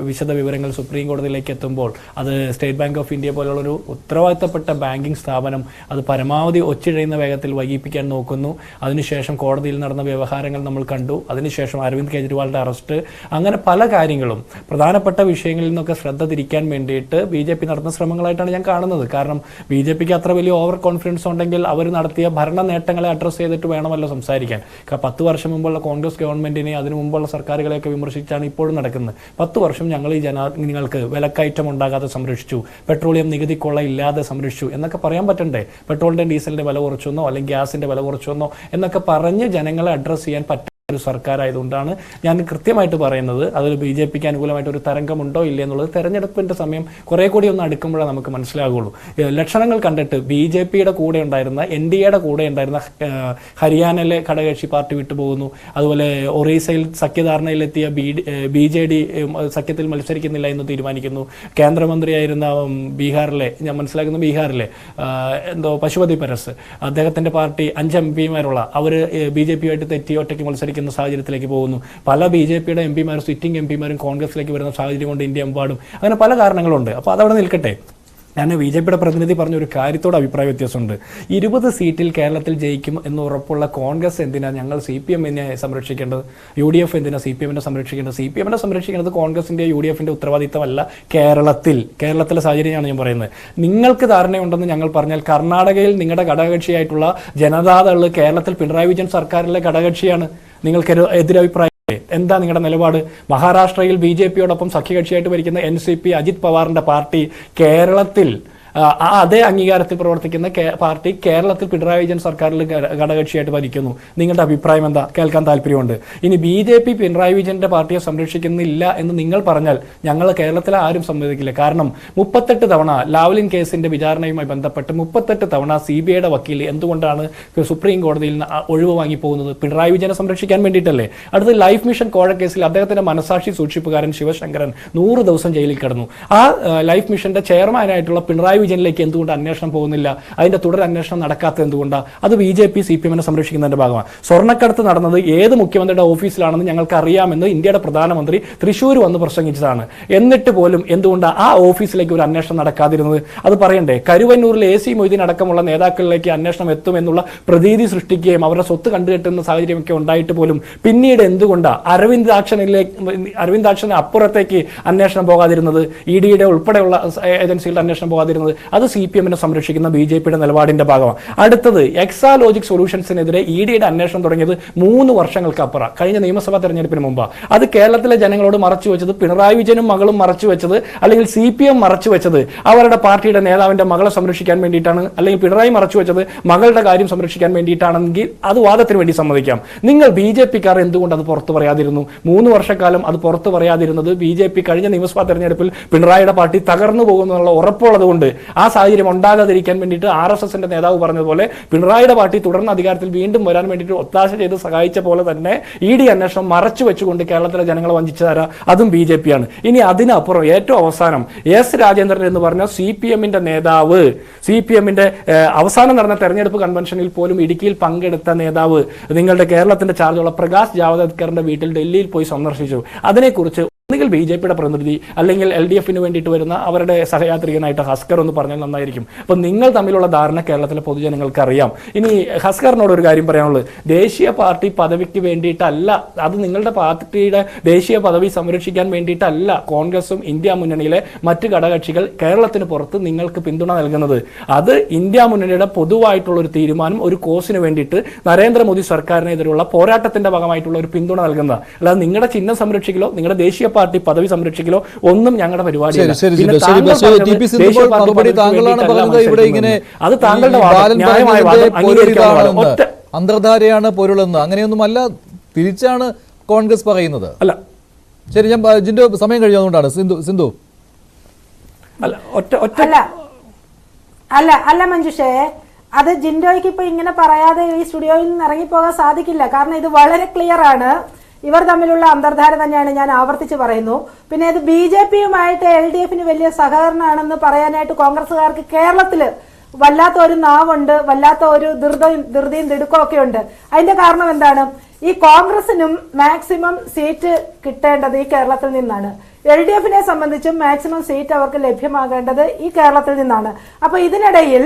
വിശദ വിവരങ്ങൾ സുപ്രീം കോടതിയിലേക്ക് എത്തുമ്പോൾ അത് സ്റ്റേറ്റ് ബാങ്ക് ഓഫ് ഇന്ത്യ പോലുള്ളൊരു ഉത്തരവാദിത്തപ്പെട്ട ബാങ്കിംഗ് സ്ഥാപനം അത് പരമാവധി ഒച്ചിഴയുന്ന വേഗത്തിൽ വൈകിപ്പിക്കാൻ നോക്കുന്നു. അതിനുശേഷം കോടതിയിൽ നടന്ന വ്യവഹാരങ്ങൾ നമ്മൾ കണ്ടു. അതിനുശേഷം അരവിന്ദ് കെജ്രിവാളിന്റെ അറസ്റ്റ്, അങ്ങനെ പല കാര്യങ്ങളും പ്രധാനപ്പെട്ട വിഷയങ്ങളിൽ നിന്നൊക്കെ ശ്രദ്ധ തിരിക്കാൻ വേണ്ടിയിട്ട് BJP നടത്തുന്ന ശ്രമങ്ങളായിട്ടാണ് ഞാൻ കാണുന്നത്. കാരണം BJPക്ക് അത്ര വലിയ ഓവർ കോൺഫിഡൻസ് ഉണ്ടെങ്കിൽ അവർ നടത്തിയ ഭരണ നേട്ടങ്ങളെ അഡ്രസ്സ് ചെയ്തിട്ട് വേണമല്ലോ സംസാരിക്കാൻ. 10 വർഷം മുമ്പുള്ള കോൺഗ്രസ് ഗവൺമെന്റിനെ അതിനു മുമ്പുള്ള സർക്കാരുകളെയൊക്കെ വിമർശിച്ചാണ് ഇപ്പോഴും നടക്കുന്നത്. 10 വർഷം ഞങ്ങൾ ഈ ജനങ്ങൾക്ക് വിലക്കയറ്റം ഉണ്ടാകാതെ സംരക്ഷിച്ചു, പെട്രോളിയം നികുതി കൊള്ള ഇല്ലാതെ സംരക്ഷിച്ചു എന്നൊക്കെ പറയാൻ പറ്റണ്ടേ? പെട്രോളിന്റെ ഡീസലിന്റെ വില കുറച്ചെന്നോ അല്ലെങ്കിൽ ഗ്യാസിന്റെ വില കുറച്ചെന്നോ എന്നൊക്കെ പറഞ്ഞ് ജനങ്ങളെ അഡ്രസ്സ് ചെയ്യാൻ പറ്റും ഒരു സർക്കാരായതുകൊണ്ടാണ് ഞാൻ കൃത്യമായിട്ട് പറയുന്നത്. അതിൽ BJPക്ക് അനുകൂലമായിട്ട് ഒരു തരംഗമുണ്ടോ ഇല്ലേ എന്നുള്ളത് തെരഞ്ഞെടുപ്പിന്റെ സമയം കുറെ കൂടി ഒന്ന് അടുക്കുമ്പോഴേ നമുക്ക് മനസ്സിലാകുള്ളൂ. ലക്ഷണങ്ങൾ കണ്ടിട്ട് BJPയുടെ കൂടെ ഉണ്ടായിരുന്ന NDAയുടെ കൂടെ ഉണ്ടായിരുന്ന ഹരിയാനയിലെ ഘടകകക്ഷി പാർട്ടി വിട്ടുപോകുന്നു. അതുപോലെ ഒറീസയിൽ സഖ്യധാരണയിലെത്തിയ BJD സഖ്യത്തിൽ മത്സരിക്കുന്നില്ല എന്ന് തീരുമാനിക്കുന്നു. കേന്ദ്രമന്ത്രിയായിരുന്ന ബീഹാറിലെ, ഞാൻ മനസ്സിലാക്കുന്ന ബീഹാറിലെ പശുപതി പരസ്, അദ്ദേഹത്തിന്റെ പാർട്ടി 5 MPമാരുള്ള അവർ BJPയുമായിട്ട് തെറ്റി ഒറ്റയ്ക്ക് മത്സരിക്കുന്ന സാഹചര്യത്തിലേക്ക് പോകുന്നു. പല BJPയുടെ MPമാരും സിറ്റിംഗ് MPമാരും കോൺഗ്രസിലേക്ക് വരുന്ന സാഹചര്യം കൊണ്ട് ഇന്ത്യ എമ്പാടും അങ്ങനെ പല കാരണങ്ങളുണ്ട്. അപ്പോൾ അതവിടെ നിൽക്കട്ടെ. ഞാൻ BJPയുടെ പ്രതിനിധി പറഞ്ഞ ഒരു കാര്യത്തോട് അഭിപ്രായ വ്യത്യാസമുണ്ട്. 20 സീറ്റിൽ കേരളത്തിൽ ജയിക്കും എന്ന് ഉറപ്പുള്ള കോൺഗ്രസ് എന്തിനാ ഞങ്ങൾ CPMനെ സംരക്ഷിക്കേണ്ടത്? UDF എന്തിനാ CPMനെ സംരക്ഷിക്കേണ്ടത്? CPMനെ സംരക്ഷിക്കേണ്ടത് കോൺഗ്രസിന്റെ UDFന്റെ ഉത്തരവാദിത്തമല്ല. കേരളത്തിലെ സാഹചര്യമാണ് ഞാൻ പറയുന്നത്. നിങ്ങൾക്ക് ധാരണയുണ്ടെന്ന് ഞങ്ങൾ പറഞ്ഞാൽ കർണാടകയിൽ നിങ്ങളുടെ ഘടകകക്ഷിയായിട്ടുള്ള ജനതാദൾ കേരളത്തിൽ പിണറായി വിജയൻ സർക്കാരിലെ ഘടകകക്ഷിയാണ്. നിങ്ങൾക്ക് എതിരഭിപ്രായം എന്താ നിങ്ങളുടെ നിലപാട്? മഹാരാഷ്ട്രയിൽ BJPയോടൊപ്പം സഖ്യകക്ഷിയായിട്ട് ഭരിക്കുന്ന NCP അജിത് പവാറിന്റെ പാർട്ടി കേരളത്തിൽ അതേ അംഗീകാരത്തിൽ പ്രവർത്തിക്കുന്ന പാർട്ടി കേരളത്തിൽ പിണറായി വിജയൻ സർക്കാരിൽ ഘടകകക്ഷിയായിട്ട് ഭരിക്കുന്നു. നിങ്ങളുടെ അഭിപ്രായം എന്താ? കേൾക്കാൻ താല്പര്യമുണ്ട്. ഇനി BJP പിണറായി വിജയന്റെ പാർട്ടിയെ സംരക്ഷിക്കുന്നില്ല എന്ന് നിങ്ങൾ പറഞ്ഞാൽ ഞങ്ങൾ കേരളത്തിലെ ആരും സമ്മതിക്കില്ല. കാരണം 38 തവണ ലാവ്ലിൻ കേസിന്റെ വിചാരണയുമായി ബന്ധപ്പെട്ട് 38 തവണ CBIയുടെ വക്കീൽ എന്തുകൊണ്ടാണ് സുപ്രീം കോടതിയിൽ നിന്ന് ഒഴിവ് വാങ്ങിപ്പോകുന്നത്? പിണറായി വിജയനെ സംരക്ഷിക്കാൻ വേണ്ടിയിട്ടല്ലേ. അടുത്ത ലൈഫ് മിഷൻ കോഴ കേസിൽ അദ്ദേഹത്തിന്റെ മനസാക്ഷി സൂക്ഷിപ്പുകാരൻ ശിവശങ്കരൻ 100 ദിവസം ജയിലിൽ കിടന്നു. ആ ലൈഫ് മിഷന്റെ ചെയർമാനായിട്ടുള്ള പിണറായി വിജയനിലേക്ക് എന്തുകൊണ്ട് അന്വേഷണം പോകുന്നില്ല? അതിന്റെ തുടർ അന്വേഷണം നടക്കാത്തത് എന്തുകൊണ്ടാണ്? അത് BJP CPMനെ സംരക്ഷിക്കുന്നതിന്റെ ഭാഗമാണ്. സ്വർണ്ണക്കടത്ത് നടന്നത് ഏത് മുഖ്യമന്ത്രിയുടെ ഓഫീസിലാണെന്ന് ഞങ്ങൾക്ക് അറിയാമെന്ന് ഇന്ത്യയുടെ പ്രധാനമന്ത്രി തൃശ്ശൂർ വന്ന് പ്രസംഗിച്ചതാണ്. എന്നിട്ട് പോലും എന്തുകൊണ്ടാണ് ആ ഓഫീസിലേക്ക് ഒരു അന്വേഷണം നടക്കാതിരുന്നത്? അത് പറയണ്ടേ? കരുവന്നൂരിലെ AC മൊയ്തീൻ അടക്കമുള്ള നേതാക്കളിലേക്ക് അന്വേഷണം എത്തുമെന്നുള്ള പ്രതീതി സൃഷ്ടിക്കുകയും അവരുടെ സ്വത്ത് കണ്ടുകെട്ടുന്ന സാഹചര്യമൊക്കെ ഉണ്ടായിട്ട് പോലും പിന്നീട് എന്തുകൊണ്ടാണ് അരവിന്ദാക്ഷന് അപ്പുറത്തേക്ക് അന്വേഷണം പോകാതിരുന്നത്? EDയുടെ ഉൾപ്പെടെയുള്ള ഏജൻസികളുടെ അന്വേഷണം പോകാതിരുന്നത്? അത് CPMനെ സംരക്ഷിക്കുന്ന BJPയുടെ നിലപാടിന്റെ ഭാഗമാണ്. അടുത്തത് എക്സാലോജിക് സൊല്യൂഷൻസിനെതിരെ EDയുടെ അന്വേഷണം തുടങ്ങിയത് 3 വർഷങ്ങൾക്ക് അപ്പുറം, കഴിഞ്ഞ നിയമസഭാ തെരഞ്ഞെടുപ്പിന് മുമ്പാണ്. അത് കേരളത്തിലെ ജനങ്ങളോട് മറച്ചുവെച്ചത് പിണറായി വിജയനും മകളും മറച്ചുവെച്ചത്, അല്ലെങ്കിൽ CPM മറച്ചുവെച്ചത് അവരുടെ പാർട്ടിയുടെ നേതാവിന്റെ മകളെ സംരക്ഷിക്കാൻ വേണ്ടിയിട്ടാണ്, അല്ലെങ്കിൽ പിണറായി മറച്ചുവെച്ചത് മകളുടെ കാര്യം സംരക്ഷിക്കാൻ വേണ്ടിയിട്ടാണെങ്കിൽ അത് വാദത്തിന് വേണ്ടി സമ്മതിക്കാം. നിങ്ങൾ BJPക്കാർ എന്തുകൊണ്ട് അത് പുറത്തു പറയാതിരുന്നു? 3 വർഷക്കാലം അത് പുറത്തു പറയാതിരുന്നത് BJP കഴിഞ്ഞ നിയമസഭാ തെരഞ്ഞെടുപ്പിൽ പിണറായിയുടെ പാർട്ടി തകർന്നു പോകുമെന്നുള്ള ഉറപ്പുള്ളത് കൊണ്ട്, ആ സാഹചര്യം ഉണ്ടാകാതിരിക്കാൻ വേണ്ടിയിട്ട് RSSന്റെ നേതാവ് പറഞ്ഞതുപോലെ പിണറായിയുടെ പാർട്ടി തുടർന്ന് അധികാരത്തിൽ വീണ്ടും വരാൻ വേണ്ടിയിട്ട് ഒത്താശ ചെയ്ത് സഹായിച്ച പോലെ തന്നെ ED അന്വേഷണം മറച്ചു വെച്ചുകൊണ്ട് കേരളത്തിലെ ജനങ്ങളെ വഞ്ചിച്ചതാരാ? അതും BJPയാണ്. ഇനി അതിനപ്പുറം ഏറ്റവും അവസാനം S രാജേന്ദ്രൻ എന്ന് പറഞ്ഞ CPMന്റെ നേതാവ്, CPMന്റെ അവസാനം നടന്ന തെരഞ്ഞെടുപ്പ് കൺവെൻഷനിൽ പോലും ഇടുക്കിയിൽ പങ്കെടുത്ത നേതാവ്, നിങ്ങളുടെ കേരളത്തിന്റെ ചാർജുള്ള പ്രകാശ് ജാവദേക്കറിന്റെ വീട്ടിൽ ഡൽഹിയിൽ പോയി സന്ദർശിച്ചു. അതിനെക്കുറിച്ച് ഒന്നുകിൽ BJPയുടെ പ്രതിനിധി അല്ലെങ്കിൽ LDFന് വേണ്ടിയിട്ട് വരുന്ന അവരുടെ സഹയാത്രികനായിട്ട് ഹസ്കർ എന്ന് പറഞ്ഞാൽ നന്നായിരിക്കും. അപ്പം നിങ്ങൾ തമ്മിലുള്ള ധാരണ കേരളത്തിലെ പൊതുജനങ്ങൾക്ക് അറിയാം. ഇനി ഹസ്കറിനോട് ഒരു കാര്യം പറയാനുള്ളത്, ദേശീയ പാർട്ടി പദവിക്ക് വേണ്ടിയിട്ടല്ല, അത് നിങ്ങളുടെ പാർട്ടിയുടെ ദേശീയ പദവി സംരക്ഷിക്കാൻ വേണ്ടിയിട്ടല്ല കോൺഗ്രസും ഇന്ത്യ മുന്നണിയിലെ മറ്റ് ഘടകകക്ഷികൾ കേരളത്തിന് പുറത്ത് നിങ്ങൾക്ക് പിന്തുണ നൽകുന്നത്. അത് ഇന്ത്യ മുന്നണിയുടെ പൊതുവായിട്ടുള്ള ഒരു തീരുമാനം, ഒരു കോസിന് വേണ്ടിയിട്ട് നരേന്ദ്രമോദി സർക്കാരിനെതിരെയുള്ള പോരാട്ടത്തിന്റെ ഭാഗമായിട്ടുള്ള ഒരു പിന്തുണ നൽകുന്നത്. അല്ലാതെ നിങ്ങളുടെ ചിഹ്നം സംരക്ഷിക്കലോ നിങ്ങളുടെ ദേശീയ പാർട്ടി പദവി സംരക്ഷിക്കലോ ഒന്നും ഞങ്ങളുടെ പരിപാടിയല്ല. അത് താങ്കളുടെ അന്തർധാരയാണ് പൊരുളെന്ന് അങ്ങനെയൊന്നുമല്ല, തിരിച്ചാണ് കോൺഗ്രസ് പറയുന്നത്. അല്ല ശരി, ഞാൻ ജിൻഡോ സമയം കഴിഞ്ഞതുകൊണ്ടാണ്. സിന്ധു അല്ല മഞ്ജുഷേ, അത് ജിൻഡോയ്ക്ക് ഇപ്പൊ ഇങ്ങനെ പറയാതെ ഈ സ്റ്റുഡിയോയിൽ നിന്ന് ഇറങ്ങിപ്പോകാൻ സാധിക്കില്ല. കാരണം ഇത് വളരെ ക്ലിയർ ആണ്. ഇവർ തമ്മിലുള്ള അന്തർധാര തന്നെയാണ് ഞാൻ ആവർത്തിച്ച് പറയുന്നു. പിന്നെ ഇത് BJP-യുമായിട്ട് LDF-ന് വലിയ സഹകരണമാണെന്ന് പറയാനായിട്ട് കോൺഗ്രസ്സുകാർക്ക് കേരളത്തിൽ വല്ലാത്ത ഒരു നാവുണ്ട്, വല്ലാത്ത ഒരു ധൃതിയും തിടുക്കവും ഒക്കെ ഉണ്ട്. അതിന്റെ കാരണം എന്താണ്? ഈ കോൺഗ്രസിനും മാക്സിമം സീറ്റ് കിട്ടേണ്ടത് ഈ കേരളത്തിൽ നിന്നാണ്. LDF-നെ സംബന്ധിച്ചും മാക്സിമം സീറ്റ് അവർക്ക് ലഭ്യമാകേണ്ടത് ഈ കേരളത്തിൽ നിന്നാണ്. അപ്പൊ ഇതിനിടയിൽ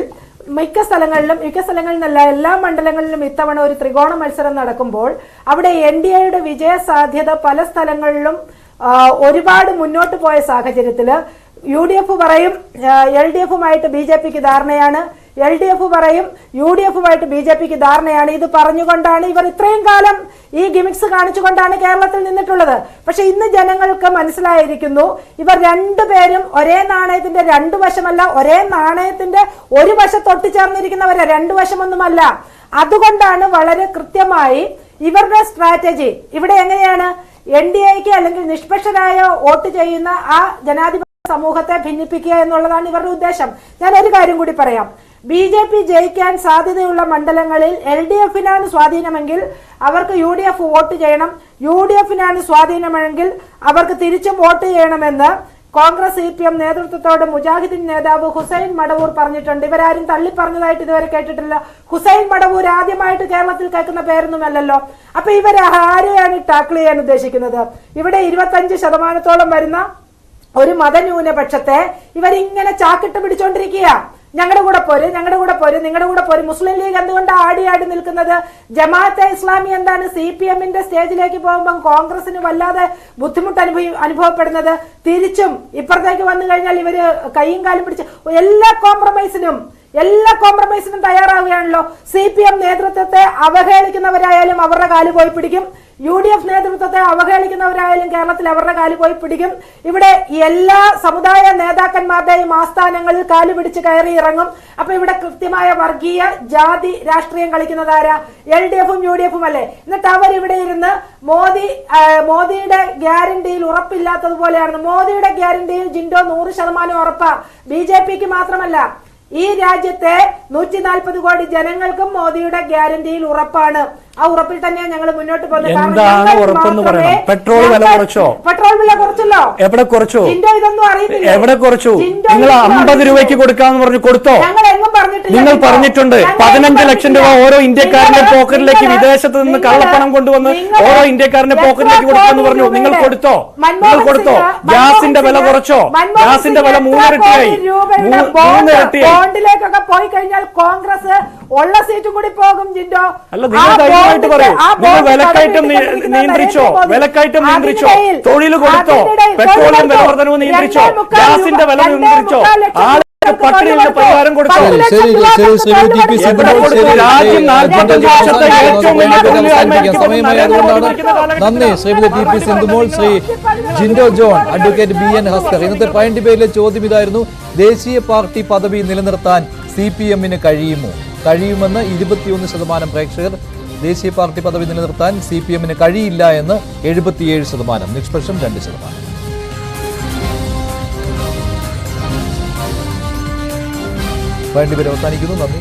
മിക്ക സ്ഥലങ്ങളിലല്ല എല്ലാ മണ്ഡലങ്ങളിലും ഇത്തവണ ഒരു ത്രികോണ മത്സരം നടക്കുമ്പോൾ അവിടെ NDAയുടെ വിജയ സാധ്യത പല സ്ഥലങ്ങളിലും ഒരുപാട് മുന്നോട്ട് പോയ സാഹചര്യത്തില് UDF പറയും LDF-ഉമായിട്ട് BJP-ക്ക് ധാരണയാണ്, LDF പറയും UDF-ഉമായിട്ട് BJP-ക്ക് ധാരണയാണ്. ഇത് പറഞ്ഞുകൊണ്ടാണ് ഇവർ ഇത്രയും കാലം ഈ ഗിമിക്സ് കാണിച്ചുകൊണ്ടാണ് കേരളത്തിൽ നിന്നിട്ടുള്ളത്. പക്ഷെ ഇന്ന് ജനങ്ങൾക്ക് മനസ്സിലായിരിക്കുന്നു, ഇവർ രണ്ടുപേരും ഒരേ നാണയത്തിന്റെ രണ്ടു വശമല്ല, ഒരേ നാണയത്തിന്റെ ഒരു വശത്ത് ഒട്ടിച്ചേർന്നിരിക്കുന്നവരെ, രണ്ടു വശമൊന്നുമല്ല. അതുകൊണ്ടാണ് വളരെ കൃത്യമായി ഇവരുടെ സ്ട്രാറ്റജി ഇവിടെ എങ്ങനെയാണ് NDAക്ക് അല്ലെങ്കിൽ നിഷ്പക്ഷരായ വോട്ട് ചെയ്യുന്ന ആ ജനാധിപത്യ സമൂഹത്തെ ഭിന്നിപ്പിക്കുക എന്നുള്ളതാണ് ഇവരുടെ ഉദ്ദേശം. ഞാൻ ഒരു കാര്യം കൂടി പറയാം. BJP ജയിക്കാൻ സാധ്യതയുള്ള മണ്ഡലങ്ങളിൽ LDF-നാണ് സ്വാധീനമെങ്കിൽ അവർക്ക് UDF വോട്ട് ചെയ്യണം, UDF-നാണ് സ്വാധീനമെങ്കിൽ അവർക്ക് തിരിച്ചും വോട്ട് ചെയ്യണമെന്ന് കോൺഗ്രസ് CPM നേതൃത്വത്തോട് മുജാഹിദീൻ നേതാവ് ഹുസൈൻ മടവൂർ പറഞ്ഞിട്ടുണ്ട്. ഇവരാരും തള്ളി പറഞ്ഞതായിട്ട് ഇതുവരെ കേട്ടിട്ടില്ല. ഹുസൈൻ മടവൂർ ആദ്യമായിട്ട് കേരളത്തിൽ കേൾക്കുന്ന പേരൊന്നുമല്ലല്ലോ. അപ്പൊ ഇവർ ആരെയാണ് ടാക്കിൾ ചെയ്യാൻ ഉദ്ദേശിക്കുന്നത്? ഇവിടെ 25% വരുന്ന ഒരു മതന്യൂനപക്ഷത്തെ ഇവരിങ്ങനെ ചാക്കിട്ട് പിടിച്ചോണ്ടിരിക്കുക. ഞങ്ങളുടെ കൂടെ പോര്, നിങ്ങളുടെ കൂടെ പോര്. മുസ്ലിം ലീഗ് എന്തുകൊണ്ട് ആടി നിൽക്കുന്നത്? ജമാഅത്തെ ഇസ്ലാമി എന്താണ് CPM-ന്റെ സ്റ്റേജിലേക്ക് പോകുമ്പോൾ കോൺഗ്രസിന് വല്ലാതെ ബുദ്ധിമുട്ട് അനുഭവപ്പെടുന്നത്? തിരിച്ചും ഇപ്പുറത്തേക്ക് വന്നു കഴിഞ്ഞാൽ ഇവര് കൈയും കാലും പിടിച്ച് എല്ലാ കോംപ്രമൈസിനും തയ്യാറാവുകയാണല്ലോ. CPM നേതൃത്വത്തെ അവഹേളിക്കുന്നവരായാലും അവരുടെ കാല് പോയി പിടിക്കും, UDF നേതൃത്വത്തെ അവഹേളിക്കുന്നവരായാലും കേരളത്തിൽ അവരുടെ കാല് പോയി പിടിക്കും. ഇവിടെ എല്ലാ സമുദായ നേതാക്കന്മാരുടെയും ആസ്ഥാനങ്ങളിൽ കാല് പിടിച്ച് കയറി ഇറങ്ങും. അപ്പൊ ഇവിടെ കൃത്യമായ വർഗീയ ജാതി രാഷ്ട്രീയം കളിക്കുന്നതാരാ? LDF-ഉം UDF-ഉം അല്ലേ? എന്നിട്ട് അവരിവിടെ ഇരുന്ന് മോദിയുടെ ഗ്യാരണ്ടിയിൽ ഉറപ്പില്ലാത്തതുപോലെയാണ്. മോദിയുടെ ഗ്യാരണ്ടിയിൽ ജിൻഡോ 100% ഉറപ്പാ. BJP-ക്ക് മാത്രമല്ല, ഈ രാജ്യത്തെ 140 കോടി ജനങ്ങൾക്കും മോദിയുടെ ഗ്യാരണ്ടിയിൽ ഉറപ്പാണ്. ആ ഉറപ്പിൽ തന്നെയാണ് ഞങ്ങൾ മുന്നോട്ട് പോകുന്നത്. എന്താണ് ഉറപ്പെന്ന് പറയണം? പെട്രോൾ വില കുറച്ചോ? പെട്രോൾ വില കുറച്ചല്ലോ. എവിടെ കുറച്ചു? ഇതൊന്നും അറിയില്ല. എവിടെ കുറച്ചു? നിങ്ങൾ 50 രൂപയ്ക്ക് കൊടുക്കാന്ന് പറഞ്ഞു കൊടുത്തോ? ഞങ്ങൾ എങ്ങും പറഞ്ഞിട്ടില്ല. നിങ്ങൾ പറഞ്ഞിട്ടുണ്ട് 15 ലക്ഷം രൂപ ഓരോ ഇന്ത്യക്കാരന്റെ പോക്കറ്റിലേക്ക് വിദേശത്ത് നിന്ന് കള്ളപ്പണം കൊണ്ടുവന്ന് ഓരോ ഇന്ത്യക്കാരന്റെ പോക്കറ്റിലേക്ക് കൊടുക്കാന്ന് പറഞ്ഞു. നിങ്ങൾ കൊടുത്തോ? ഗ്യാസിന്റെ വില കുറച്ചോ? ഗ്യാസിന്റെ വില 3 ഇരട്ടിയായി. ബോണ്ടിലേക്കൊക്കെ പോയി കഴിഞ്ഞാൽ കോൺഗ്രസ് ഉള്ള സീറ്റും കൂടി പോകും. ജിൻഡോ അല്ല, നിങ്ങൾ ധൈര്യമായിട്ട് പറയൂ. നിങ്ങൾ വിലക്കയറ്റം നിയന്ത്രിച്ചോ? തൊഴിൽ കൊടുത്തോ? പെട്രോളിയം വില വർധനവ് നിയന്ത്രിച്ചോ? ഗ്യാസിന്റെ വില നിയന്ത്രിച്ചോ? പട്ടിണിയിൽ പരിഹാരം കൊടുത്തോ? നന്ദി Shrimati TP Sindhumol. Shri Jinto John, advocate BN Haskar. ഇന്നത്തെ പ്രൈം ഡിബേറ്റിലെ ചോദ്യം ഇതായിരുന്നു: ദേശീയ പാർട്ടി പദവി നിലനിർത്താൻ CPM-ന് കഴിയുമെന്ന് 21% പ്രേക്ഷകർ, ദേശീയ പാർട്ടി പദവി നിലനിർത്താൻ CPM-ന് കഴിയില്ല എന്ന് 77%, നിഷ്പക്ഷം 2%. പ്രൈം ഡിബേറ്റ് അവസാനിക്കുന്നു. നന്ദി.